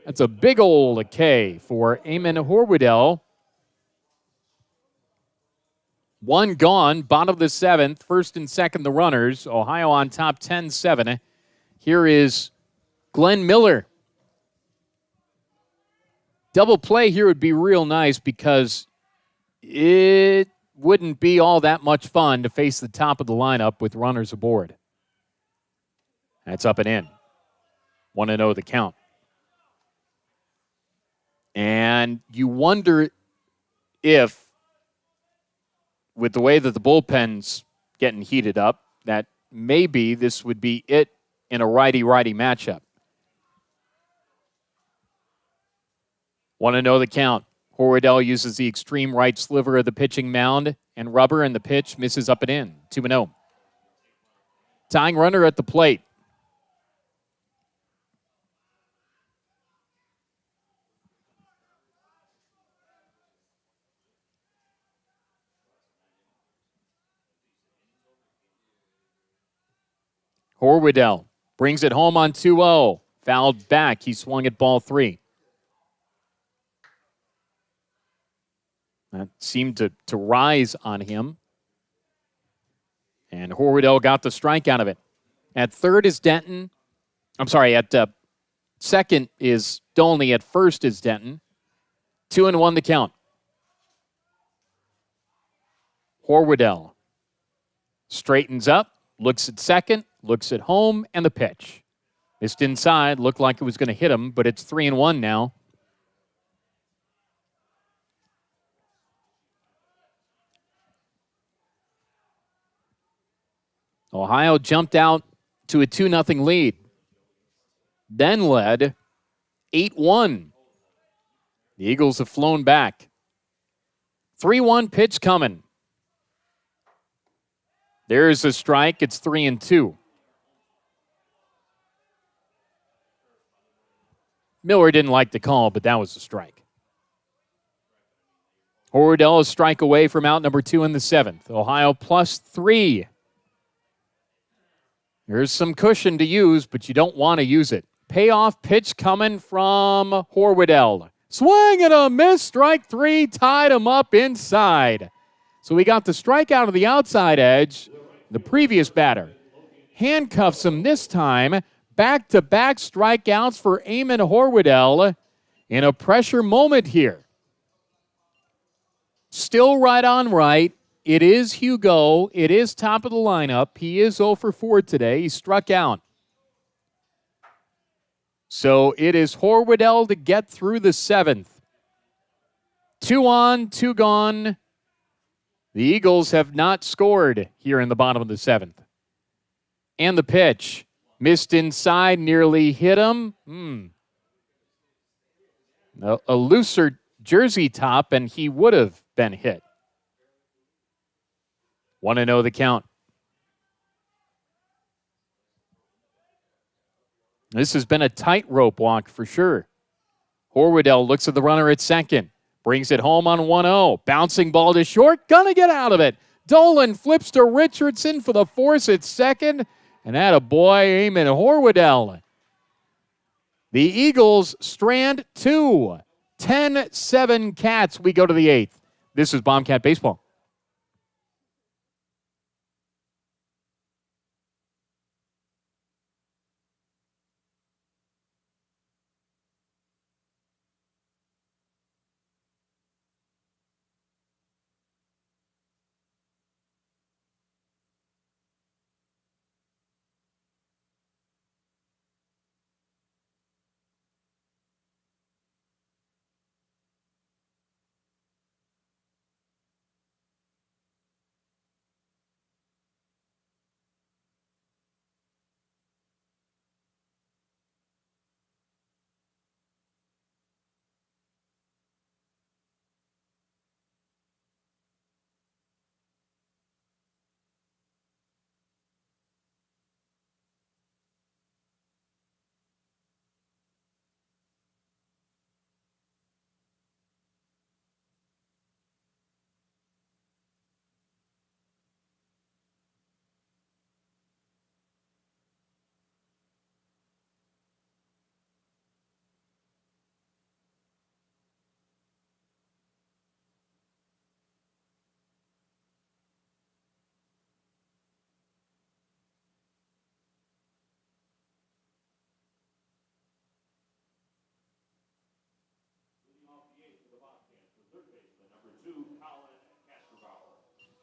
That's a big old K for Eamon Horwedel. 1 gone, bottom of the 7th. First and second the runners. Ohio on top 10-7. Here is Glenn Miller. Double play here would be real nice because it wouldn't be all that much fun to face the top of the lineup with runners aboard. That's up and in. 1-0 the count. And you wonder if with the way that the bullpen's getting heated up, that maybe this would be it in a righty-righty matchup. Want to know the count. Horwedel uses the extreme right sliver of the pitching mound and rubber, and the pitch misses up and in. 2-0. Tying runner at the plate. Horwedel brings it home on 2-0. Fouled back. He swung at ball 3. That seemed to rise on him. And Horwedel got the strike out of it. At third is Denton. I'm sorry, at second is Dolney. At first is Denton. 2-1 the count. Horwedel straightens up, looks at second, looks at home, and the pitch. Missed inside, looked like it was going to hit him, but it's 3-1 now. Ohio jumped out to a 2-0 lead. Then led 8-1. The Eagles have flown back. 3-1 pitch coming. There's a strike. It's 3-2. Miller didn't like the call, but that was a strike. Horwedel is strike away from out number 2 in the 7th. Ohio +3. There's some cushion to use, but you don't want to use it. Payoff pitch coming from Horwedel. Swing and a miss. Strike 3. Tied him up inside. So we got the strike out of the outside edge. The previous batter handcuffs him this time. Back-to-back strikeouts for Eamon Horwedel in a pressure moment here. Still right on right. It is Hugo. It is top of the lineup. He is 0 for 4 today. He struck out. So it is Horwedel to get through the 7th. 2 on, 2 gone. The Eagles have not scored here in the bottom of the 7th. And the pitch. Missed inside, nearly hit him. A looser jersey top, and he would have been hit. 1-0 the count. This has been a tightrope walk for sure. Horwedel looks at the runner at second. Brings it home on 1-0. Bouncing ball to short. Gonna get out of it. Dolan flips to Richardson for the force at second. And attaboy, Eamon Horwedel. The Eagles strand 2. 10-7 Cats. We go to the 8th. This is Bobcat Baseball.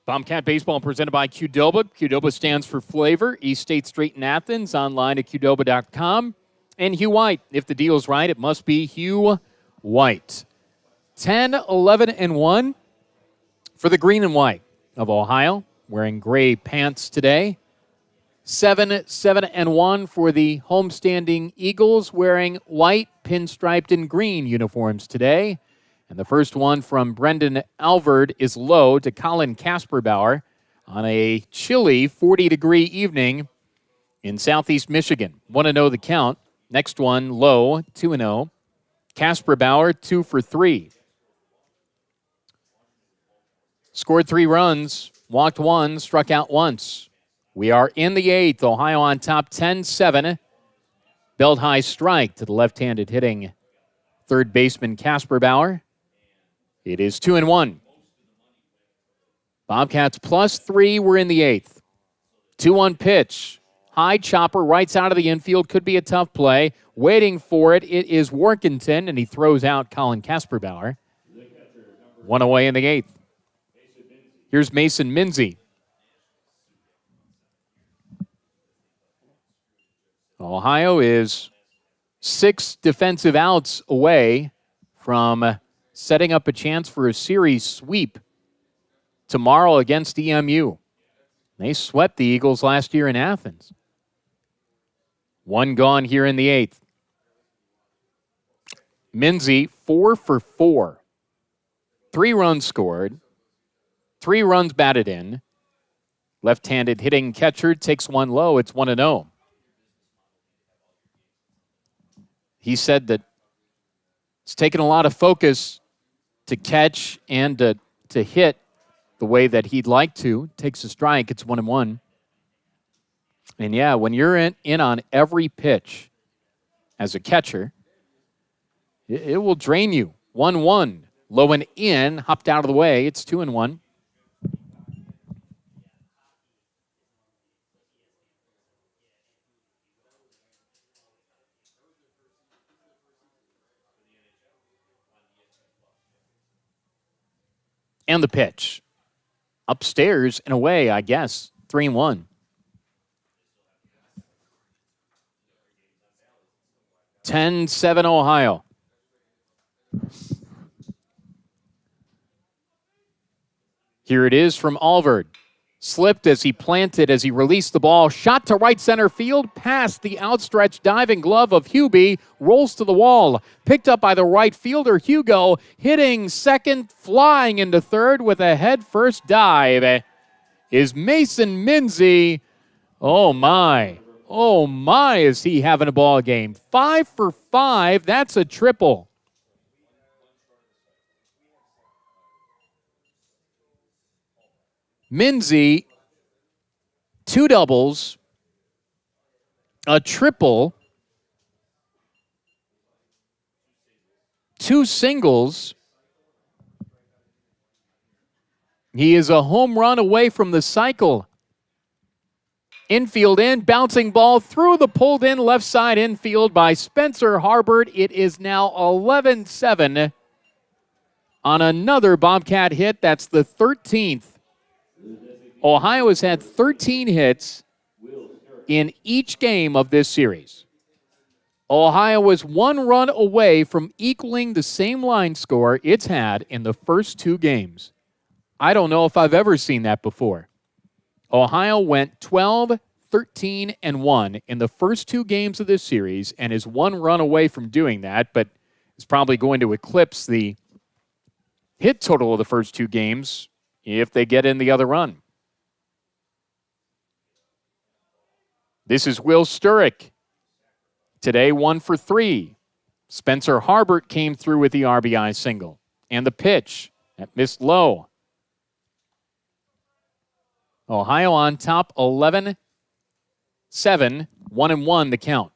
Bobcat Baseball presented by Qdoba. Qdoba stands for flavor. East State Street in Athens. Online at Qdoba.com. And Hugh White. If the deal's right, it must be Hugh White. 10, 11, and 1 for the green and white. of Ohio, wearing gray pants today. 7-1 for the homestanding Eagles, wearing white, pinstriped, and green uniforms today. And the first one from Brendan Alvard is low to Colin Kasperbauer on a chilly 40-degree evening in southeast Michigan. 1-0 the count. Next one, low, 2-0. Kasperbauer, 2 for 3. Scored 3 runs, walked 1, struck out once. We are in the 8th. Ohio on top 10-7. Belt high strike to the left-handed hitting third baseman Kasperbauer. It is 2-1. Bobcats +3. We're in the 8th. 2-1 pitch. High chopper right side of the infield. Could be a tough play. Waiting for it. It is Workington, and he throws out Colin Kasperbauer. 1 away in the 8th. Here's Mason Minzy. Ohio is 6 defensive outs away from setting up a chance for a series sweep tomorrow against EMU. They swept the Eagles last year in Athens. 1 gone here in the 8th. Minzy, 4 for 4. 3 runs scored. 3 runs batted in. Left-handed hitting catcher takes 1 low. It's 1-0. He said that it's taken a lot of focus to catch and to hit the way that he'd like to. Takes a strike. It's 1-1. And yeah, when you're in on every pitch as a catcher, it will drain you. 1-1. Low and in. Hopped out of the way. It's 2-1. And the pitch. Upstairs and away, I guess. 3-1. 10-7 Ohio. Here it is from Alvard. Slipped as he planted, as he released the ball. Shot to right center field, past the outstretched diving glove of Hubie. Rolls to the wall. Picked up by the right fielder, Hugo. Hitting second, flying into third with a head-first dive is Mason Minzy. Oh, my. Oh, my, is he having a ball game. 5 for 5. That's a triple. Minzy, 2 doubles, a triple, 2 singles. He is a home run away from the cycle. Infield in, bouncing ball through the pulled in left side infield by Spencer Harbert. It is now 11-7 on another Bobcat hit. That's the 13th. Ohio has had 13 hits in each game of this series. Ohio was 1 run away from equaling the same line score it's had in the first 2 games. I don't know if I've ever seen that before. Ohio went 12-13-1 in the first 2 games of this series and is 1 run away from doing that, but is probably going to eclipse the hit total of the first 2 games if they get in the other run. This is Will Sturrock. Today, 1 for 3. Spencer Harbert came through with the RBI single. And the pitch that missed low. Ohio on top, 11-7, 1-1 the count.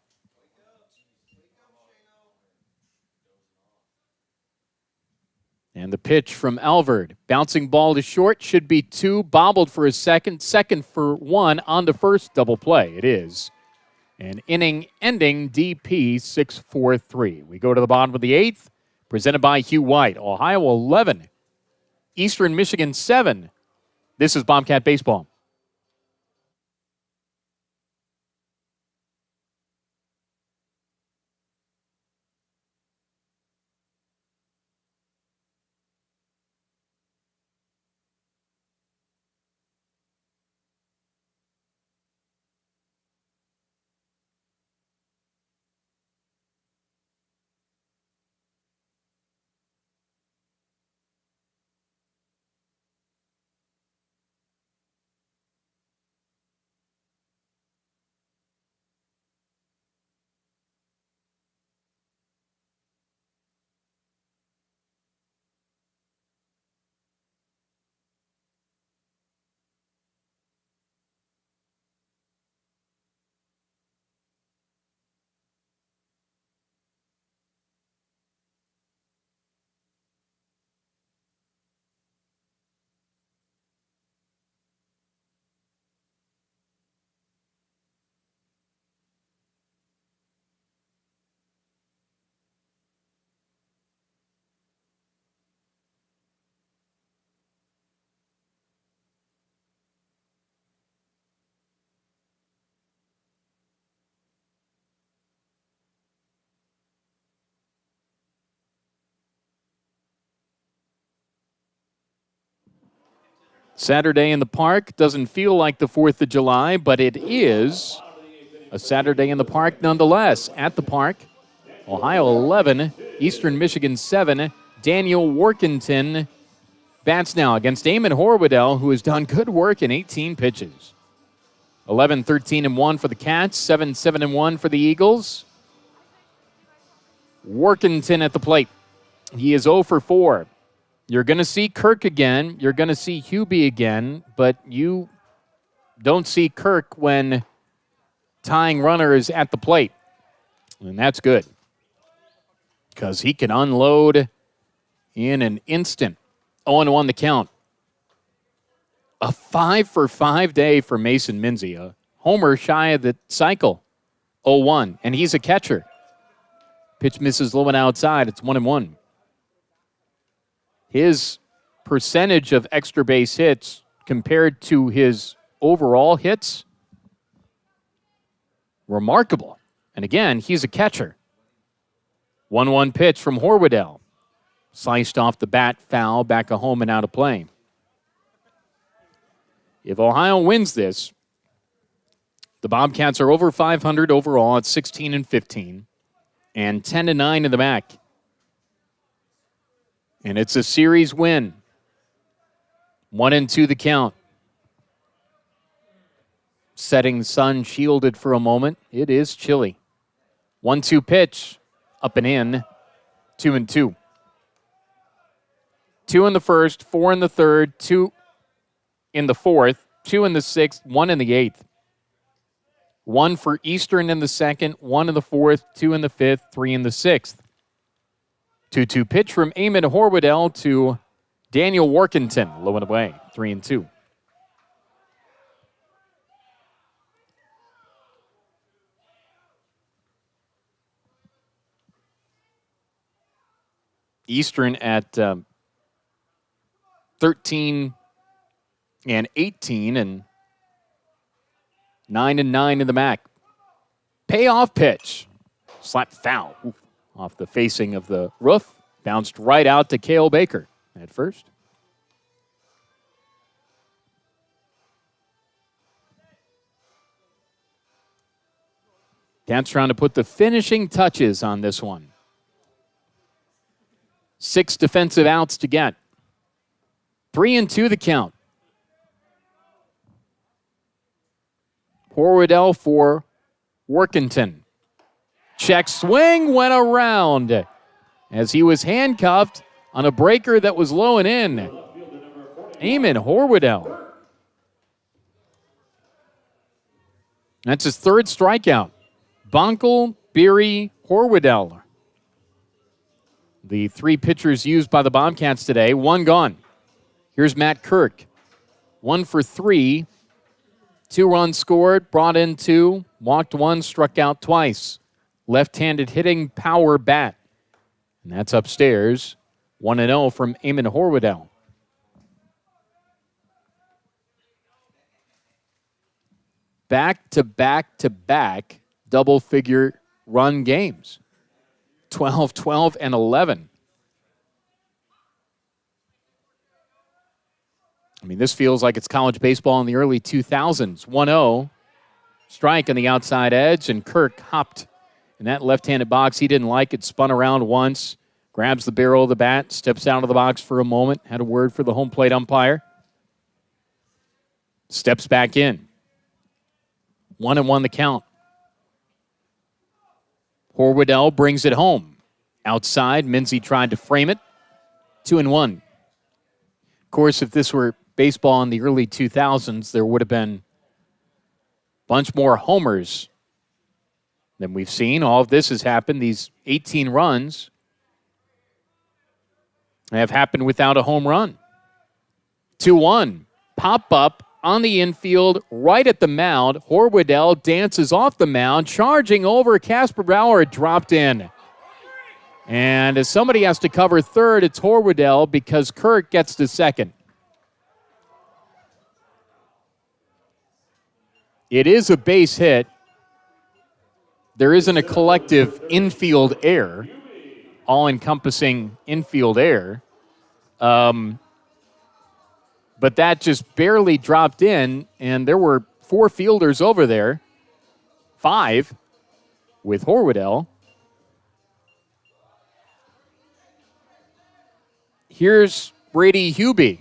And the pitch from Alvard. Bouncing ball to short, should be 2, bobbled for a second for 1, on to first, double play. It is an inning-ending DP 6-4-3. We go to the bottom of the 8th, presented by Hugh White. Ohio 11, Eastern Michigan 7. This is Bobcat Baseball. Saturday in the park doesn't feel like the 4th of July, but it is a Saturday in the park nonetheless. At the park, Ohio 11, Eastern Michigan 7. Daniel Workington bats now against Eamon Horwedel, who has done good work in 18 pitches. 11-13-1 for the Cats, 7-7-1 for the Eagles. Workington at the plate. He is 0 for 4. You're going to see Kirk again. You're going to see Hubie again, but you don't see Kirk when tying runners at the plate. And that's good because he can unload in an instant. 0-1 the count. A 5 for 5 day for Mason Minzy. A homer shy of the cycle. 0-1. And he's a catcher. Pitch misses low and outside. It's 1-1. His percentage of extra base hits compared to his overall hits, remarkable. And again, he's a catcher. 1-1 pitch from Horwedel. Sliced off the bat, foul, back a home and out of play. If Ohio wins this, the Bobcats are over 500 overall at 16-15 and 10-9 in the back. And it's a series win. 1-2 the count. Setting sun shielded for a moment. It is chilly. 1-2 pitch. Up and in. 2-2. 2 in the first, 4 in the third, 2 in the fourth, 2 in the sixth, 1 in the eighth. 1 for Eastern in the second, 1 in the fourth, 2 in the fifth, 3 in the sixth. 2-2 pitch from Eamon Horwedel to Daniel Workington. Low and away, 3-2. Eastern at 13 and 18 and 9-9 in the MAC. Payoff pitch. Slap foul. Oof. Off the facing of the roof. Bounced right out to Cale Baker at first. Cats trying to put the finishing touches on this one. 6 defensive outs to get. 3-2 the count. Horwedel for Workington. Check swing went around as he was handcuffed on a breaker that was low and in. Eamon Horwedel. That's his third strikeout. Bonkel, Beery, Horwedel. The 3 pitchers used by the Bobcats today, 1 gone. Here's Matt Kirk. 1 for 3. 2 runs scored, brought in 2, walked 1, struck out twice. Left-handed hitting power bat. And that's upstairs. 1-0 from Eamon Horwedel. Back-to-back-to-back double-figure run games. 12, 12, and 11. I mean, this feels like it's college baseball in the early 2000s. 1-0, strike on the outside edge, and Kirk hopped in that left-handed box. He didn't like it, spun around once, grabs the barrel of the bat, steps out of the box for a moment, had a word for the home plate umpire, steps back in. 1-1 the count. Horwedel brings it home. Outside, Minzy tried to frame it. 2-1. Of course, if this were baseball in the early 2000s, there would have been a bunch more homers than we've seen. All of this has happened. These 18 runs have happened without a home run. 2-1. Pop-up on the infield, right at the mound. Horwedel dances off the mound, charging over. Casper Bauer dropped in. And as somebody has to cover third, it's Horwedel because Kirk gets to second. It is a base hit. There isn't a collective infield error, all-encompassing infield error. but that just barely dropped in, and there were 4 fielders over there, 5 with Horwedel. Here's Brady Hubie.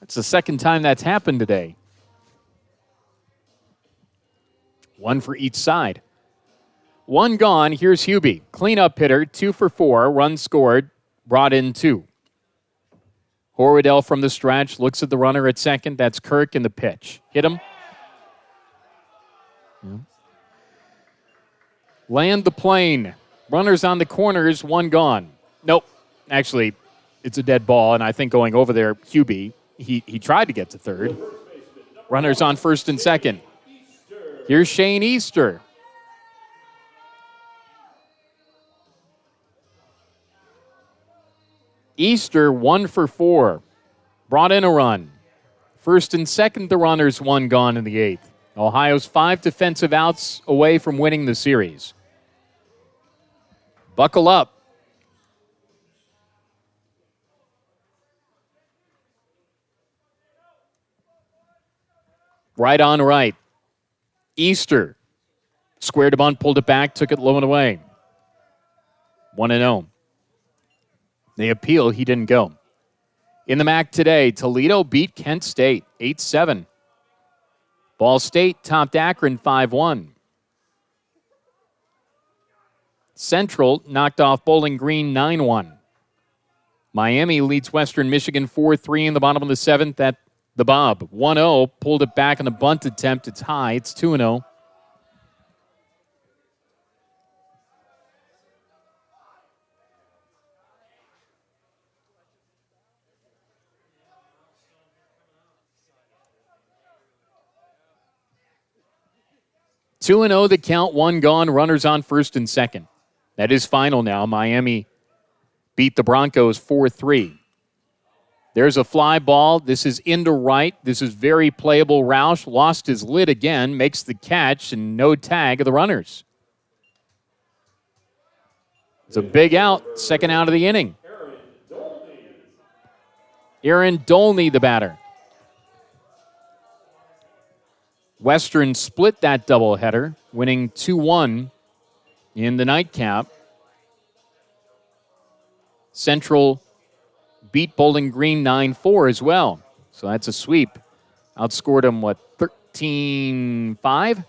That's the second time that's happened today. 1 for each side. 1 gone. Here's Hubie. Cleanup hitter, 2 for 4. Runs scored, brought in 2. Horwedel from the stretch, looks at the runner at second. That's Kirk in the pitch. Hit him. Yeah. Land the plane. Runners on the corners, 1 gone. Nope. Actually, it's a dead ball, and I think going over there, Hubie, he tried to get to third. Runners on first and second. Here's Shane Easter. Easter, 1 for 4. Brought in a run. First and second, the runners, 1 gone in the 8th. Ohio's 5 defensive outs away from winning the series. Buckle up. Right on right. Easter. Squared a bunt, pulled it back, took it low and away. 1-0. They appeal, he didn't go. In the MAC today, Toledo beat Kent State 8-7. Ball State topped Akron 5-1. Central knocked off Bowling Green 9-1. Miami leads Western Michigan 4-3 in the bottom of the 7th at the Bob. 1-0, pulled it back on the bunt attempt. It's high, it's 2-0. Two and 0 the count, 1 gone, runners on first and second. That is final now. Miami beat the Broncos 4-3. There's a fly ball. This is into right. This is very playable. Roush lost his lid again, makes the catch, and no tag of the runners. It's a big out, second out of the inning. Aaron Dolney, the batter. Western split that doubleheader, winning 2-1 in the nightcap. Central beat Bowling Green 9-4 as well. So that's a sweep. Outscored them, 13-5?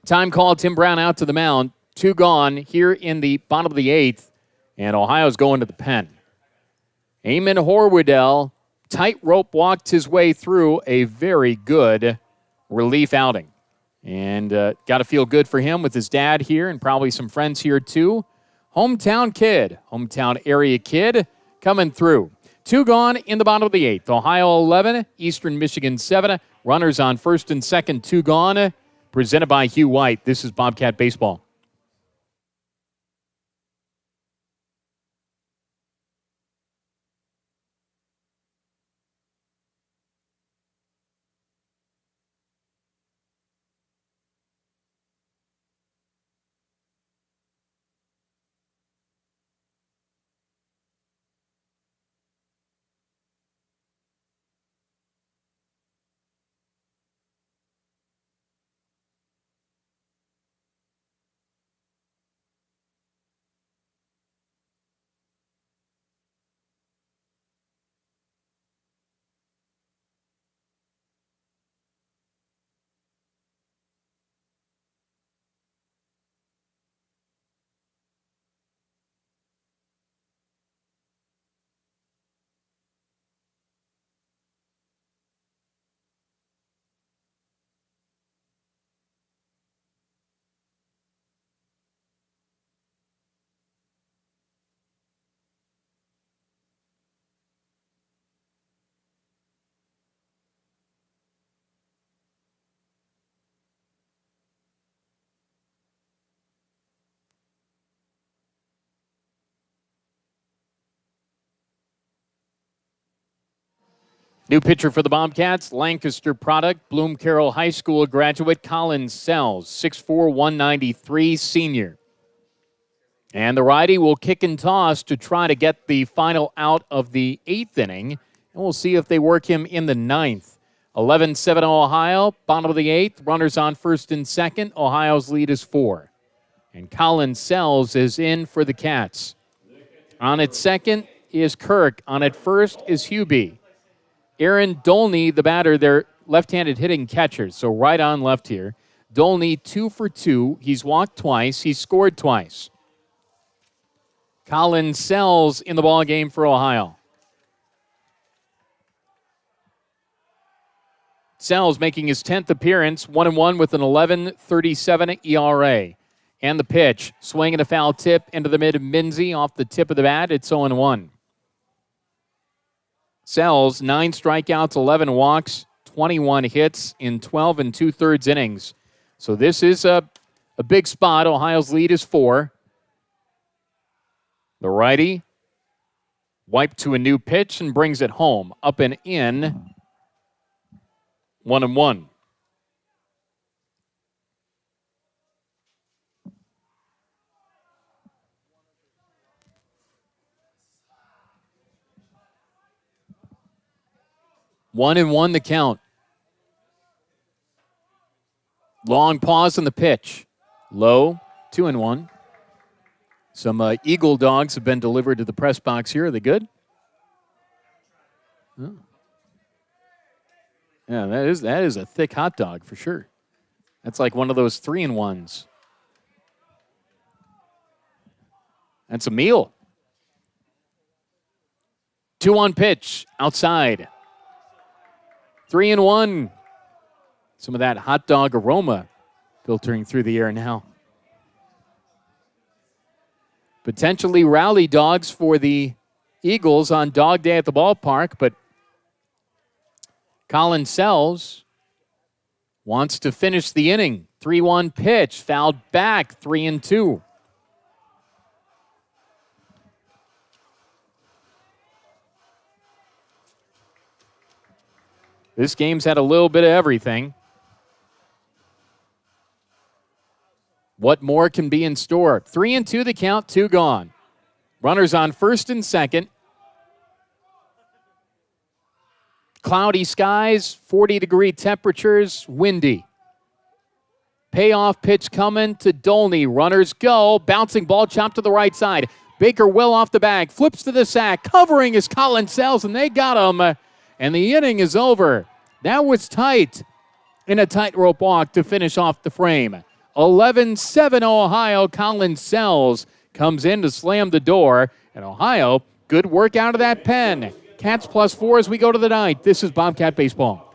Time call, Tim Brown out to the mound. 2 gone here in the bottom of the 8th, and Ohio's going to the pen. Eamon Horwedel tightrope walked his way through a very good relief outing. And got to feel good for him with his dad here and probably some friends here too. Hometown kid, hometown area kid coming through. 2 gone in the bottom of the 8th. Ohio 11, Eastern Michigan 7. Runners on first and second, 2 gone. Presented by Hugh White. This is Bobcat Baseball. New pitcher for the Bobcats, Lancaster product, Bloom Carroll High School graduate Colin Sells, 6'4", 193, senior. And the righty will kick and toss to try to get the final out of the 8th inning. And we'll see if they work him in the 9th. 11-7 Ohio, bottom of the 8th. Runners on first and second. Ohio's lead is 4. And Colin Sells is in for the Cats. On at second is Kirk. On at first is Hubie. Aaron Dolney, the batter, they're left-handed hitting catchers, so right on left here. Dolney 2 for 2. He's walked twice. He's scored twice. Colin Sells in the ball game for Ohio. Sells making his 10th appearance, 1-1 with an 11.37 ERA. And the pitch, swinging a foul tip into the mid of Minzy off the tip of the bat. It's 0-1. Sells 9 strikeouts, 11 walks, 21 hits in 12 2/3 innings. So this is a big spot. Ohio's lead is 4. The righty wiped to a new pitch and brings it home. Up and in, 1-1. One and one the count. Long pause in the pitch. Low, 2-1. Some Eagle dogs have been delivered to the press box here. Are they good? Oh. Yeah, that is a thick hot dog for sure. That's like one of those 3-in-1s. That's a meal. 2-1 pitch outside. 3-1. Some of that hot dog aroma filtering through the air now. Potentially rally dogs for the Eagles on Dog Day at the ballpark, but Colin Sells wants to finish the inning. 3-1 pitch, fouled back, 3-2. This game's had a little bit of everything. What more can be in store? 3-2 the count, 2 gone. Runners on first and second. Cloudy skies, 40-degree temperatures, windy. Payoff pitch coming to Dolney. Runners go. Bouncing ball chopped to the right side. Baker well off the bag. Flips to the sack. Covering is Colin Sells, and they got him. And the inning is over. That was tight in a tightrope walk to finish off the frame. 11-7 Ohio. Colin Sells comes in to slam the door. And Ohio, good work out of that pen. Cats +4 as we go to the 9th. This is Bobcat Baseball.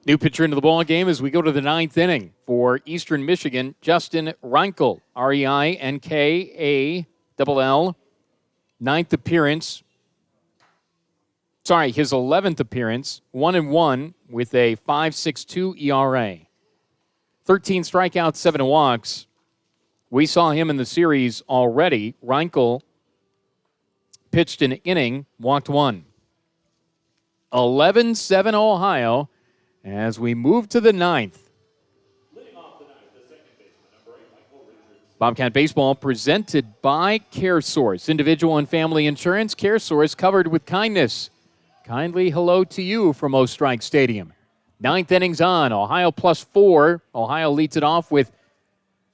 New pitcher into the ball game as we go to the 9th inning for Eastern Michigan, Justin Reinkel, Reinkall. 9th appearance. Sorry, his 11th appearance, 1-1 with a 5.62 ERA. 13 strikeouts, 7 walks. We saw him in the series already. Reinkel pitched an inning, walked 1. 11-7 Ohio as we move to the ninth. Leading off the ninth, the second baseman, number 8, Michael Richards. Bobcat Baseball presented by CareSource. Individual and family insurance, CareSource covered with kindness. Kindly hello to you from O Strike Stadium. Ninth inning's on. Ohio +4. Ohio leads it off with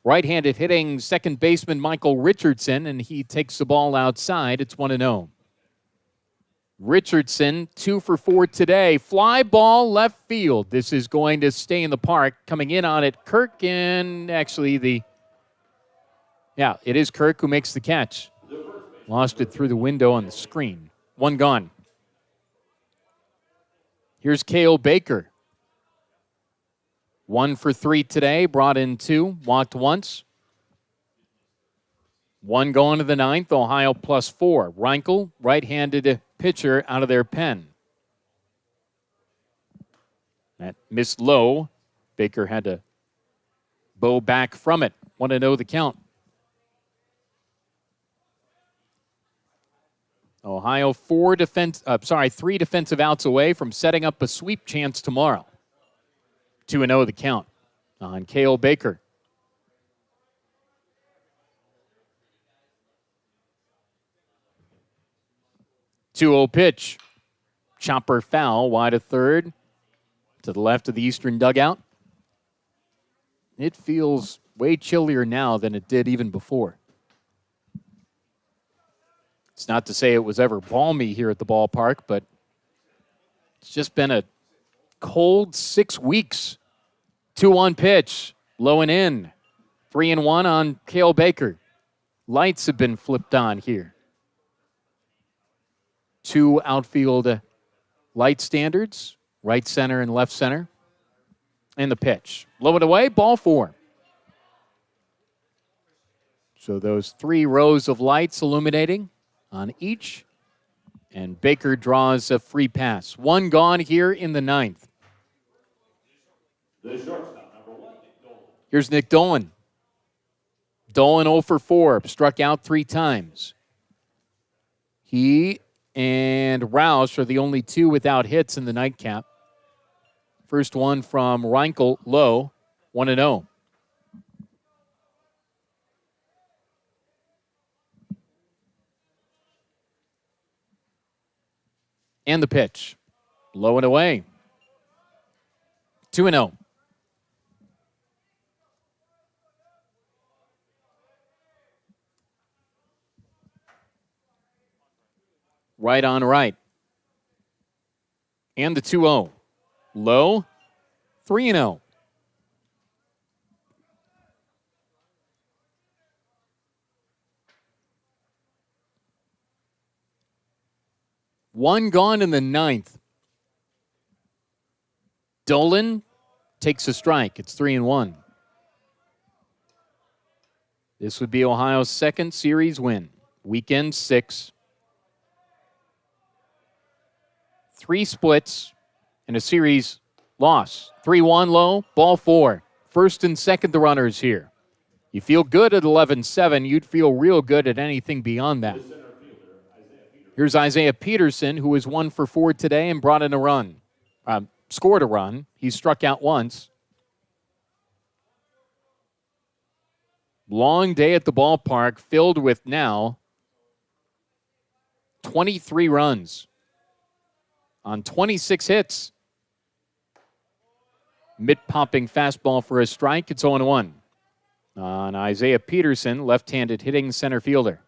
right-handed hitting second baseman Michael Richardson, and he takes the ball outside. It's 1-0. Richardson, 2 for 4 today. Fly ball left field. This is going to stay in the park. Coming in on it, Kirk, and actually it is Kirk who makes the catch. Lost it through the window on the screen. One gone. Here's Cale Baker. 1 for 3 today, brought in 2, walked once. 1 going to the ninth, Ohio +4. Reinkel, right-handed pitcher out of their pen. That missed low. Baker had to bow back from it. 1-0 the count. Ohio 3 defensive outs away from setting up a sweep chance tomorrow. 2-0 the count on Cale Baker. 2-0 pitch. Chopper foul, wide of third, to the left of the eastern dugout. It feels way chillier now than it did even before. It's not to say it was ever balmy here at the ballpark, but it's just been a cold 6 weeks. 2-1 pitch, low and in. 3-1 on Cale Baker. Lights have been flipped on here. 2 outfield light standards, right center and left center. And the pitch. Low and away, ball 4. So those 3 rows of lights illuminating on each. And Baker draws a free pass. 1 gone here in the ninth. The shortstop, number 1, Nick Dolan. Here's Nick Dolan. Dolan 0 for 4, struck out 3 times. He and Roush are the only 2 without hits in the nightcap. First one from Reinkel, low, 1-0. And the pitch, low and away, 2-0. Right on right. And the 2-0. Low, 3-0. One gone in the ninth. Dolan takes a strike. It's 3-1. This would be Ohio's second series win. Weekend 6. 3 splits and a series loss. 3-1 low, ball 4. First and second the runners here. You feel good at 11-7. You'd feel real good at anything beyond that. Here's Isaiah Peterson, who was 1 for 4 today and brought in a run. Scored a run. He struck out once. Long day at the ballpark, filled with now 23 runs on 26 hits. Mid-popping fastball for a strike. It's 0-1 on Isaiah Peterson, left-handed hitting center fielder.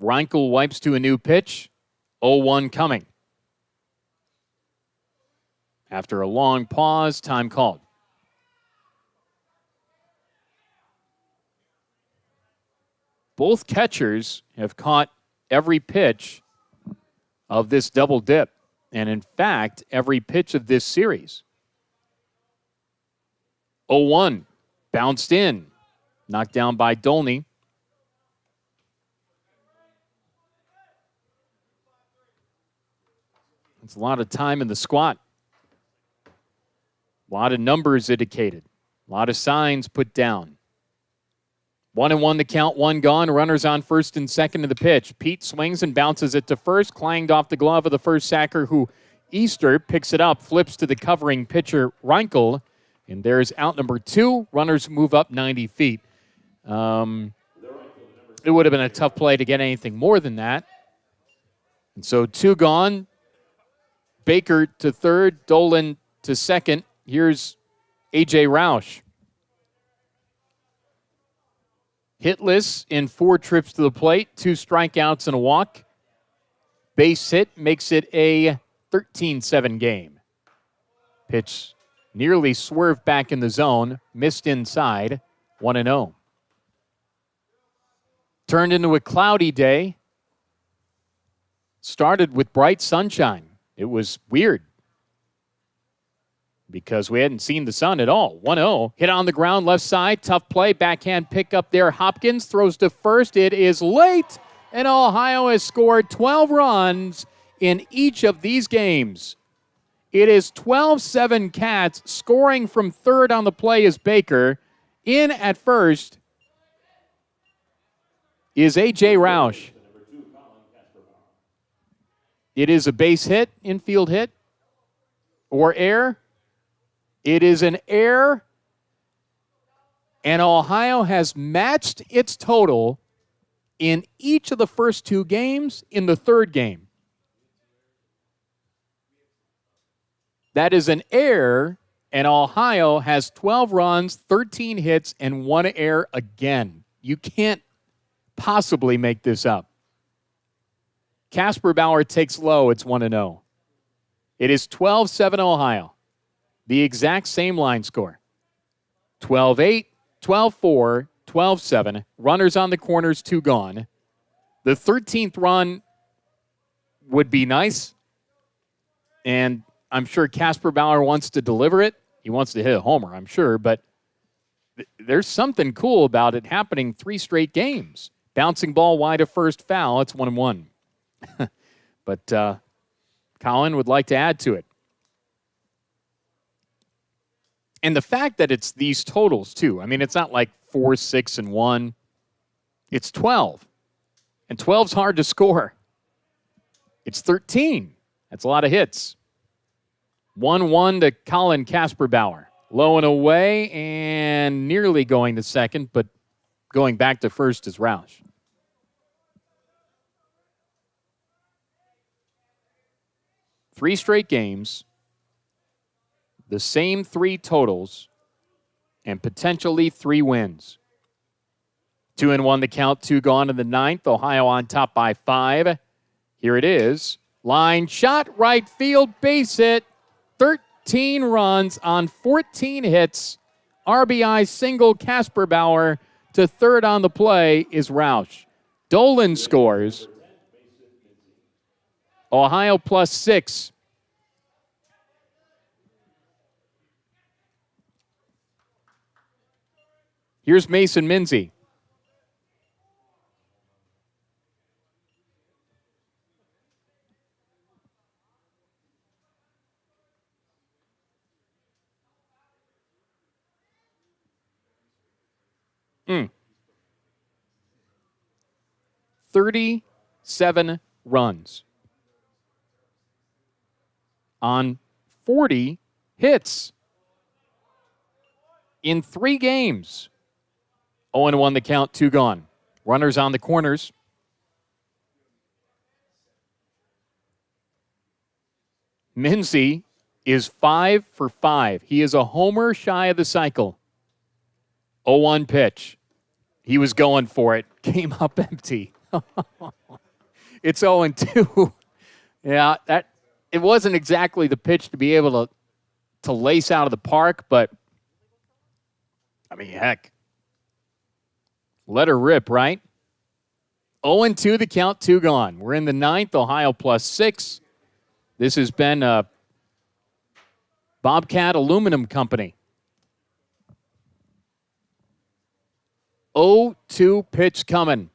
Reinkel wipes to a new pitch. 0-1 coming. After a long pause, time called. Both catchers have caught every pitch of this double dip. And in fact, every pitch of this series. 0-1. Bounced in. Knocked down by Dolny. It's a lot of time in the squat. A lot of numbers indicated. A lot of signs put down. 1-1 the count, one gone. Runners on first and second to the pitch. Pete swings and bounces it to first, clanged off the glove of the first sacker, who Easter picks it up, flips to the covering pitcher Reinkel, and there's out number 2. Runners move up 90 feet. It would have been a tough play to get anything more than that. And so 2 gone. Baker to third, Dolan to second. Here's A.J. Roush. Hitless in 4 trips to the plate, 2 strikeouts and a walk. Base hit makes it a 13-7 game. Pitch nearly swerved back in the zone, missed inside, 1-0. Turned into a cloudy day. Started with bright sunshine. It was weird because we hadn't seen the sun at all. 1-0. Hit on the ground, left side. Tough play. Backhand pickup there. Hopkins throws to first. It is late, and Ohio has scored 12 runs in each of these games. It is 12-7 Cats. Scoring from third on the play is Baker. In at first is A.J. Roush. It is a base hit, infield hit, or air. It is an error, and Ohio has matched its total in each of the first 2 games in the third game. That is an error, and Ohio has 12 runs, 13 hits, and 1 error again. You can't possibly make this up. Casper Bauer takes low. It's 1-0. It is 12-7 Ohio. The exact same line score. 12-8, 12-4, 12-7. Runners on the corners, 2 gone. The 13th run would be nice, and I'm sure Casper Bauer wants to deliver it. He wants to hit a homer, I'm sure, but there's something cool about it happening 3 straight games. Bouncing ball wide of first, foul. It's 1-1. But Colin would like to add to it. And the fact that it's these totals, too. I mean, it's not like 4, 6, and 1. It's 12. And 12's hard to score. It's 13. That's a lot of hits. 1-1 to Colin Casper Bauer. Low and away and nearly going to second, but going back to first is Roush. Three straight games, the same 3 totals, and potentially 3 wins. 2-1 the count, 2 gone in the 9th. Ohio on top by 5. Here it is. Line shot, right field, base hit. 13 runs on 14 hits. RBI single, Casper Bauer. To third on the play is Roush. Dolan scores. Ohio +6. Here's Mason Minzy. Mm. 37 runs on 40 hits in 3 games. 0-1 the count, 2 gone. Runners on the corners. Minzy is 5 for 5. He is a homer shy of the cycle. 0-1 pitch. He was going for it. Came up empty. It's 0-2. Yeah, it wasn't exactly the pitch to be able to lace out of the park, but I mean, heck, let her rip, right? 0-2 the count, 2 gone. We're in the 9th, Ohio +6. This has been a Bobcat Aluminum Company. 0-2 pitch coming.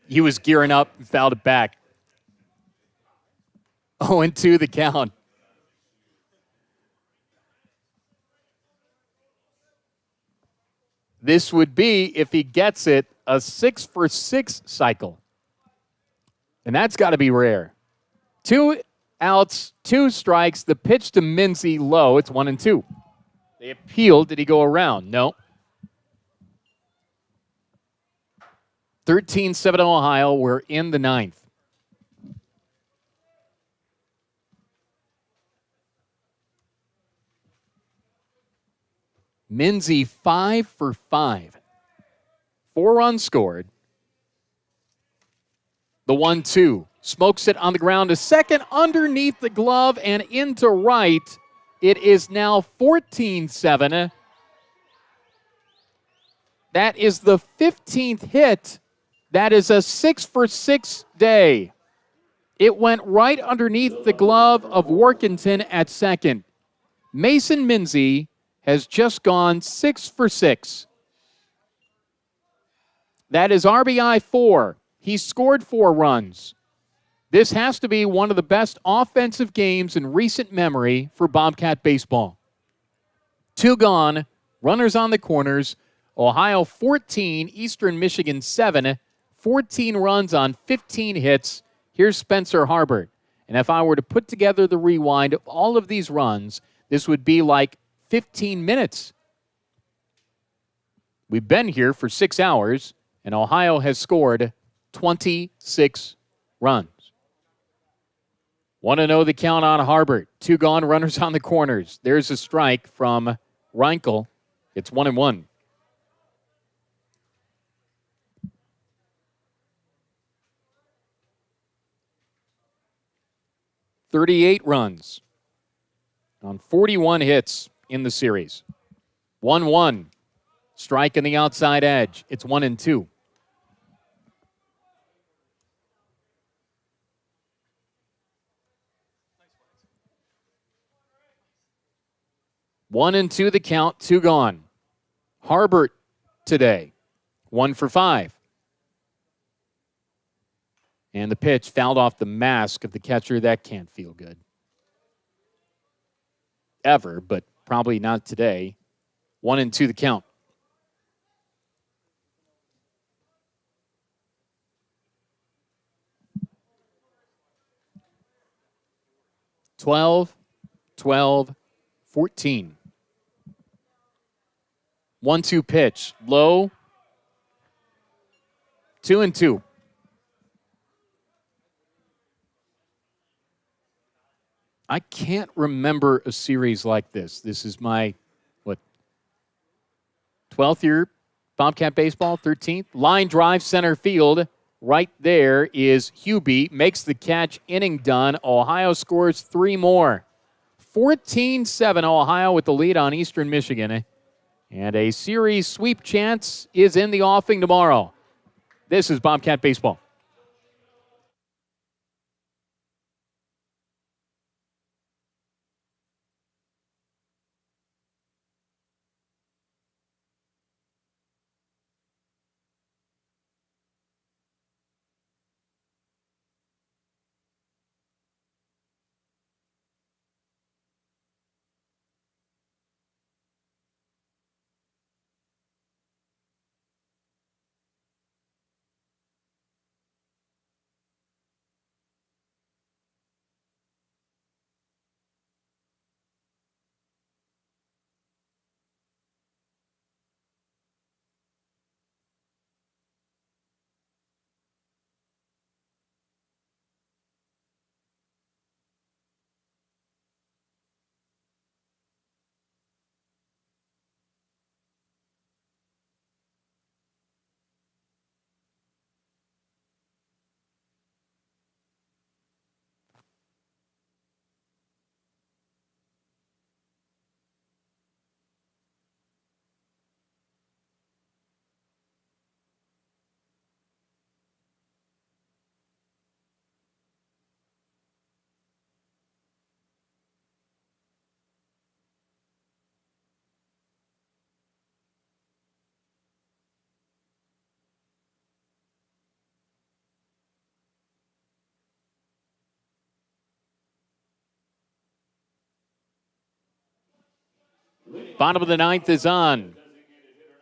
He was gearing up and fouled it back. 0-2 the count. This would be, if he gets it, a 6-for-6 cycle. And that's got to be rare. 2 outs, 2 strikes. The pitch to Minzy low. It's 1-2. They appealed. Did he go around? No. 13-7 Ohio. We're in the 9th. Minzy 5 for 5. 4 runs scored. The 1-2. Smokes it on the ground to second, underneath the glove and into right. It is now 14-7. That is the 15th hit. That is a 6-for-6 day. It went right underneath the glove of Workington at second. Mason Minzy has just gone 6 for 6. That is RBI 4. He scored 4 runs. This has to be one of the best offensive games in recent memory for Bobcat baseball. 2 gone, runners on the corners. Ohio 14, Eastern Michigan 7, 14 runs on 15 hits. Here's Spencer Harbert. And if I were to put together the rewind of all of these runs, this would be like 15 minutes. We've been here for 6 hours, and Ohio has scored 26 runs. 1-0 the count on Harbert. 2 gone, runners on the corners. There's a strike from Reinkel. It's 1-1. $38 runs on 41 hits in the series. 1-1. Strike in the outside edge. It's 1-2. One and two the count, 2 gone. Harbert today, 1 for 5. And the pitch fouled off the mask of the catcher. That can't feel good. Ever, but probably not today. 1-2 the count. $12, 12, 14. 1-2 pitch. Low. 2-2. I can't remember a series like this. This is my, 12th year Bobcat baseball, 13th. Line drive center field. Right there is Hubie. Makes the catch, inning done. Ohio scores 3 more. 14-7 Ohio with the lead on Eastern Michigan. And a series sweep chance is in the offing tomorrow. This is Bobcat Baseball. Bottom of the 9th is on.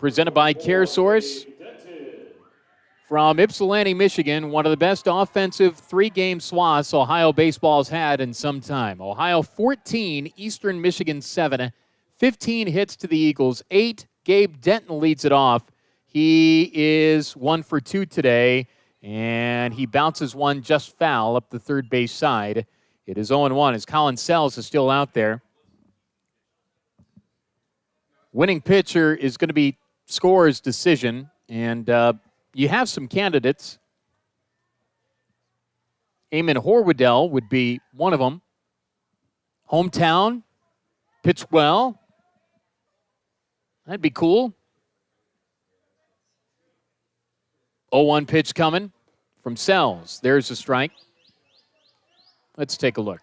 presented by CareSource. From Ypsilanti, Michigan, one of the best offensive three-game swaths Ohio baseball's had in some time. Ohio 14, Eastern Michigan 7, 15 hits to the Eagles, 8. Gabe Denton leads it off. He is 1 for 2 today, and he bounces one just foul up the third base side. It is 0-1 as Colin Sells is still out there. Winning pitcher is going to be scorer's decision, and you have some candidates. Eamon Horwedel would be one of them. Hometown, pitch well. That'd be cool. 0-1 pitch coming from Sells. There's a strike. Let's take a look.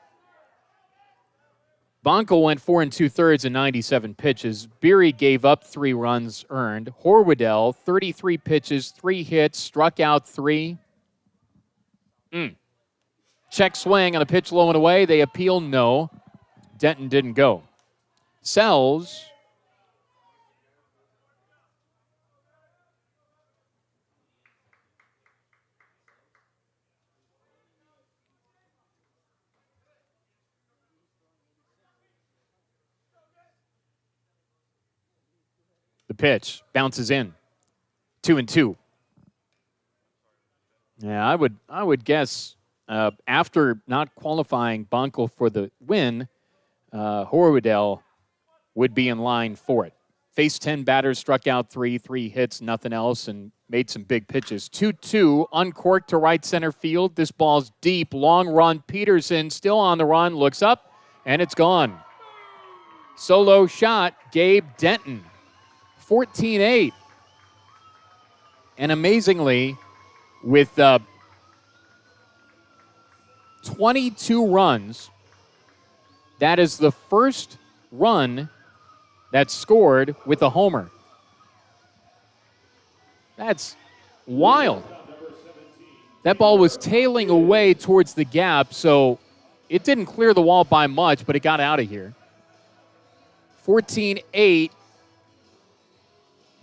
Bonko went 4 2/3 in 97 pitches. Beery gave up 3 runs earned. Horwedel, 33 pitches, 3 hits, struck out 3. Check swing on a pitch low and away. They appeal, no. Denton didn't go. Sells. The pitch bounces in. 2-2. Yeah, I would guess after not qualifying Bonko for the win, Horwedel would be in line for it. Faced 10 batters, struck out 3 hits, nothing else, and made some big pitches. 2-2, uncorked to right center field. This ball's deep, long run. Peterson still on the run, looks up, and it's gone. Solo shot, Gabe Denton. 14-8. And amazingly, with 22 runs, that is the first run that's scored with a homer. That's wild. That ball was tailing away towards the gap, so it didn't clear the wall by much, but it got out of here. 14-8.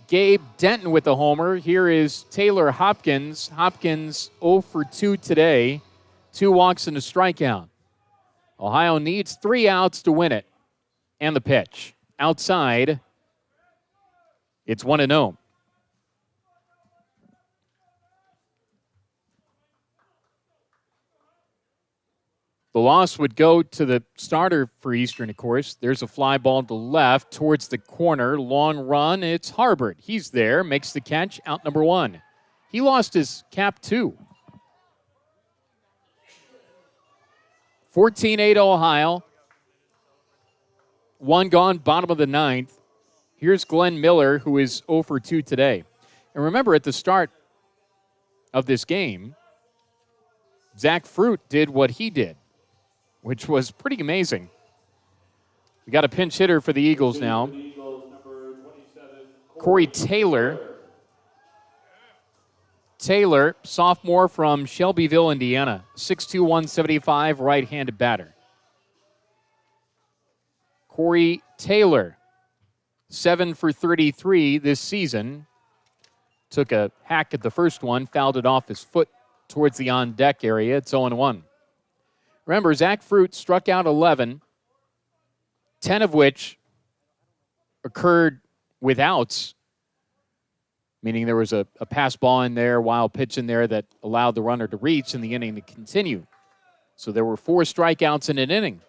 Gabe Denton with the homer. Here is Taylor Hopkins. Hopkins 0 for 2 today. 2 walks and a strikeout. Ohio needs 3 outs to win it. And the pitch. Outside, it's 1-0. The loss would go to the starter for Eastern, of course. There's a fly ball to left towards the corner. Long run. It's Harbert. He's there. Makes the catch. Out number 1. He lost his cap, too. 14-8 Ohio. 1 gone, bottom of the 9th. Here's Glenn Miller, who is 0 for 2 today. And remember, at the start of this game, Zach Fruit did what he did, which was pretty amazing. We got a pinch hitter for the Eagles now. Corey Taylor. Taylor, sophomore from Shelbyville, Indiana. 6'2", 175, right-handed batter. Corey Taylor, 7 for 33 this season. Took a hack at the first one, fouled it off his foot towards the on-deck area. It's 0-1. Remember, Zach Fruit struck out 11, 10 of which occurred with outs, meaning there was a pass ball in there, wild pitch in there that allowed the runner to reach and the inning to continue. So there were 4 strikeouts in an inning.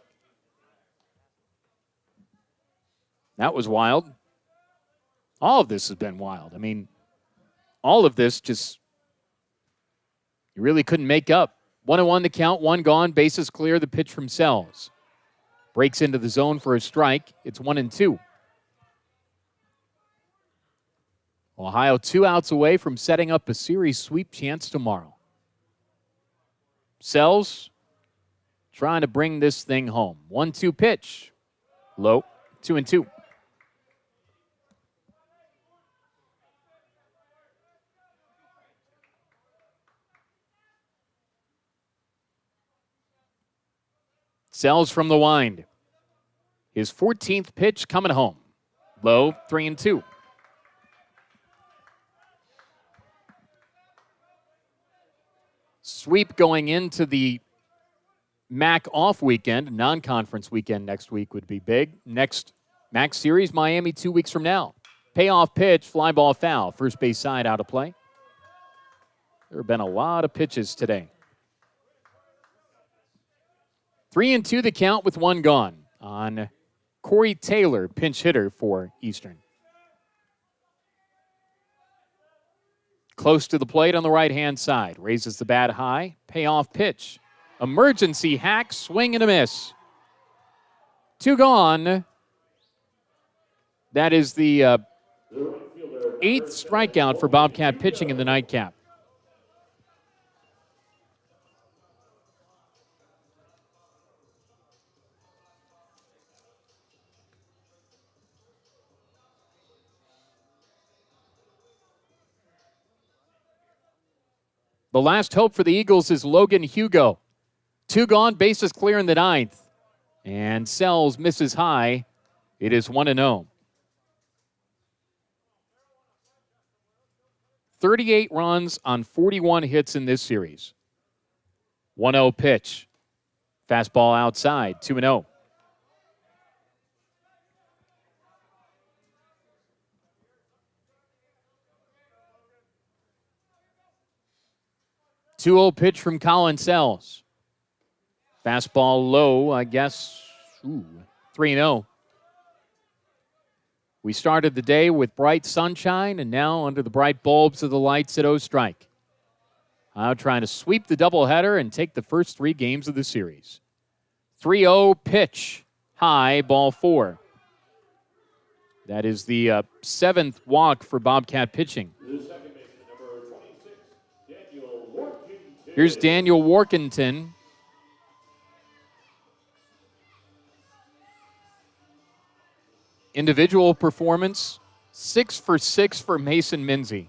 That was wild. All of this has been wild. I mean, all of this just, you really couldn't make up. 1-1 to count, 1 gone, bases clear, the pitch from Sells. Breaks into the zone for a strike. It's 1-2. Ohio 2 outs away from setting up a series sweep chance tomorrow. Sells trying to bring this thing home. 1-2 pitch. Low, 2-2. Sells from the wind. His 14th pitch coming home. Low, 3-2. sweep going into the MAC off weekend. Non-conference weekend next week would be big. Next MAC series, Miami 2 weeks from now. Payoff pitch, fly ball foul. First base side out of play. There have been a lot of pitches today. 3-2 the count with one gone on Corey Taylor, pinch hitter for Eastern. Close to the plate on the right-hand side. Raises the bat high. Payoff pitch. Emergency hack, swing and a miss. 2 gone. That is the 8th strikeout for Bobcat pitching in the nightcap. The last hope for the Eagles is Logan Hugo. 2 gone, bases clear in the 9th. And Sells misses high. It is 1-0. 38 runs on 41 hits in this series. 1-0 pitch. Fastball outside, 2-0. Two-0 pitch from Colin Sells. Fastball low, I guess. 3-0. We started the day with bright sunshine, and now under the bright bulbs of the lights at O-Strike. Now trying to sweep the doubleheader and take the first 3 games of the series. 3-0 pitch, high, ball 4. That is the 7th walk for Bobcat pitching. Here's Daniel Workington. Individual performance, 6 for 6 for Mason Minzy.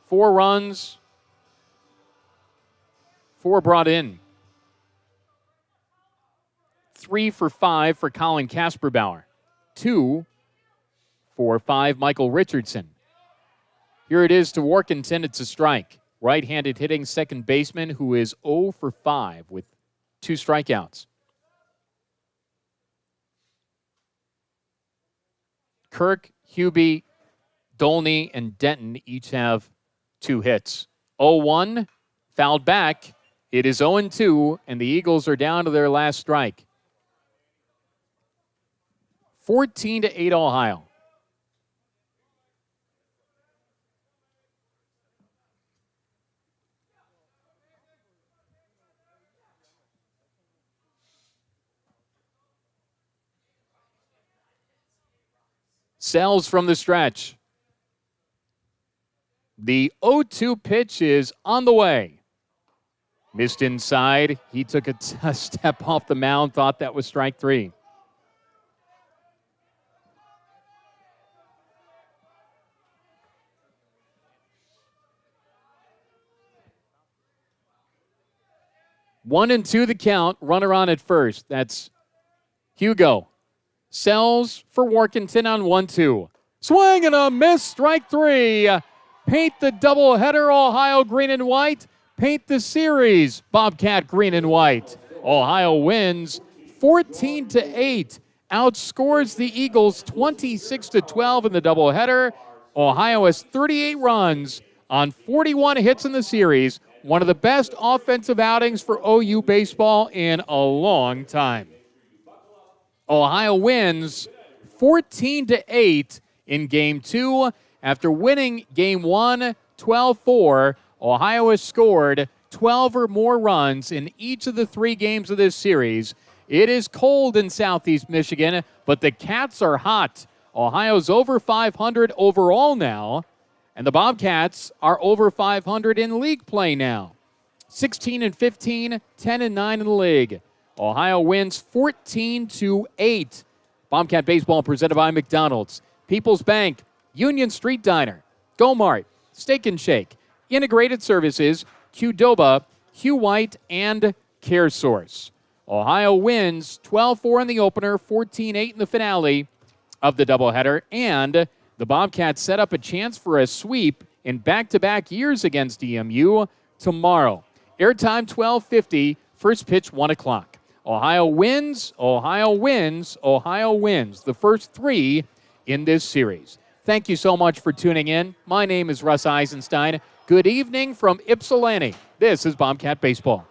4 runs, 4 brought in. 3 for 5 for Colin Kasperbauer. 2 for 5, Michael Richardson. Here it is to Workington, it's a strike. Right-handed hitting second baseman who is 0 for 5 with 2 strikeouts. Kirk, Hubie, Dolney, and Denton each have 2 hits. 0-1, fouled back. It is 0-2, and the Eagles are down to their last strike. 14-8 Ohio. Sells from the stretch. The 0-2 pitch is on the way. Missed inside. He took a step off the mound, thought that was strike 3. One and 2 the count. Runner on at first. That's Hugo. Sells for Workington on 1-2. Swing and a miss, strike 3. Paint the doubleheader, Ohio green and white. Paint the series, Bobcat green and white. Ohio wins 14-8. Outscores the Eagles 26-12 in the doubleheader. Ohio has 38 runs on 41 hits in the series. One of the best offensive outings for OU baseball in a long time. Ohio wins 14-8 in Game 2. After winning Game 1, 12-4, Ohio has scored 12 or more runs in each of the 3 games of this series. It is cold in Southeast Michigan, but the Cats are hot. Ohio's over 500 overall now, and the Bobcats are over 500 in league play now. 16-15, 10-9 in the league. Ohio wins 14-8. Bobcat baseball presented by McDonald's, People's Bank, Union Street Diner, Go-Mart, Steak and Shake, Integrated Services, Qdoba, Hugh White, and CareSource. Ohio wins 12-4 in the opener, 14-8 in the finale of the doubleheader, and the Bobcats set up a chance for a sweep in back-to-back years against EMU tomorrow. Airtime 12:50. First pitch 1 o'clock. Ohio wins, Ohio wins, Ohio wins. The first 3 in this series. Thank you so much for tuning in. My name is Russ Eisenstein. Good evening from Ypsilanti. This is Bobcat Baseball.